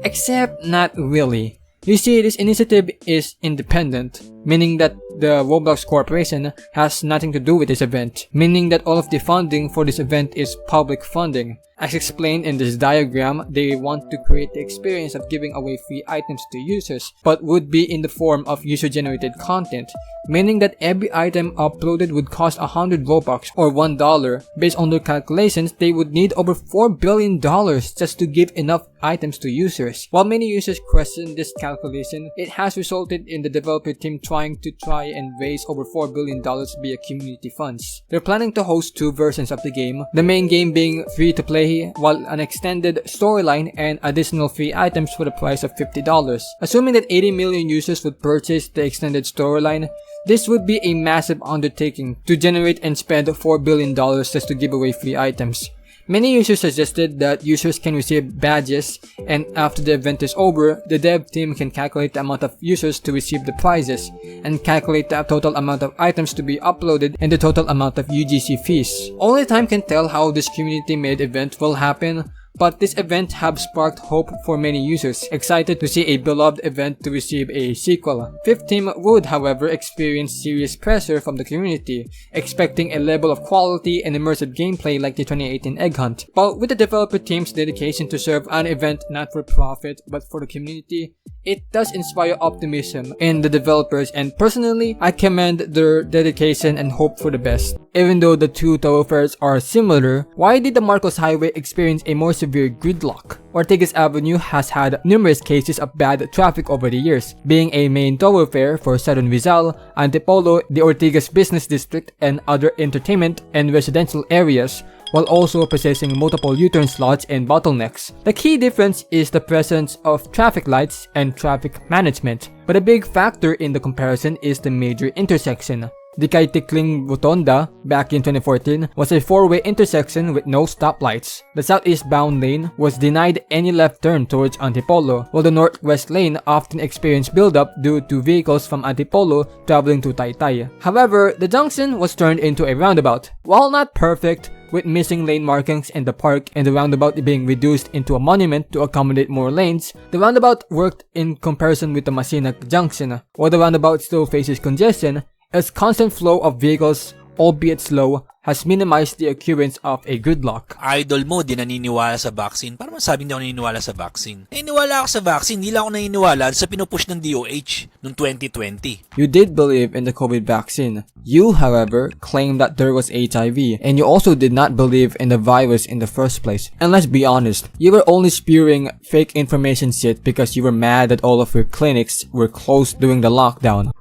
Speaker 1: Except not really. You see, this initiative is independent, meaning that the Roblox Corporation has nothing to do with this event, meaning that all of the funding for this event is public funding. As explained in this diagram, they want to create the experience of giving away free items to users, but would be in the form of user-generated content, meaning that every item uploaded would cost 100 Robux or $1. Based on their calculations, they would need over $4 billion just to give enough items to users. While many users question this calculation, it has resulted in the developer team trying and raise over $4 billion via community funds. They're planning to host 2 versions of the game, the main game being free to play, while an extended storyline and additional free items for the price of $50. Assuming that 80 million users would purchase the extended storyline, this would be a massive undertaking to generate and spend $4 billion just to give away free items. Many users suggested that users can receive badges, and after the event is over, the dev team can calculate the amount of users to receive the prizes, and calculate the total amount of items to be uploaded and the total amount of UGC fees. Only time can tell how this community-made event will happen, but this event have sparked hope for many users, excited to see a beloved event to receive a sequel. Fifth Team would, however, experience serious pressure from the community, expecting a level of quality and immersive gameplay like the 2018 Egg Hunt. But with the developer team's dedication to serve an event not for profit but for the community, it does inspire optimism in the developers, and personally, I commend their dedication and hope for the best. Even though the two thoroughfares are similar, why did the Marcos Highway experience a more severe gridlock? Ortigas Avenue has had numerous cases of bad traffic over the years, being a main thoroughfare for Southern Rizal, Antipolo, the Ortigas Business District, and other entertainment and residential areas, while also possessing multiple U-turn slots and bottlenecks. The key difference is the presence of traffic lights and traffic management, but a big factor in the comparison is the major intersection. The Kay Tikling Rotonda, back in 2014, was a 4-way intersection with no stoplights. The southeastbound lane was denied any left turn towards Antipolo, while the northwest lane often experienced buildup due to vehicles from Antipolo traveling to Taytay. However, the junction was turned into a roundabout. While not perfect, with missing lane markings in the park and the roundabout being reduced into a monument to accommodate more lanes, the roundabout worked in comparison with the Masinag Junction. While the roundabout still faces congestion, its constant flow of vehicles albeit slow, has minimized the occurrence of a gridlock.
Speaker 4: Idol mo, di naniniwala sa vaccine. Para masabing di ako naniniwala sa vaccine. Naniniwala ako sa vaccine, di lang ako naniniwala sa pinupush ng DOH noong 2020.
Speaker 1: You did believe in the COVID vaccine. You, however, claimed that there was HIV, and you also did not believe in the virus in the first place. And let's be honest, you were only spewing fake information shit because you were mad that all of your clinics were closed during the lockdown.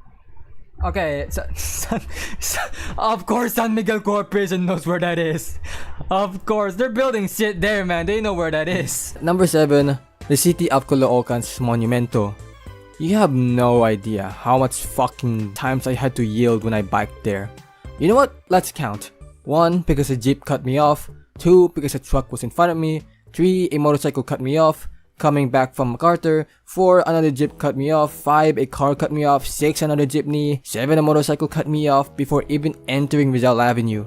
Speaker 1: Okay, of course San Miguel Corporation knows where that is. Of course, they're building shit there, man. They know where that is. Number 7, the city of Caloocan's Monumento. You have no idea how much fucking times I had to yield when I biked there. You know what? Let's count. 1, because a jeep cut me off. 2, because a truck was in front of me. 3, a motorcycle cut me off coming back from MacArthur. 4, another jeep cut me off. 5, a car cut me off. 6, another jeepney. 7, a motorcycle cut me off before even entering Rizal Avenue.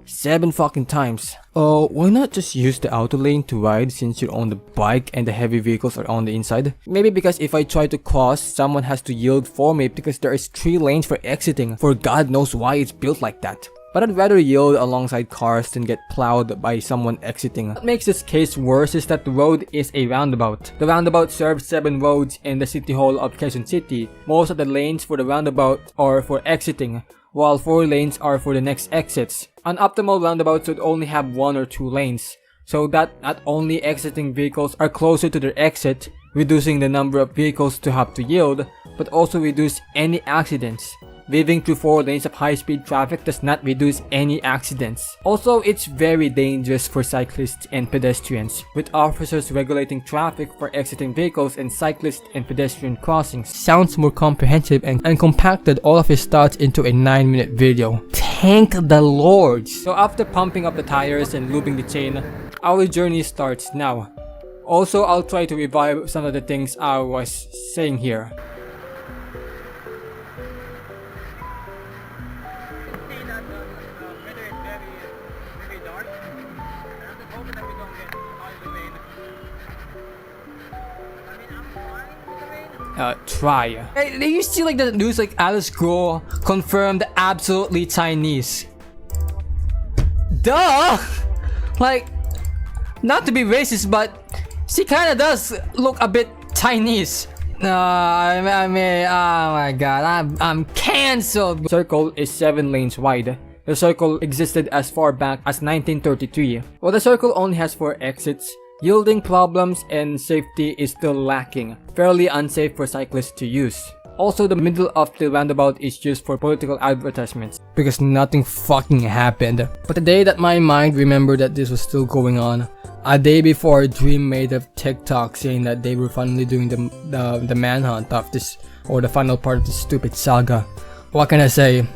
Speaker 1: 7 fucking times. Oh, why not just use the outer lane to ride since you're on the bike and the heavy vehicles are on the inside? Maybe because if I try to cross, someone has to yield for me because there is 3 lanes for exiting, for God knows why it's built like that. But I'd rather yield alongside cars than get plowed by someone exiting. What makes this case worse is that the road is a roundabout. The roundabout serves 7 roads in the city hall of Quezon City. Most of the lanes for the roundabout are for exiting, while 4 lanes are for the next exits. An optimal roundabout should only have 1 or 2 lanes, so that not only exiting vehicles are closer to their exit, reducing the number of vehicles to have to yield, but also reduce any accidents. Weaving through 4 lanes of high-speed traffic does not reduce any accidents. Also, it's very dangerous for cyclists and pedestrians, with officers regulating traffic for exiting vehicles and cyclist and pedestrian crossings. Sounds more comprehensive and compacted all of his thoughts into a 9-minute video. Thank the Lord! So after pumping up the tires and looping the chain, our journey starts now. Also, I'll try to revive some of the things I was saying here. Try. Hey, you see like the news like Alice Guo confirmed absolutely Chinese. Duh! Like, not to be racist, but she kinda does look a bit Chinese. I mean, oh my god, I'm cancelled. The circle is 7 lanes wide. The circle existed as far back as 1933. While the circle only has 4 exits, yielding problems and safety is still lacking, fairly unsafe for cyclists to use. Also, the middle of the roundabout is used for political advertisements because nothing fucking happened. But the day that my mind remembered that this was still going on, a day before Dream made a TikTok saying that they were finally doing the manhunt of this, or the final part of this stupid saga. What can I say?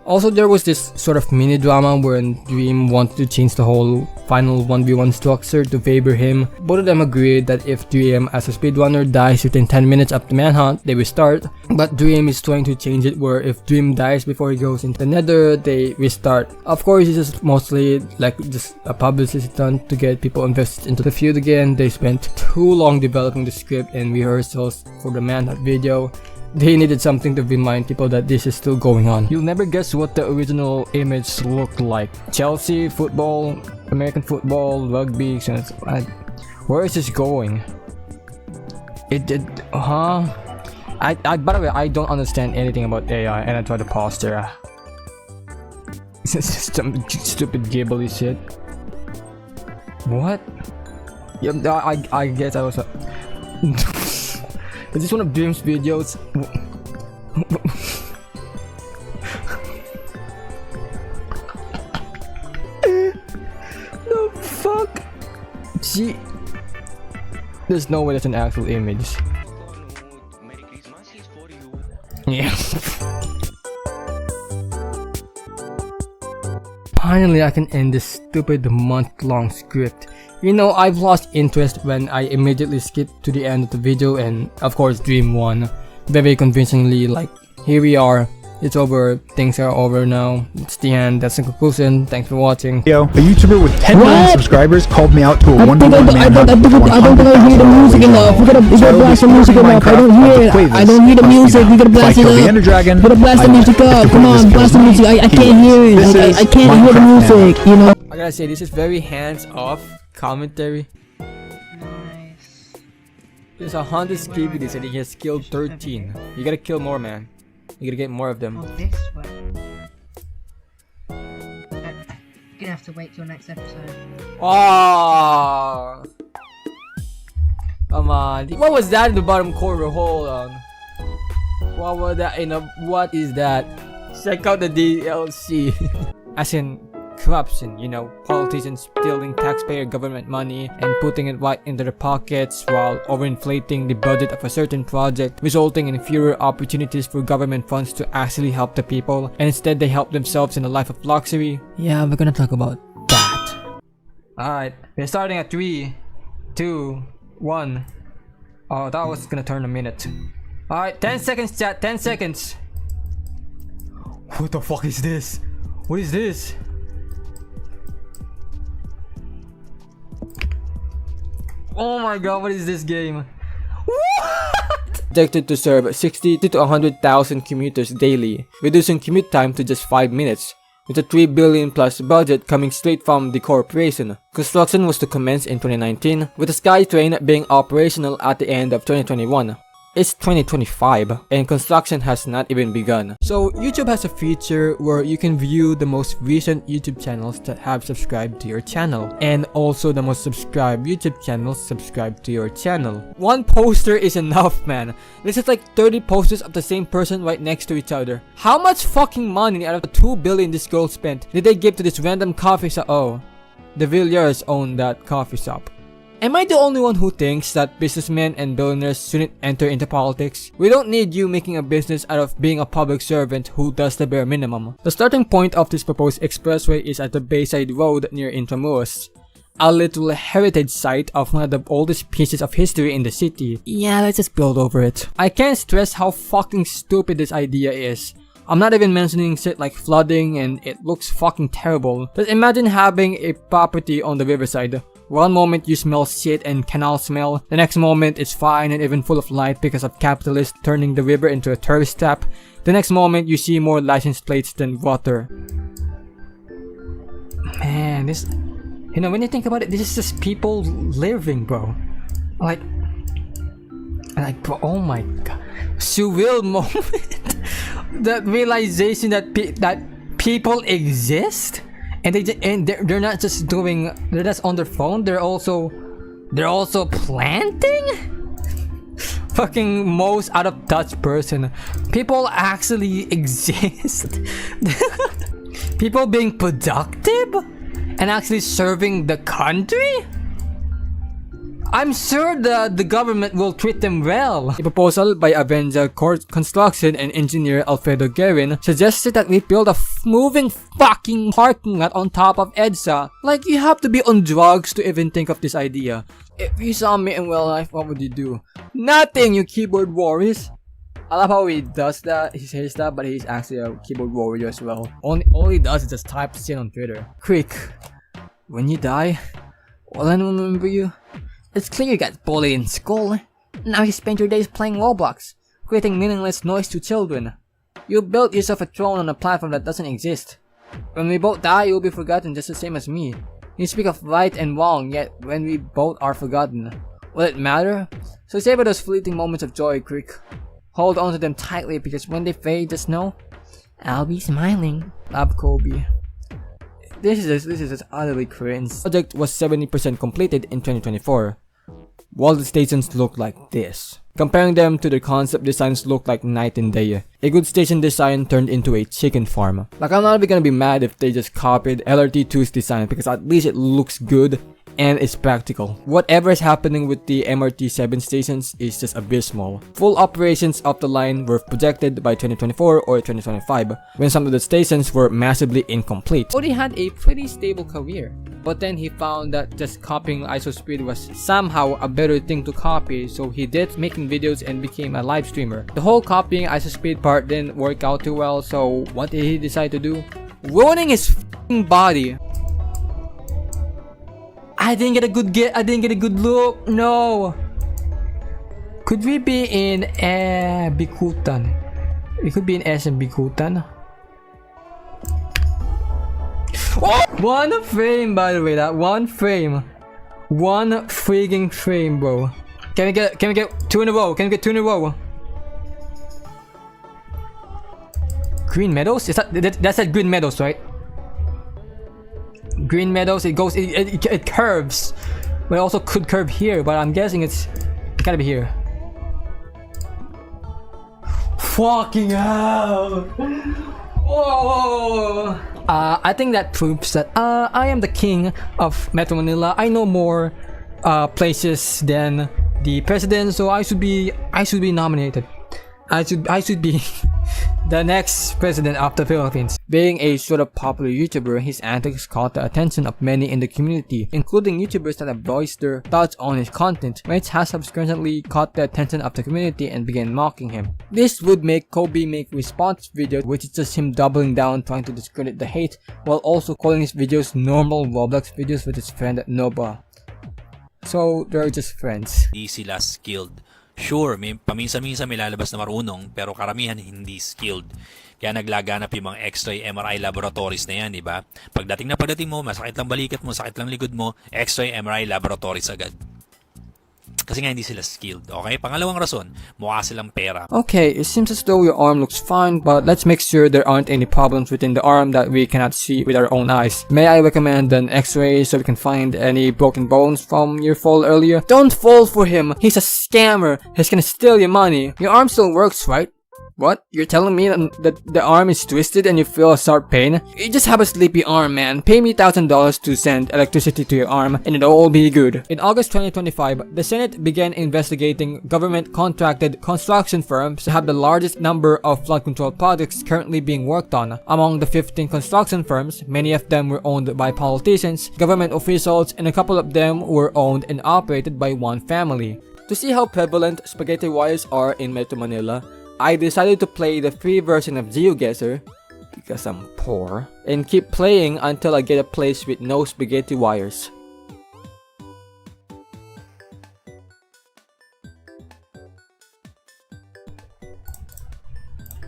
Speaker 1: Also, there was this sort of mini drama wherein Dream wanted to change the whole final 1v1 structure to favor him. Both of them agreed that if Dream as a speedrunner dies within 10 minutes of the manhunt, they restart. But Dream is trying to change it where if Dream dies before he goes into the nether, they restart. Of course, this is mostly like just a publicity stunt to get people invested into the feud again. They spent too long developing the script and rehearsals for the manhunt video. They needed something to remind people that this is still going on. You'll never guess what the original image looked like. Chelsea, football, American football, rugby, where is this going? By the way, I don't understand anything about AI and I try to pause there. It's just some stupid gibbly shit. What? Yeah, I guess I was Is this one of Dream's videos? The fuck? See? There's no way that's an actual image. Yeah. Finally, I can end this stupid month-long script. You know, I've lost interest when I immediately skipped to the end of the video and of course Dream won. Very convincingly, like, here we are, It's over. Things are over now. It's the end. That's the conclusion. Thanks for watching.
Speaker 12: A YouTuber with 10 million subscribers called me out to a 1-to-1
Speaker 1: I don't think I hear the music enough. We gotta blast the music enough. I don't hear it. I don't hear the music. We gotta blast it up. We gotta blast the music up. Come on, blast the music. I can't hear it. I can't hear the music. You know. I gotta say, this is very hands-off commentary. There's 100 skibidis and he has killed 13. You gotta kill more, man. You gotta get more of them.
Speaker 13: This way. You're gonna have to wait till next episode.
Speaker 1: Oh, come on. What was that in the bottom corner? Hold on. What was that in a? What is that? Check out the DLC. As in corruption, you know, politicians stealing taxpayer government money and putting it right into their pockets while overinflating the budget of a certain project, resulting in fewer opportunities for government funds to actually help the people, and instead they help themselves in a life of luxury. Yeah, we're gonna talk about that. Alright, we're starting at 3, 2, 1. Oh, that was gonna turn a minute. Alright, 10 seconds, chat, 10 seconds. What the fuck is this? What is this? Oh my god, what is this game? What? Projected to serve 60 to 100,000 commuters daily, reducing commute time to just 5 minutes, with a $3 billion plus budget coming straight from the corporation. Construction was to commence in 2019, with the SkyTrain being operational at the end of 2021. It's 2025 and construction has not even begun. So YouTube has a feature where you can view the most recent YouTube channels that have subscribed to your channel, and also the most subscribed YouTube channels subscribed to your channel. One poster is enough, man. This is like 30 posters of the same person right next to each other. How much fucking money out of the $2 billion this girl spent did they give to this random coffee shop? Oh, the Villiers own that coffee shop. Am I the only one who thinks that businessmen and billionaires shouldn't enter into politics? We don't need you making a business out of being a public servant who does the bare minimum. The starting point of this proposed expressway is at the Bayside Road near Intramuros, a little heritage site of one of the oldest pieces of history in the city. Yeah, let's just build over it. I can't stress how fucking stupid this idea is. I'm not even mentioning shit like flooding and it looks fucking terrible. Just imagine having a property on the riverside. One moment you smell shit and canal smell, the next moment it's fine and even full of life because of capitalists turning the river into a tourist trap. The next moment you see more license plates than water. Man, this... You know, when you think about it, this is just people living, bro. Like, bro, oh my god. Surreal moment. The realization that people exist. And they're not just doing, they're just on their phone, they're also planting? Fucking most out of touch person. People actually exist. People being productive and actually serving the country? I'm sure the government will treat them well. A proposal by Avenja Construction and engineer Alfredo Guerin suggested that we build a moving fucking parking lot on top of EDSA. Like, you have to be on drugs to even think of this idea. If you saw me in real life, what would you do? Nothing, you keyboard warriors. I love how he does that, he says that, but he's actually a keyboard warrior as well. All he does is just type shit on Twitter. Quick, when you die, will anyone remember you? It's clear you got bullied in school. Now you spend your days playing Roblox, creating meaningless noise to children. You built yourself a throne on a platform that doesn't exist. When we both die, you'll be forgotten just the same as me. You speak of right and wrong, yet when we both are forgotten, will it matter? So savor those fleeting moments of joy, Creek. Hold on to them tightly because when they fade, just know, I'll be smiling. Love, Kobe. This is just utterly cringe. The project was 70% completed in 2024. While the stations look like this. Comparing them to the concept designs look like night and day. A good station design turned into a chicken farm. Like, I'm not even gonna be mad if they just copied LRT2's design because at least it looks good and it's practical. Whatever is happening with the MRT7 stations is just abysmal. Full operations of the line were projected by 2024 or 2025, when some of the stations were massively incomplete. Odie had a pretty stable career, but then he found that just copying ISOSpeed was somehow a better thing to copy, so he did making videos and became a live streamer. The whole copying ISOSpeed part didn't work out too well, so what did he decide to do? Ruining his f***ing body. I didn't get a good look. No. Could we be in Bikutan? We could be in SM Bikutan. Oh! One frame, by the way. That one frame. One freaking frame, bro. Can we get 2 in a row? Can we get 2 in a row? Green Meadows? Is that's at Green Meadows, right? Green Meadows, it curves, but it also could curve here, but I'm guessing it gotta be here. Fucking hell! Whoa! I think that proves that I am the king of Metro Manila. I know more places than the president, so I should be nominated. I should be the next president of the Philippines. Being a sort of popular YouTuber, his antics caught the attention of many in the community, including YouTubers that have voiced their thoughts on his content, which has subsequently caught the attention of the community and began mocking him. This would make Kobe make response videos, which is just him doubling down trying to discredit the hate, while also calling his videos normal Roblox videos with his friend Nova. So they're just friends.
Speaker 4: Hindi sila skilled. Sure, may paminsan-minsan may lalabas na marunong, pero karamihan hindi skilled. Kaya naglaganap yung mga X-ray MRI laboratories na yan, di ba? Pagdating mo, masakit lang balikat mo, sakit lang likod mo, X-ray MRI laboratories agad. Kasi nga hindi sila skilled, okay? Pangalawang rason, mukha silang pera.
Speaker 1: Okay, it seems as though your arm looks fine, but let's make sure there aren't any problems within the arm that we cannot see with our own eyes. May I recommend an x-ray so we can find any broken bones from your fall earlier? Don't fall for him! He's a scammer! He's gonna steal your money! Your arm still works, right? What? You're telling me that the arm is twisted and you feel a sharp pain? You just have a sleepy arm, man. Pay me $1,000 to send electricity to your arm and it'll all be good. In August 2025, the Senate began investigating government-contracted construction firms to have the largest number of flood control projects currently being worked on. Among the 15 construction firms, many of them were owned by politicians, government officials, and a couple of them were owned and operated by one family. To see how prevalent spaghetti wires are in Metro Manila, I decided to play the free version of GeoGuessr, because I'm poor, and keep playing until I get a place with no spaghetti wires.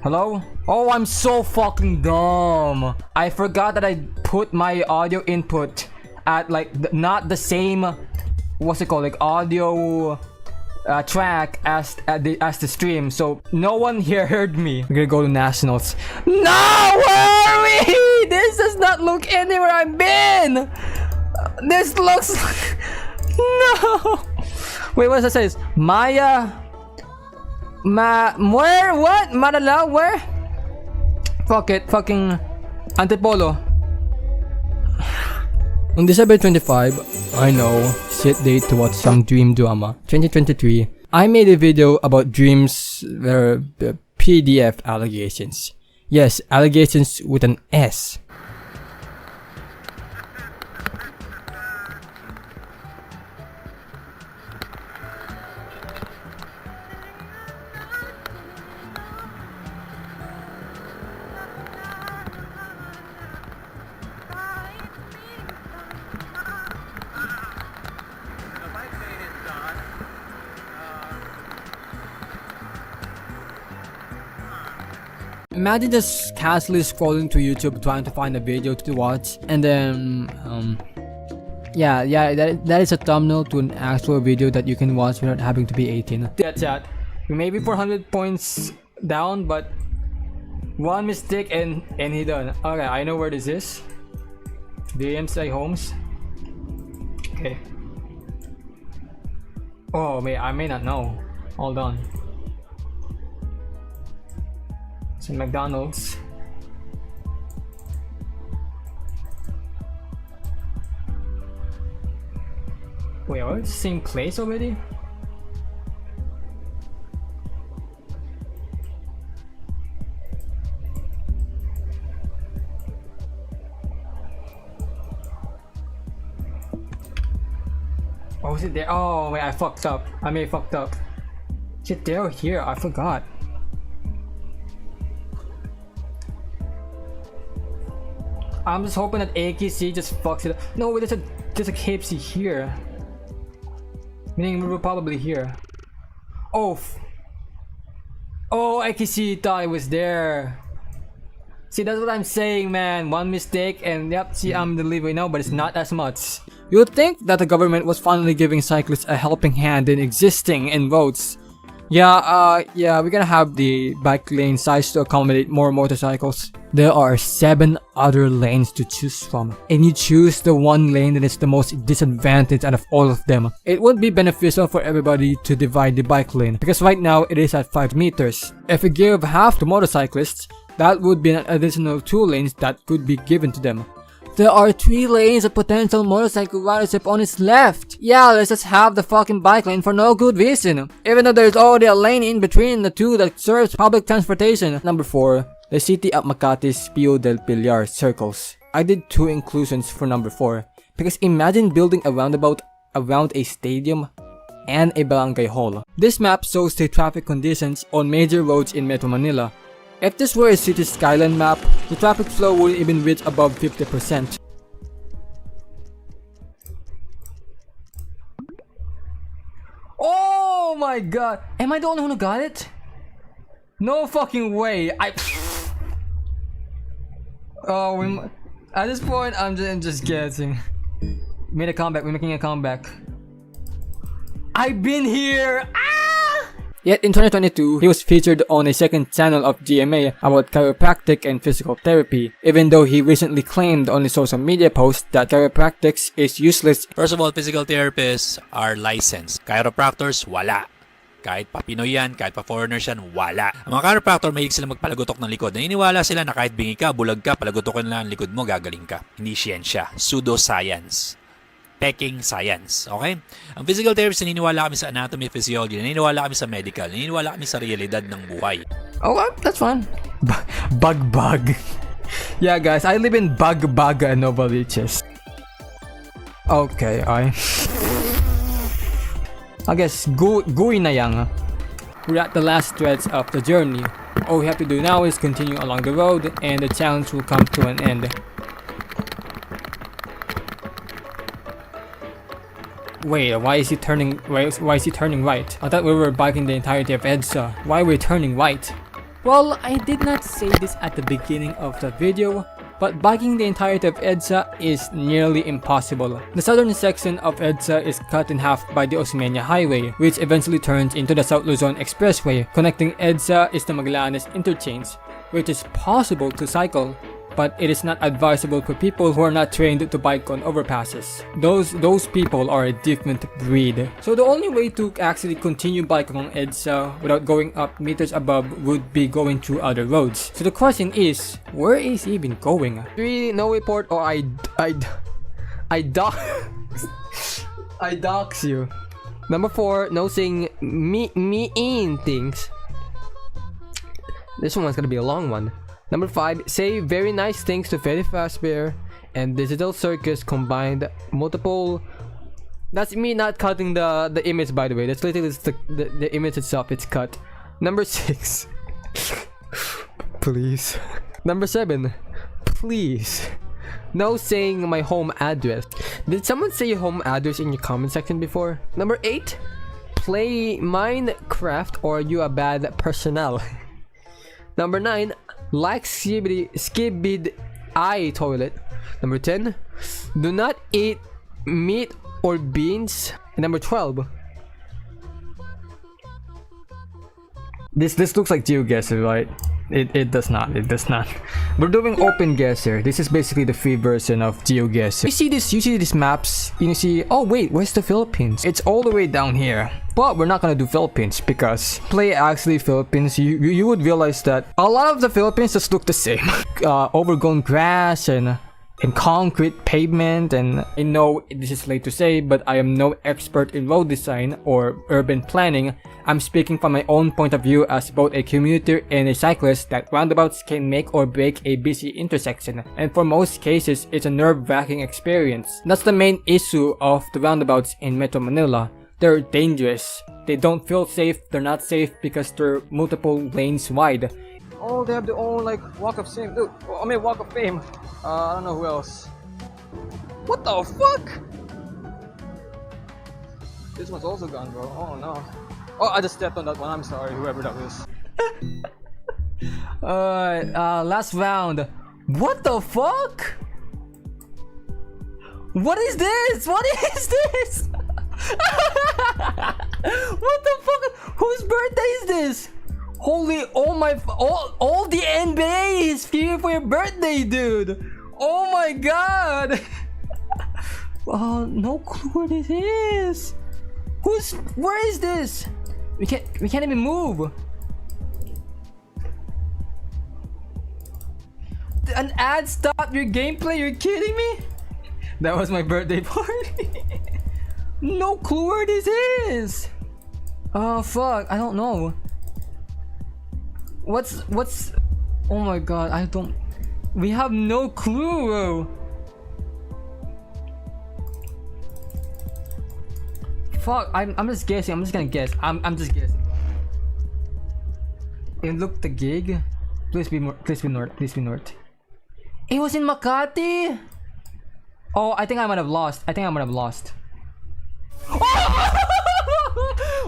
Speaker 1: Hello? Oh, I'm so fucking dumb! I forgot that I put my audio input at not the same, what's it called, like audio track as the stream, so no one here heard me. We're gonna go to nationals. No, where are we? This does not look anywhere I've been. This looks like... No. Wait, what does it say? Maya. Where? What? Marala? Where? Fuck it. Fucking Antipolo. On December 25, I know, set date to watch some dream drama, 2023, I made a video about dreams PDF allegations. Yes, allegations with an S. Imagine just casually scrolling through YouTube trying to find a video to watch, and then that is a thumbnail to an actual video that you can watch without having to be 18. That's that. Maybe 400 points down, but one mistake and he done. Okay, I know where this is. DMCI Homes. Okay. Oh, I may not know. Hold on. It's in McDonald's. Wait, are we in the same place already? Oh, is it there? Oh, wait, I fucked up. I may have fucked up. Is it there or here? I forgot. I'm just hoping that AKC just fucks it up. No, wait, there's a KFC here. Meaning we're probably here. Oh. Oh, AKC thought it was there. See, that's what I'm saying, man. One mistake and yep, see, I'm the lead right now, but it's not as much. You would think that the government was finally giving cyclists a helping hand in existing in roads. Yeah, we're gonna have the bike lane size to accommodate more motorcycles. There are 7 other lanes to choose from, and you choose the one lane that is the most disadvantaged out of all of them. It would be beneficial for everybody to divide the bike lane, because right now it is at 5 meters. If we give half to motorcyclists, that would be an additional 2 lanes that could be given to them. There are 3 lanes of potential motorcycle ridership on its left. Yeah, let's just have the fucking bike lane for no good reason. Even though there's already a lane in between the 2 that serves public transportation. Number 4. The city of Makati's Pio del Pilar circles. I did 2 inclusions for number 4. Because imagine building a roundabout around a stadium and a barangay hall. This map shows the traffic conditions on major roads in Metro Manila. If this were a city skyline map, the traffic flow would even reach above 50%. Oh my god! Am I the only one who got it? No fucking way! Oh, at this point, I'm just guessing. Made a comeback. We're making a comeback. I've been here! Yet in 2022, he was featured on a second channel of GMA about chiropractic and physical therapy, even though he recently claimed on his social media post that chiropractics is useless.
Speaker 4: First of all, physical therapists are licensed. Chiropractors, wala. Kahit pa Pinoy yan, kahit pa foreigners yan, wala. Ang mga chiropractor, mahilig sila magpalagotok ng likod. Naniniwala sila na kahit bingi ka, bulag ka, palagotokin lang ang likod mo, gagaling ka. Hindi siyensya. Pseudoscience. Peking science, okay? Ang physical therapist, naniniwala kami sa anatomy, physiology, naniniwala kami sa medical, naniniwala kami sa realidad ng buhay.
Speaker 1: Oh, that's fun. Bug. Yeah, guys, I live in Bug Novaliches. Okay, I guess gooey na yang. We're at the last stretch of the journey. All we have to do now is continue along the road, and the challenge will come to an end. Wait, why is he turning? Why is he turning right? I thought we were biking the entirety of EDSA. Why are we turning right? Well, I did not say this at the beginning of the video, but biking the entirety of EDSA is nearly impossible. The southern section of EDSA is cut in half by the Osmeña Highway, which eventually turns into the South Luzon Expressway. Connecting EDSA is the Magallanes Interchange, which is possible to cycle, but it is not advisable for people who are not trained to bike on overpasses. Those people are a different breed. So the only way to actually continue biking on EDSA without going up meters above would be going through other roads. So the question is, where is he even going? 3, no report or I dox you. Number 4, no saying mean things. This one's gonna be a long one. Number 5, say very nice things to Very Fast Bear and Digital Circus combined multiple. That's me not cutting the image, by the way. That's literally the image itself, it's cut. Number 6, please. Number 7, please. No saying my home address. Did someone say home address in your comment section before? Number 8, play Minecraft or you a bad personnel. Number 9, like skibid eye toilet. Number 10, do not eat meat or beans. And number 12, this looks like GeoGuessr, right? It does not. We're doing open guesser. This is basically the free version of GeoGuessr. You see these maps, you see, oh wait, where's the Philippines? It's all the way down here. But we're not gonna do Philippines because play actually Philippines, you would realize that a lot of the Philippines just look the same. Overgrown grass and in concrete pavement, and I know this is late to say, but I am no expert in road design or urban planning. I'm speaking from my own point of view as both a commuter and a cyclist that roundabouts can make or break a busy intersection, and for most cases it's a nerve-wracking experience. That's the main issue of the roundabouts in Metro Manila. They're dangerous. They don't feel safe. They're not safe because they're multiple lanes wide.
Speaker 3: Oh, they have their own like walk of fame. Dude, I mean walk of fame. I don't know who else. What the fuck? This one's also gone, bro. Oh no. Oh, I just stepped on that one. I'm sorry, whoever that is.
Speaker 1: Last round. What the fuck? What is this? What is this? What the fuck? Whose birthday is this? Holy, oh my, all the NBA is here for your birthday, dude. Oh my god. No clue what this is. Where is this? We can't even move. An ad stopped your gameplay? You're kidding me? That was my birthday party. No clue where this is. Oh fuck, I don't know. What's oh my god, we have no clue. Fuck, I'm just guessing. I'm just gonna guess. I'm just guessing. It looked the gig. Please be north. Please be north. It was in Makati. Oh, I think I might have lost.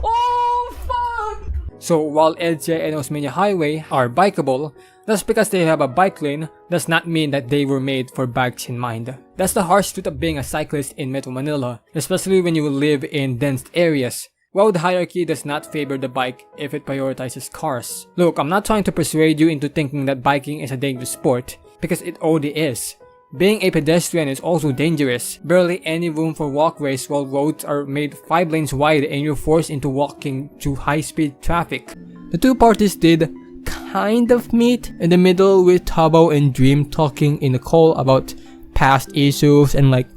Speaker 1: Oh fuck! So while EDSA and Osmeña Highway are bikeable, just because they have a bike lane does not mean that they were made for bikes in mind. That's the harsh truth of being a cyclist in Metro Manila, especially when you live in dense areas. Road hierarchy does not favor the bike if it prioritizes cars. Look, I'm not trying to persuade you into thinking that biking is a dangerous sport, because it already is. Being a pedestrian is also dangerous. Barely any room for walkways while roads are made 5 lanes wide and you're forced into walking through high-speed traffic. The two parties did kind of meet in the middle, with Tabo and Dream talking in a call about past issues, and like,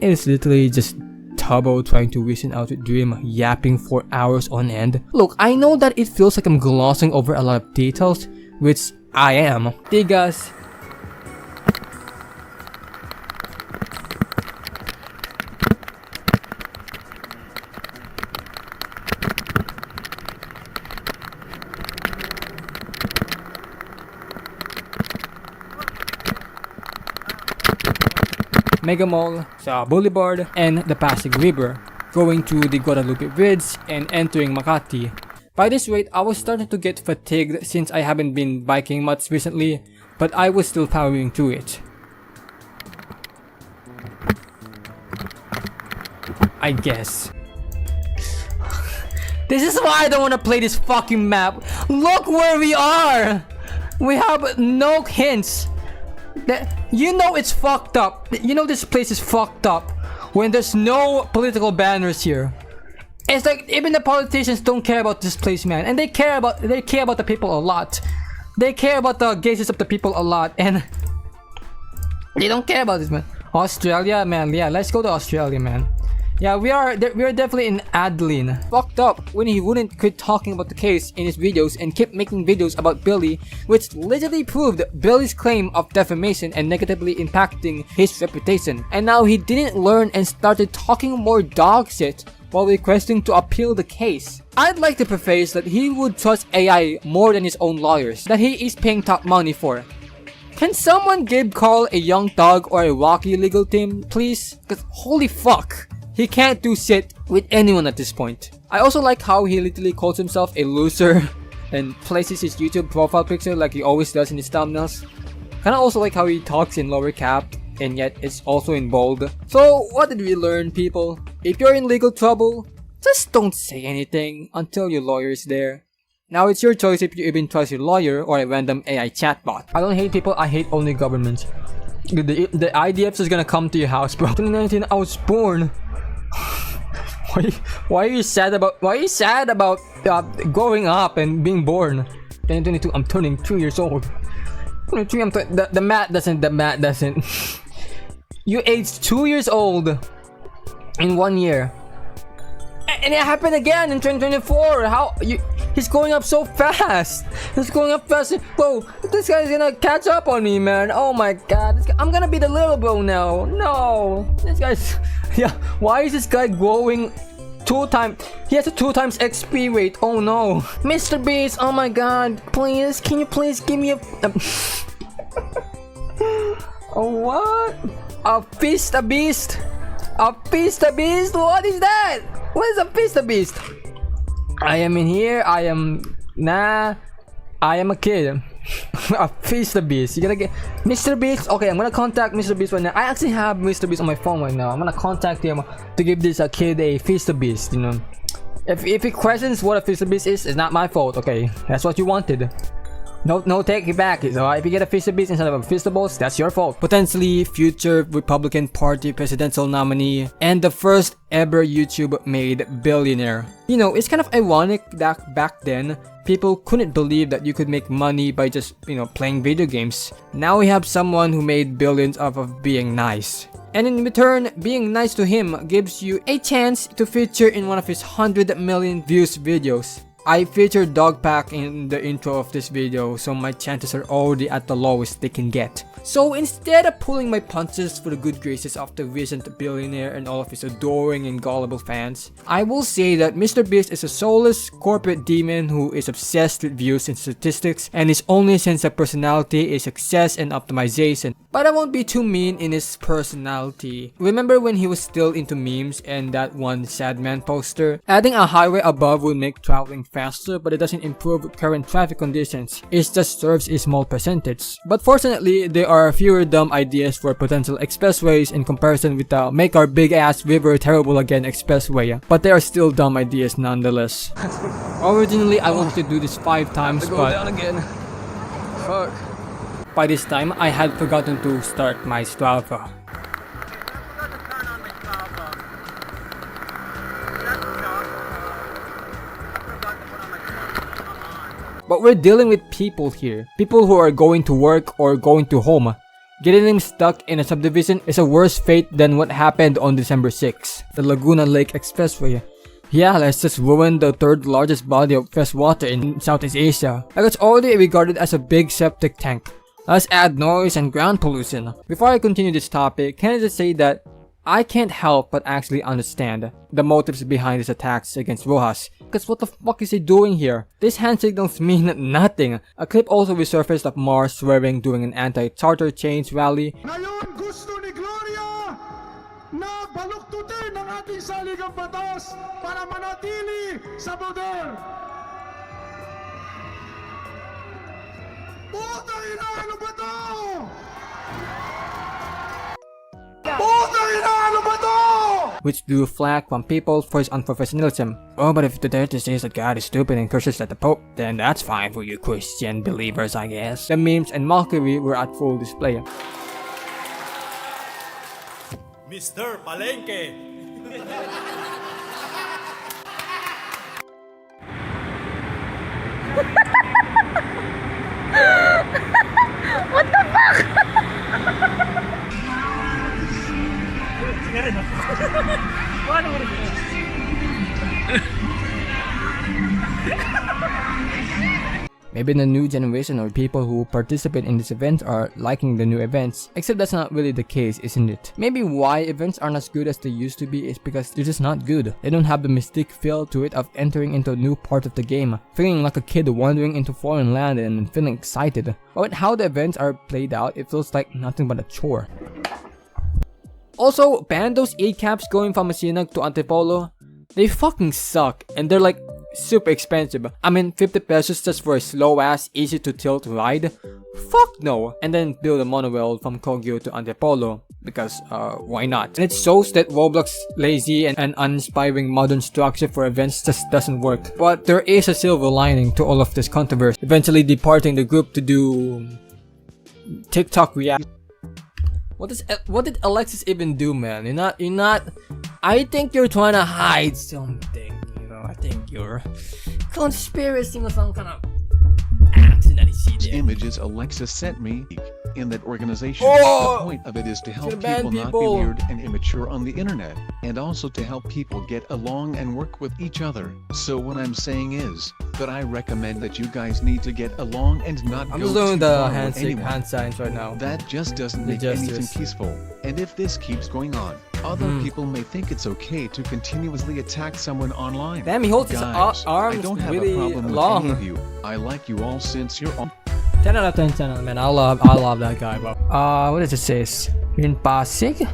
Speaker 1: it's literally just Tabo trying to reason out with Dream, yapping for hours on end. Look, I know that it feels like I'm glossing over a lot of details, which I am. Tigas. Mega Mall, sa Boulevard, and the Pasig River, going to the Guadalupe Bridge and entering Makati. By this rate, I was starting to get fatigued since I haven't been biking much recently, but I was still powering through it. I guess. This is why I don't want to play this fucking map. Look where we are! We have no hints. You know it's fucked up. You know this place is fucked up when there's no political banners here. It's like even the politicians don't care about this place, man, and they care about the people a lot. They care about the gazes of the people a lot, and they don't care about this, man. Australia, man, yeah, let's go to Australia, man. Yeah, we are definitely in Adeline. Fucked up when he wouldn't quit talking about the case in his videos and kept making videos about Billy, which literally proved Billy's claim of defamation and negatively impacting his reputation. And now he didn't learn and started talking more dog shit while requesting to appeal the case. I'd like to preface that he would trust AI more than his own lawyers that he is paying top money for. Can someone give Carl a Young Thug or a Rocky legal team, please? Cause holy fuck. He can't do shit with anyone at this point. I also like how he literally calls himself a loser and places his YouTube profile picture like he always does in his thumbnails. Kinda also like how he talks in lower cap and yet it's also in bold. So what did we learn, people? If you're in legal trouble, just don't say anything until your lawyer is there. Now it's your choice if you even trust your lawyer or a random AI chatbot. I don't hate people, I hate only governments. The IDFs is gonna come to your house, bro. 2019, I was born. Why are you sad about growing up and being born? 2022, I'm turning 2 years old. 23, the math doesn't You aged 2 years old in 1 year. And it happened again in 2024. He's going up so fast. He's going up fast. Whoa, this guy's gonna catch up on me, man. Oh my god. I'm gonna be the little bro now. No. This guy's... Yeah, why is this guy growing 2 times? He has a 2 times XP rate. Oh no. Mr. Beast, oh my god. Please, can you please give me a... Oh, what? A feast a beast? A feast a beast? What is that? What is a feast a beast? I am in here. I am a kid. A feast a beast. You gotta get Mr. Beast. Okay, I'm gonna contact Mr. Beast right now. I actually have Mr. Beast on my phone right now. I'm gonna contact him to give this kid a feast a beast. You know, if he questions what a feast a beast is, it's not my fault. Okay, that's what you wanted. No, take it back. So if you get a Feast of Beasts instead of a Feastables, that's your fault. Potentially future Republican Party presidential nominee and the first ever YouTube made billionaire. You know, it's kind of ironic that back then people couldn't believe that you could make money by just, you know, playing video games. Now we have someone who made billions off of being nice. And in return, being nice to him gives you a chance to feature in one of his 100 million views videos. I featured Dogpack in the intro of this video, so my chances are already at the lowest they can get. So instead of pulling my punches for the good graces of the recent billionaire and all of his adoring and gullible fans, I will say that Mr. Beast is a soulless corporate demon who is obsessed with views and statistics, and his only sense of personality is success and optimization. But I won't be too mean in his personality. Remember when he was still into memes and that one sad man poster? Adding a highway above will make traveling faster, but it doesn't improve current traffic conditions. It just serves a small percentage. But fortunately, there are fewer dumb ideas for potential expressways in comparison with the make our big ass river terrible again expressway. But they are still dumb ideas nonetheless. Originally, I wanted to do this 5 times, but
Speaker 3: down again. Fuck.
Speaker 1: By this time, I had forgotten to start my Strava. But we're dealing with people here. People who are going to work or going to home. Getting them stuck in a subdivision is a worse fate than what happened on December 6th. The Laguna Lake Expressway. Yeah, let's just ruin the 3rd largest body of fresh water in Southeast Asia. Like it's already regarded as a big septic tank. Let's add noise and ground pollution. Before I continue this topic, can I just say that I can't help but actually understand the motives behind these attacks against Rojas. Because what the fuck is he doing here? These hand signals mean nothing. A clip also resurfaced of Mars swearing during an anti-charter chains rally.
Speaker 6: Ngayon gusto ni Gloria na baluktutin ang ating saligang batas para manatili sa poder. Putang ina, ano ba to?
Speaker 1: Which drew flack from people for his unprofessionalism. Oh, but if the Duterte says that God is stupid and curses at the Pope, then that's fine for you Christian believers, I guess. The memes and mockery were at full display.
Speaker 14: Mr. Palenque!
Speaker 15: What the fuck?
Speaker 1: Maybe the new generation or people who participate in this event are liking the new events, except that's not really the case, isn't it? Maybe why events aren't as good as they used to be is because they're just not good. They don't have the mystique feel to it of entering into a new part of the game, feeling like a kid wandering into foreign land and feeling excited. But with how the events are played out, it feels like nothing but a chore. Also, ban those 8 caps going from Masinag to Antipolo. They fucking suck, and they're like super expensive. I mean, 50 pesos just for a slow ass, easy to tilt ride? Fuck no! And then build a monorail from Kogyo to Antipolo, because why not? And it shows that Roblox's lazy and uninspiring modern structure for events just doesn't work. But there is a silver lining to all of this controversy, eventually departing the group to do TikTok react. What did Alexis even do, man? You're not. I think you're trying to hide something. You know, I think you're conspiracy or some kind of accident.
Speaker 5: Images Alexis sent me. in that organization.
Speaker 1: Oh!
Speaker 5: The point of it is to help
Speaker 1: Gonna ban
Speaker 5: people not be
Speaker 1: people.
Speaker 5: weird and immature on the internet, and also to help people get along and work with each other. So what I'm saying is that I recommend that you guys need to get along and not
Speaker 1: I'm
Speaker 5: go
Speaker 1: just doing
Speaker 5: too
Speaker 1: the
Speaker 5: far
Speaker 1: hand
Speaker 5: with anyone.
Speaker 1: signs right now.
Speaker 5: That just doesn't
Speaker 1: The
Speaker 5: make anything
Speaker 1: gestures.
Speaker 5: peaceful. And if this keeps going on, other people may think it's okay to continuously attack someone online.
Speaker 1: Damn, he holds his
Speaker 5: Guys,
Speaker 1: arms
Speaker 5: I don't have
Speaker 1: really
Speaker 5: a problem with
Speaker 1: long.
Speaker 5: any of you. I like you all since you're on.
Speaker 1: 10 out of 10 channel, man. I love that guy, bro. What does it say? In Pasig?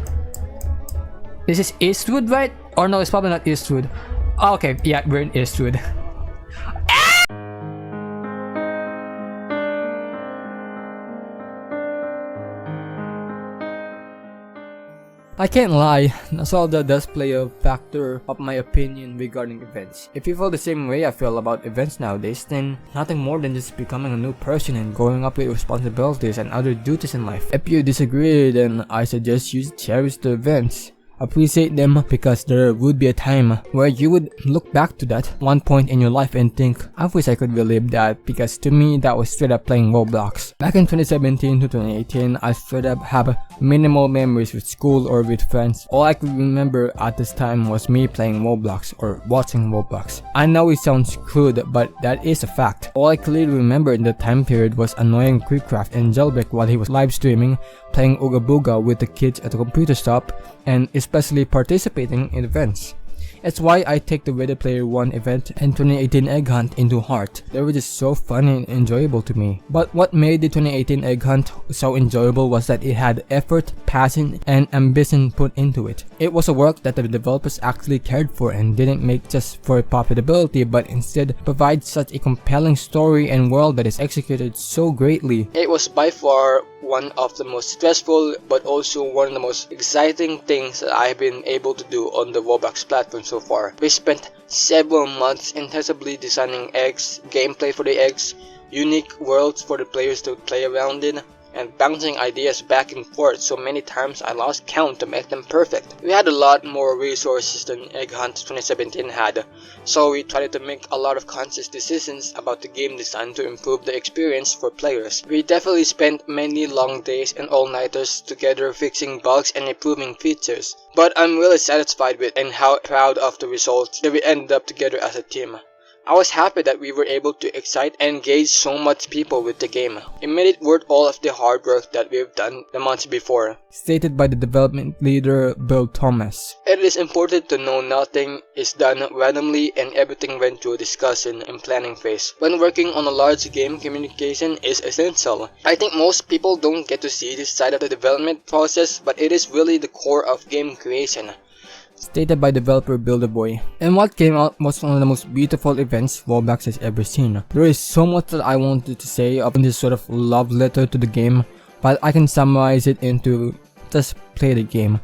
Speaker 1: This is Eastwood, right? Or no, it's probably not Eastwood. Oh, okay, yeah, we're in Eastwood. I can't lie, nostalgia does play a factor of my opinion regarding events. If you feel the same way I feel about events nowadays, then nothing more than just becoming a new person and growing up with responsibilities and other duties in life. If you disagree, then I suggest you cherish the events. Appreciate them, because there would be a time where you would look back to that one point in your life and think, I wish I could relive that, because to me that was straight up playing Roblox. Back in 2017 to 2018, I straight up have minimal memories with school or with friends. All I could remember at this time was me playing Roblox or watching Roblox. I know it sounds crude, but that is a fact. All I clearly remember in the time period was annoying Creepcraft and Jailbreak while he was live streaming, playing Ooga Booga with the kids at the computer shop, and especially participating in events. It's why I take the Ready Player One event and 2018 Egg Hunt into heart. They were just so fun and enjoyable to me. But what made the 2018 Egg Hunt so enjoyable was that it had effort, passion, and ambition put into it. It was a work that the developers actually cared for and didn't make just for profitability, but instead provide such a compelling story and world that is executed so greatly. It was by far one of the most stressful but also one of the most exciting things that I've been able to do on the Roblox platform so far. We spent several months intensively designing eggs, gameplay for the eggs, unique worlds for the players to play around in, and bouncing ideas back and forth so many times I lost count to make them perfect. We had a lot more resources than Egg Hunt 2017 had, so we tried to make a lot of conscious decisions about the game design to improve the experience for players. We definitely spent many long days and all-nighters together fixing bugs and improving features, but I'm really satisfied with and how proud of the results that we ended up together as a team. I was happy that we were able to excite and engage so much people with the game. It made it worth all of the hard work that we've done the months before. Stated by the development leader Bill Thomas. It is important to know nothing is done randomly and everything went through a discussion and planning phase. When working on a large game, communication is essential. I think most people don't get to see this side of the development process, but it is really the core of game creation. Stated by developer Builderboy. And what came out was one of the most beautiful events Roblox has ever seen. There is so much that I wanted to say of this sort of love letter to the game, but I can summarize it into just play the game.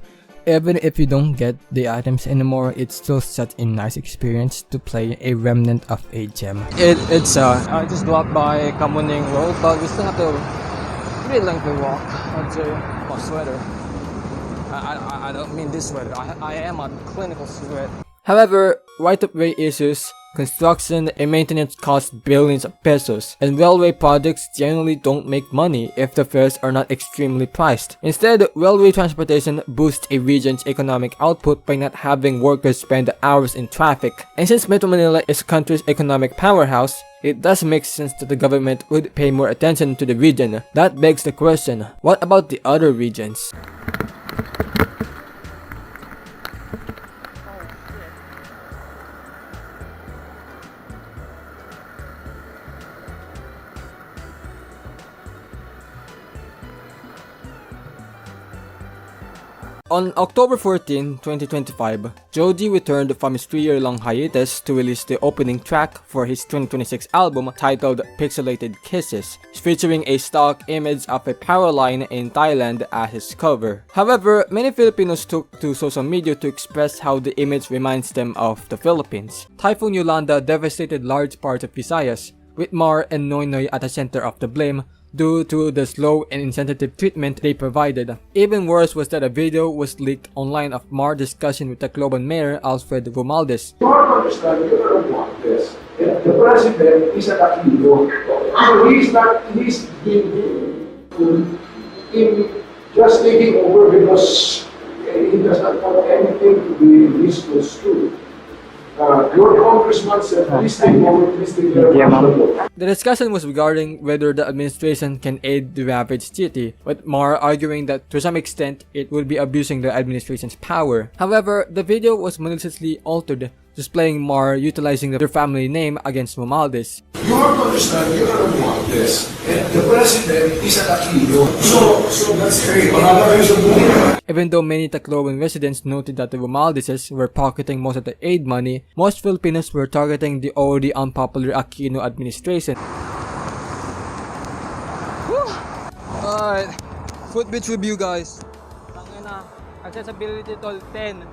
Speaker 1: Even if you don't get the items anymore, it's still such a nice experience to play a remnant of a gem. It's I just dropped by Kamuning Road, but we still have to pretty lengthy walk. I'd say my sweater. I don't mean this sweater. I am a clinical sweat. However, right-of-way issues, construction and maintenance cost billions of pesos, and railway projects generally don't make money if the fares are not extremely priced. Instead, railway transportation boosts a region's economic output by not having workers spend hours in traffic. And since Metro Manila is the country's economic powerhouse, it does make sense that the government would pay more attention to the region. That begs the question, what about the other regions? On October 14, 2025, Joji returned from his 3-year-long hiatus to release the opening track for his 2026 album titled Pixelated Kisses, featuring a stock image of a power line in Thailand as his cover. However, many Filipinos took to social media to express how the image reminds them of the Philippines. Typhoon Yolanda devastated large parts of Visayas, with Mar and Noynoy at the center of the blame, due to the slow and insensitive treatment they provided. Even worse was that a video was leaked online of Mar discussion with the Tacloban Mayor Alfred Romualdez.
Speaker 16: You have to understand, you don't want this. The president is a Taquillo. So he's being him just taking over because he does not want anything to be misconstrued. Your congressman said, please take over, please take care of the
Speaker 1: The discussion was regarding whether the administration can aid the ravaged city, with Mar arguing that to some extent it would be abusing the administration's power. However, the video was maliciously altered, displaying Mar utilizing their family name against Romualdez.
Speaker 16: You have to understand, you're a Romualdez, and the president is an Aquino. So that's great.
Speaker 1: Even though many Tacloban residents noted that the Romualdezes were pocketing most of the aid money, most Filipinos were targeting the already unpopular Aquino administration.
Speaker 3: Alright, footbridge review guys. Tangina, accessibility tol 10.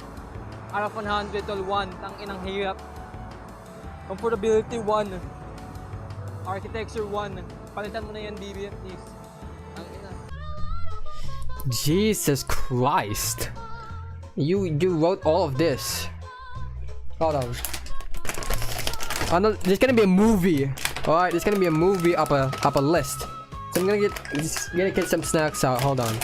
Speaker 3: Out of 100 tol 1. Tanginang hirap. Comfortability 1. Architecture 1. Palitan mo na yan BB please. Tangina.
Speaker 1: Jesus Christ. You wrote all of this. Hold on. Oh no, there's gonna be a movie. Alright, there's gonna be a movie up a list. So I'm gonna get some snacks out. Hold on.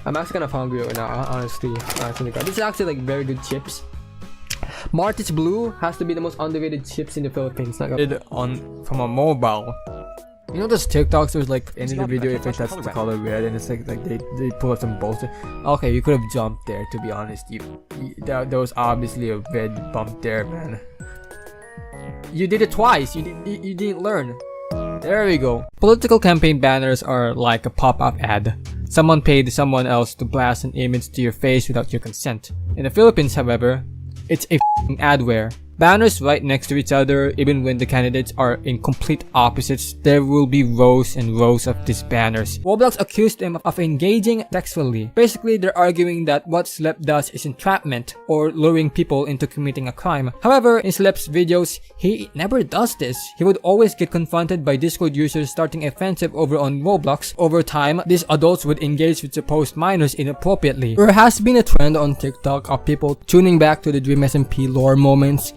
Speaker 1: I'm actually kind of hungry right now, honestly. This is actually like very good chips. Martis Blue has to be the most underrated chips in the Philippines. Not from a mobile. You know those TikToks there's like in the video effect that's the color red and it's like they pull up some bullshit. Okay, you could have jumped there to be honest. There was obviously a red bump there, man. You did it twice. You didn't learn. There we go. Political campaign banners are like a pop-up ad. Someone paid someone else to blast an image to your face without your consent. In the Philippines, however, it's a f***ing adware. Banners right next to each other, even when the candidates are in complete opposites, there will be rows and rows of these banners. Roblox accused them of engaging sexually. Basically, they're arguing that what Slep does is entrapment or luring people into committing a crime. However, in Slep's videos, he never does this. He would always get confronted by Discord users starting offensive over on Roblox. Over time, these adults would engage with supposed minors inappropriately. There has been a trend on TikTok of people tuning back to the Dream SMP lore moments,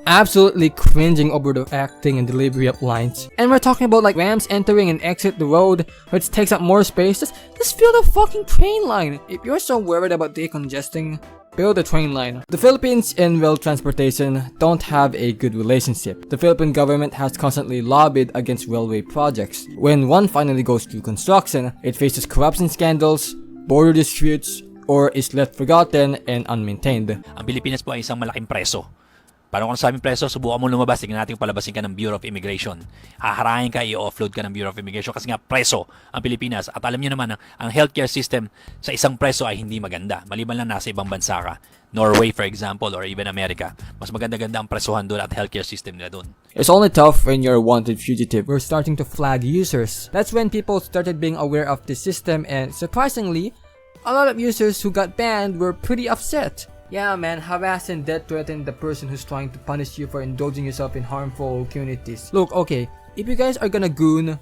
Speaker 1: absolutely cringing over the acting and delivery of lines. And we're talking about like ramps entering and exit the road, which takes up more space. Just build a fucking train line. If you're so worried about decongesting, build a train line. The Philippines and rail transportation don't have a good relationship. The Philippine government has constantly lobbied against railway projects. When one finally goes through construction, it faces corruption scandals, border disputes, or is left forgotten and unmaintained.
Speaker 4: Ang Pilipinas po ay isang malaking preso. Paano kung sabing preso, subukan mo lumabas, tingnan natin kung palabasin ka ng Bureau of Immigration. Haharangin ka, i-offload ka ng Bureau of Immigration kasi nga preso ang Pilipinas. At alam niyo naman, ang healthcare system sa isang preso ay hindi maganda. Maliban lang nasa ibang bansa ka. Norway, for example, or even America. Mas maganda-ganda ang presuhan doon at healthcare system nila doon.
Speaker 1: It's only tough when you're a wanted fugitive. We're starting to flag users. That's when people started being aware of the system, and surprisingly, a lot of users who got banned were pretty upset. Yeah man, harass and death threaten the person who's trying to punish you for indulging yourself in harmful communities. Look, okay, if you guys are gonna goon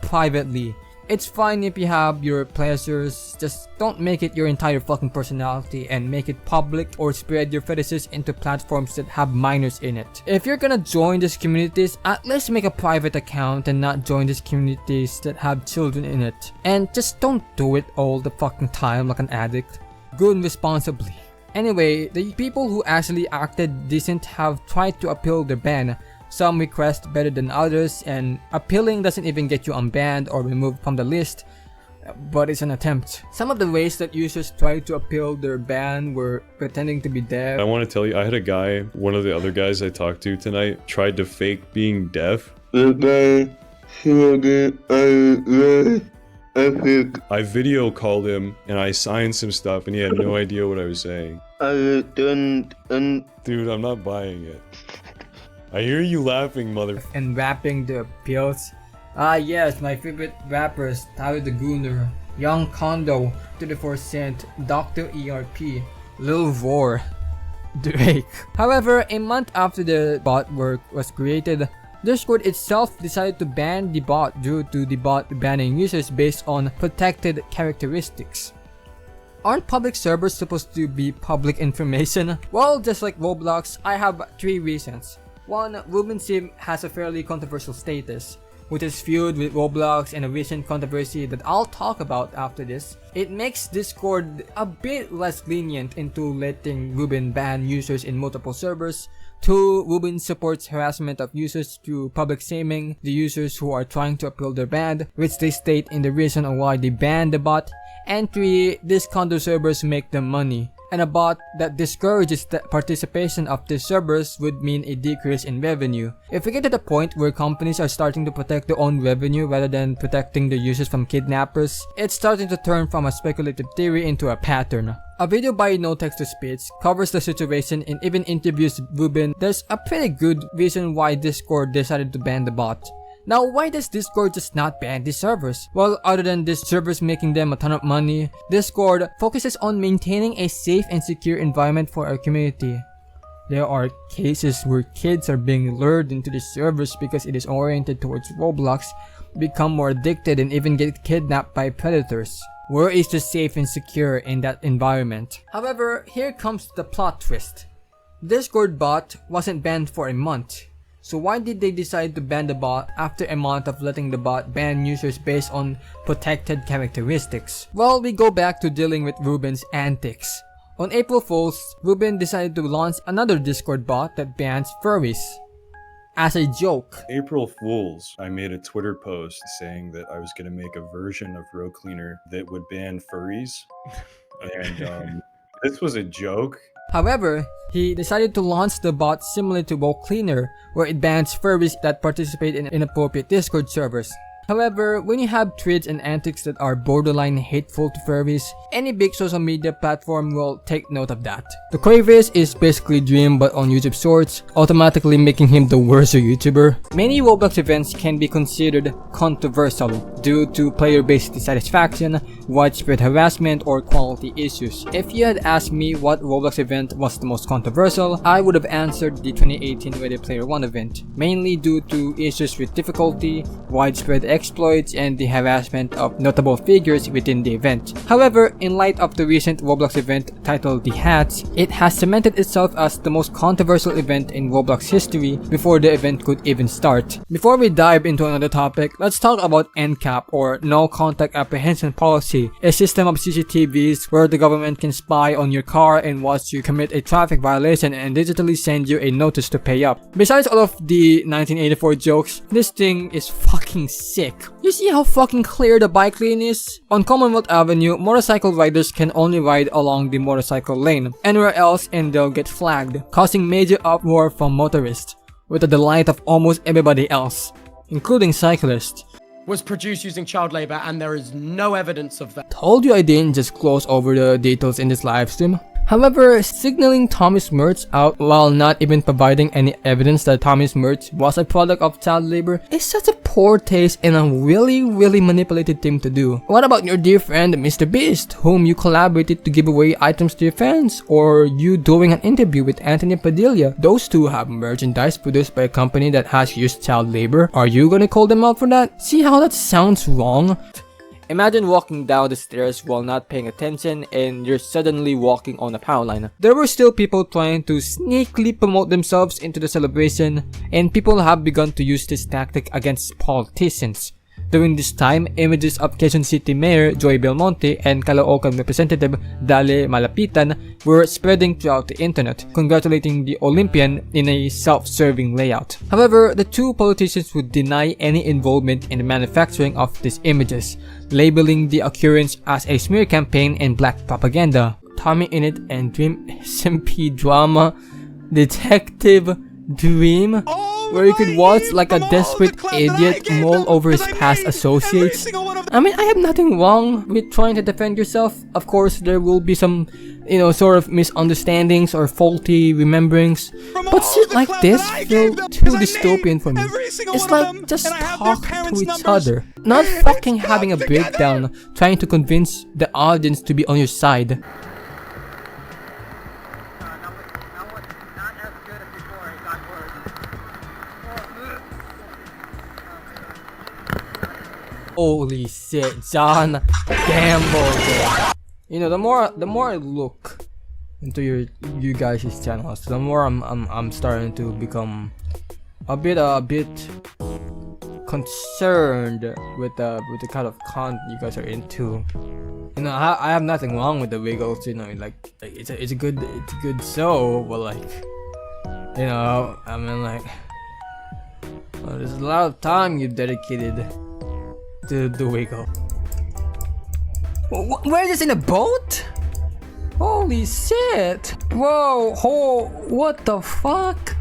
Speaker 1: privately. It's fine if you have your pleasures, just don't make it your entire fucking personality and make it public or spread your fetishes into platforms that have minors in it. If you're gonna join these communities, at least make a private account and not join these communities that have children in it. And just don't do it all the fucking time like an addict. Goon responsibly. Anyway, the people who actually acted decent have tried to appeal their ban. Some request better than others, and appealing doesn't even get you unbanned or removed from the list, but it's an attempt. Some of the ways that users tried to appeal their ban were pretending to be deaf.
Speaker 17: I want to tell you, I had a guy, one of the other guys I talked to tonight, tried to fake being deaf. I video called him and I signed some stuff and he had no idea what I was saying. Dude, I'm not buying it. I hear you laughing, mother.
Speaker 1: And rapping the appeals. Ah yes, my favorite rappers, Tyler the Gooner, Young Kondo, 34 Cent, Dr. ERP, Lil Vor, Drake. However, a month after the bot work was created, Discord itself decided to ban the bot due to the bot banning users based on protected characteristics. Aren't public servers supposed to be public information? Well, just like Roblox, I have 3 reasons. 1. Ruben Sim has a fairly controversial status. with his feud with Roblox and a recent controversy that I'll talk about after this, it makes Discord a bit less lenient into letting Ruben ban users in multiple servers. 2. Ruben supports harassment of users through public shaming the users who are trying to appeal their ban, which they state in the reason on why they banned the bot. And 3. These condo servers make them money, and a bot that discourages the participation of these servers would mean a decrease in revenue. If we get to the point where companies are starting to protect their own revenue rather than protecting their users from kidnappers, it's starting to turn from a speculative theory into a pattern. A video by No Text to Speech covers the situation and even interviews Ruben. There's a pretty good reason why Discord decided to ban the bot. Now, why does Discord just not ban these servers? Well, other than these servers making them a ton of money, Discord focuses on maintaining a safe and secure environment for our community. There are cases where kids are being lured into the servers because it is oriented towards Roblox, become more addicted, and even get kidnapped by predators. Where is the safe and secure in that environment? However, here comes the plot twist. Discord bot wasn't banned for a month. So why did they decide to ban the bot after a month of letting the bot ban users based on protected characteristics? Well, we go back to dealing with Ruben's antics. On April Fools, Ruben decided to launch another Discord bot that bans furries. As a joke.
Speaker 17: April Fools, I made a Twitter post saying that I was going to make a version of Row Cleaner that would ban furries. And this was a joke.
Speaker 1: However, he decided to launch the bot similar to Row Cleaner, where it bans furries that participate in inappropriate Discord servers. However, when you have tweets and antics that are borderline hateful to furries, any big social media platform will take note of that. The Quavis is basically Dream but on YouTube Shorts, automatically making him the worst YouTuber. Many Roblox events can be considered controversial due to player-based dissatisfaction, widespread harassment, or quality issues. If you had asked me what Roblox event was the most controversial, I would have answered the 2018 Ready Player One event, mainly due to issues with difficulty, widespread exploits, and the harassment of notable figures within the event. However, in light of the recent Roblox event titled The Hats, it has cemented itself as the most controversial event in Roblox history before the event could even start. Before we dive into another topic, let's talk about NCAP, or No Contact Apprehension Policy, a system of CCTVs where the government can spy on your car and watch you commit a traffic violation and digitally send you a notice to pay up. Besides all of the 1984 jokes, this thing is fucking sick. You see how fucking clear the bike lane is? On Commonwealth Avenue, motorcycle riders can only ride along the motorcycle lane. Anywhere else and they'll get flagged, causing major uproar from motorists, with the delight of almost everybody else, including cyclists.
Speaker 18: Was produced using child labor and there is no evidence of that.
Speaker 1: Told you I didn't just gloss over the details in this livestream. However, signaling Tommy's merch out while not even providing any evidence that Tommy's merch was a product of child labor is such a poor taste and a really manipulated thing to do. What about your dear friend Mr. Beast, whom you collaborated to give away items to your fans? Or you doing an interview with Anthony Padilla? Those two have merchandise produced by a company that has used child labor. Are you gonna call them out for that? See how that sounds wrong? Imagine walking down the stairs while not paying attention and you're suddenly walking on a power line. There were still people trying to sneakily promote themselves into the celebration, and people have begun to use this tactic against politicians. During this time, images of Quezon City Mayor Joy Belmonte and Caloocan Representative Dale Malapitan were spreading throughout the internet, congratulating the Olympian in a self-serving layout. However, the two politicians would deny any involvement in the manufacturing of these images, labeling the occurrence as a smear campaign and black propaganda. Tommy Innit and Dream SMP drama Detective Dream, where you could watch like a desperate idiot mull over his past associates. I mean, I have nothing wrong with trying to defend yourself. Of course, there will be some, sort of misunderstandings or faulty rememberings. But shit like this feel too dystopian for me. It's like, just talk to each other. Not fucking having a breakdown, trying to convince the audience to be on your side. Holy shit, John Gamble. The more I look into you guys' channels, the more I'm starting to become a bit concerned with the kind of content you guys are into. You know, I have nothing wrong with the Wiggles. You know, like it's a good show, but like, you know, I mean, like, well, there's a lot of time you dedicated to the Wiggle. Where is this, in a boat? Holy shit, bro! What the fuck?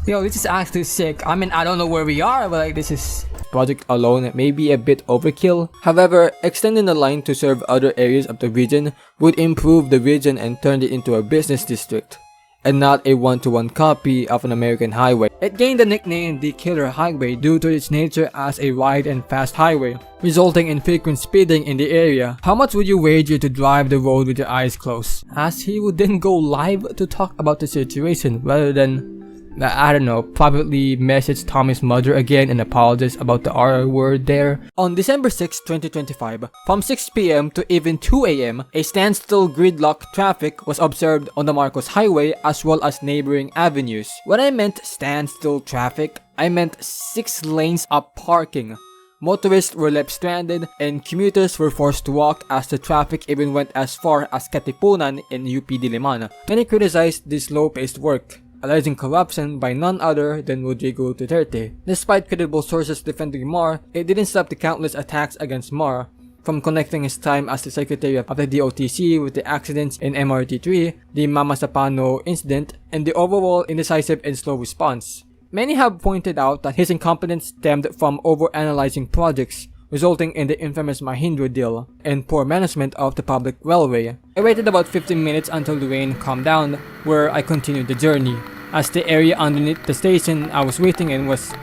Speaker 1: Yo, this is actually sick. I mean, I don't know where we are, but like, this is project alone may be a bit overkill. However, extending the line to serve other areas of the region would improve the region and turn it into a business district, and not a one-to-one copy of an American highway. It gained the nickname the Killer Highway due to its nature as a wide and fast highway, resulting in frequent speeding in the area. How much would you wager to drive the road with your eyes closed? As he would then go live to talk about the situation rather than, I don't know, privately message Tommy's mother again and apologize about the R word there. On December 6, 2025, from 6 PM to even 2 AM, a standstill gridlock traffic was observed on the Marcos Highway as well as neighboring avenues. When I meant standstill traffic, I meant 6 lanes of parking. Motorists were left stranded and commuters were forced to walk as the traffic even went as far as Katipunan in UP Diliman. Many criticized this slow-paced work, alleging corruption by none other than Rodrigo Duterte. Despite credible sources defending Mar, it didn't stop the countless attacks against Mar, from connecting his time as the secretary of the DOTC with the accidents in MRT3, the Mama Sapano incident, and the overall indecisive and slow response. Many have pointed out that his incompetence stemmed from overanalyzing projects, resulting in the infamous Mahindra deal and poor management of the public railway. I waited about 15 minutes until the rain calmed down, where I continued the journey, as the area underneath the station I was waiting in was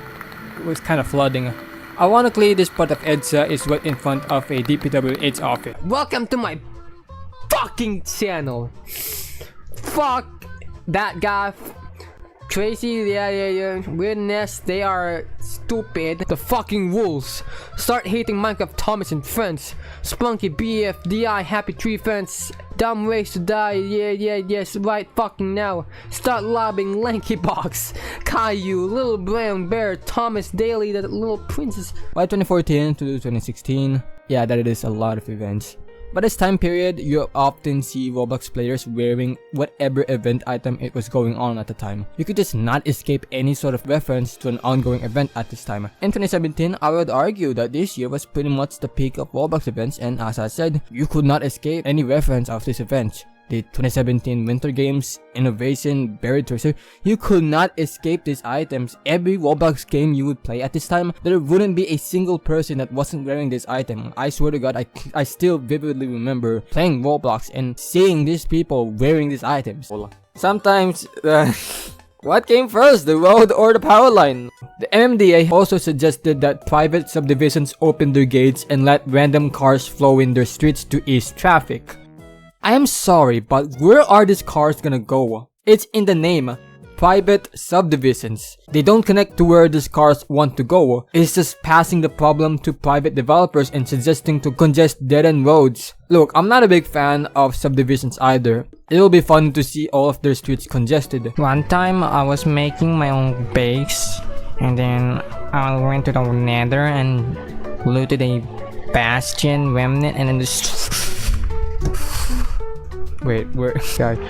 Speaker 1: kind of flooding. Ironically, this part of EDSA is right in front of a DPWH office. Welcome to my fucking channel. Fuck that guy. Tracy, yeah. Weirdness, they are stupid. The fucking wolves. Start hating Minecraft Thomas and friends. Spunky BF, DI, Happy Tree Fence. Dumb ways to die, yes, right fucking now. Start lobbing Lanky Box. Caillou, Little Brown Bear, Thomas Daly, that little princess. By 2014 to 2016, yeah, that is a lot of events. By this time period, you often see Roblox players wearing whatever event item it was going on at the time. You could just not escape any sort of reference to an ongoing event at this time. In 2017, I would argue that this year was pretty much the peak of Roblox events, and as I said, you could not escape any reference of this event. The 2017 Winter Games, Innovation, Buried Treasure, you could not escape these items. Every Roblox game you would play at this time, there wouldn't be a single person that wasn't wearing this item. I swear to God, I still vividly remember playing Roblox and seeing these people wearing these items. Sometimes, what came first, the road or the power line? The MMDA also suggested that private subdivisions open their gates and let random cars flow in their streets to ease traffic. I am sorry, but where are these cars gonna go? It's in the name. Private subdivisions. They don't connect to where these cars want to go. It's just passing the problem to private developers and suggesting to congest dead-end roads. Look, I'm not a big fan of subdivisions either. It'll be fun to see all of their streets congested. One time, I was making my own base, and then I went to the nether and looted a bastion remnant, and then wait, where?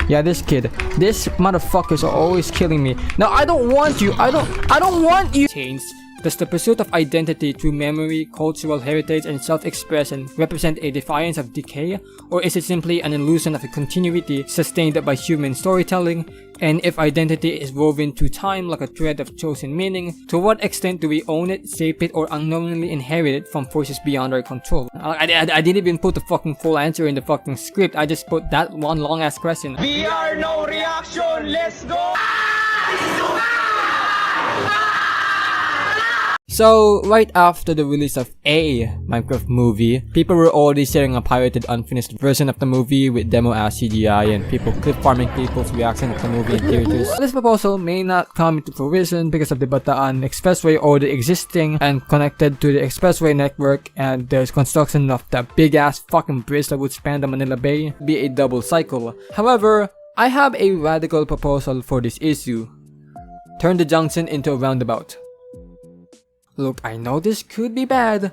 Speaker 1: Yeah, this kid. This motherfuckers are always killing me. No, I don't want you. I don't want you. Changed. Does the pursuit of identity through memory, cultural heritage, and self-expression represent a defiance of decay? Or is it simply an illusion of a continuity sustained by human storytelling? And if identity is woven through time like a thread of chosen meaning, to what extent do we own it, shape it, or unknowingly inherit it from forces beyond our control? I didn't even put the fucking full answer in the fucking script. I just put that one long ass question.
Speaker 7: VR no reaction, let's go!
Speaker 1: So, right after the release of a Minecraft movie, people were already sharing a pirated unfinished version of the movie with demo as CGI and people clip farming people's reaction of the movie in theaters. This proposal may not come into fruition because of the Bataan Expressway already existing and connected to the expressway network, and there's construction of the big ass fucking bridge that would span the Manila Bay, be a double cycle. However, I have a radical proposal for this issue. Turn the junction into a roundabout. Look, I know this could be bad,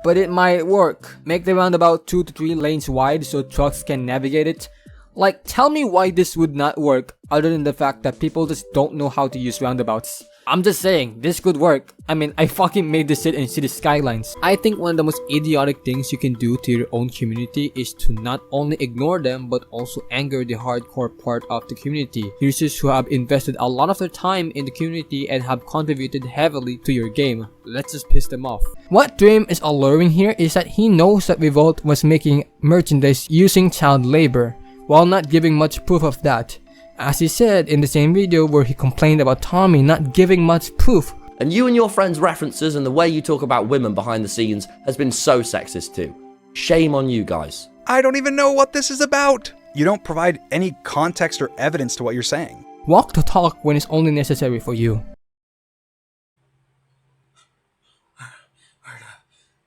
Speaker 1: but it might work. Make the roundabout 2 to 3 lanes wide so trucks can navigate it. Like, tell me why this would not work other than the fact that people just don't know how to use roundabouts. I'm just saying, this could work. I mean, I fucking made this sit and see the skylines. I think one of the most idiotic things you can do to your own community is to not only ignore them, but also anger the hardcore part of the community. Users who have invested a lot of their time in the community and have contributed heavily to your game. Let's just piss them off. What Dream is alluring here is that he knows that Revolt was making merchandise using child labor, while not giving much proof of that. As he said in the same video where he complained about Tommy not giving much proof.
Speaker 19: And you and your friends' references and the way you talk about women behind the scenes has been so sexist too. Shame on you guys.
Speaker 12: I don't even know what this is about. You don't provide any context or evidence to what you're saying.
Speaker 1: Walk the talk when it's only necessary for you.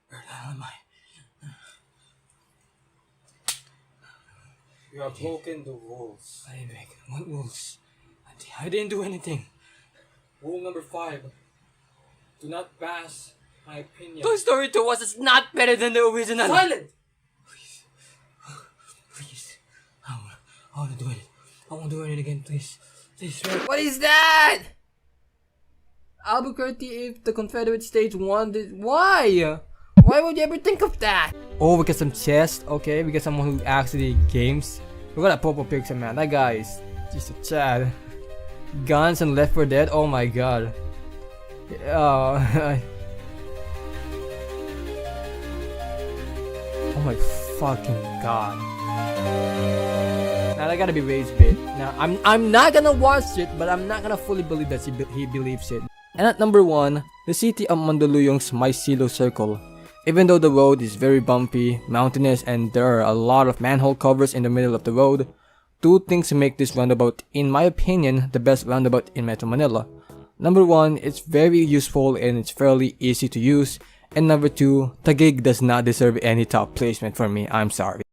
Speaker 3: Where the hell am I? You have broken the rules. I make what rules? I didn't do anything. Rule number 5. Do not pass my opinion. Toy Story 2 was not better than the original. Silent! Please. I want to do it. I won't do it again, please. Please. What is that? Albuquerque if the Confederate States won this. Why? Why would you ever think of that?
Speaker 1: Oh, because I'm chess? Okay, because someone who actually games. Look at that Popo picture, man. That guy is just a Chad. Guns and Left 4 Dead? Oh my god. Oh my fucking god. Now that gotta be rage bait. Now I'm not gonna watch it, but I'm not gonna fully believe that he believes it. And at number 1, the city of Mandaluyong's Mycelo Circle. Even though the road is very bumpy, mountainous, and there are a lot of manhole covers in the middle of the road, 2 things make this roundabout, in my opinion, the best roundabout in Metro Manila. Number 1, it's very useful and it's fairly easy to use. And number 2, Taguig does not deserve any top placement from me, I'm sorry.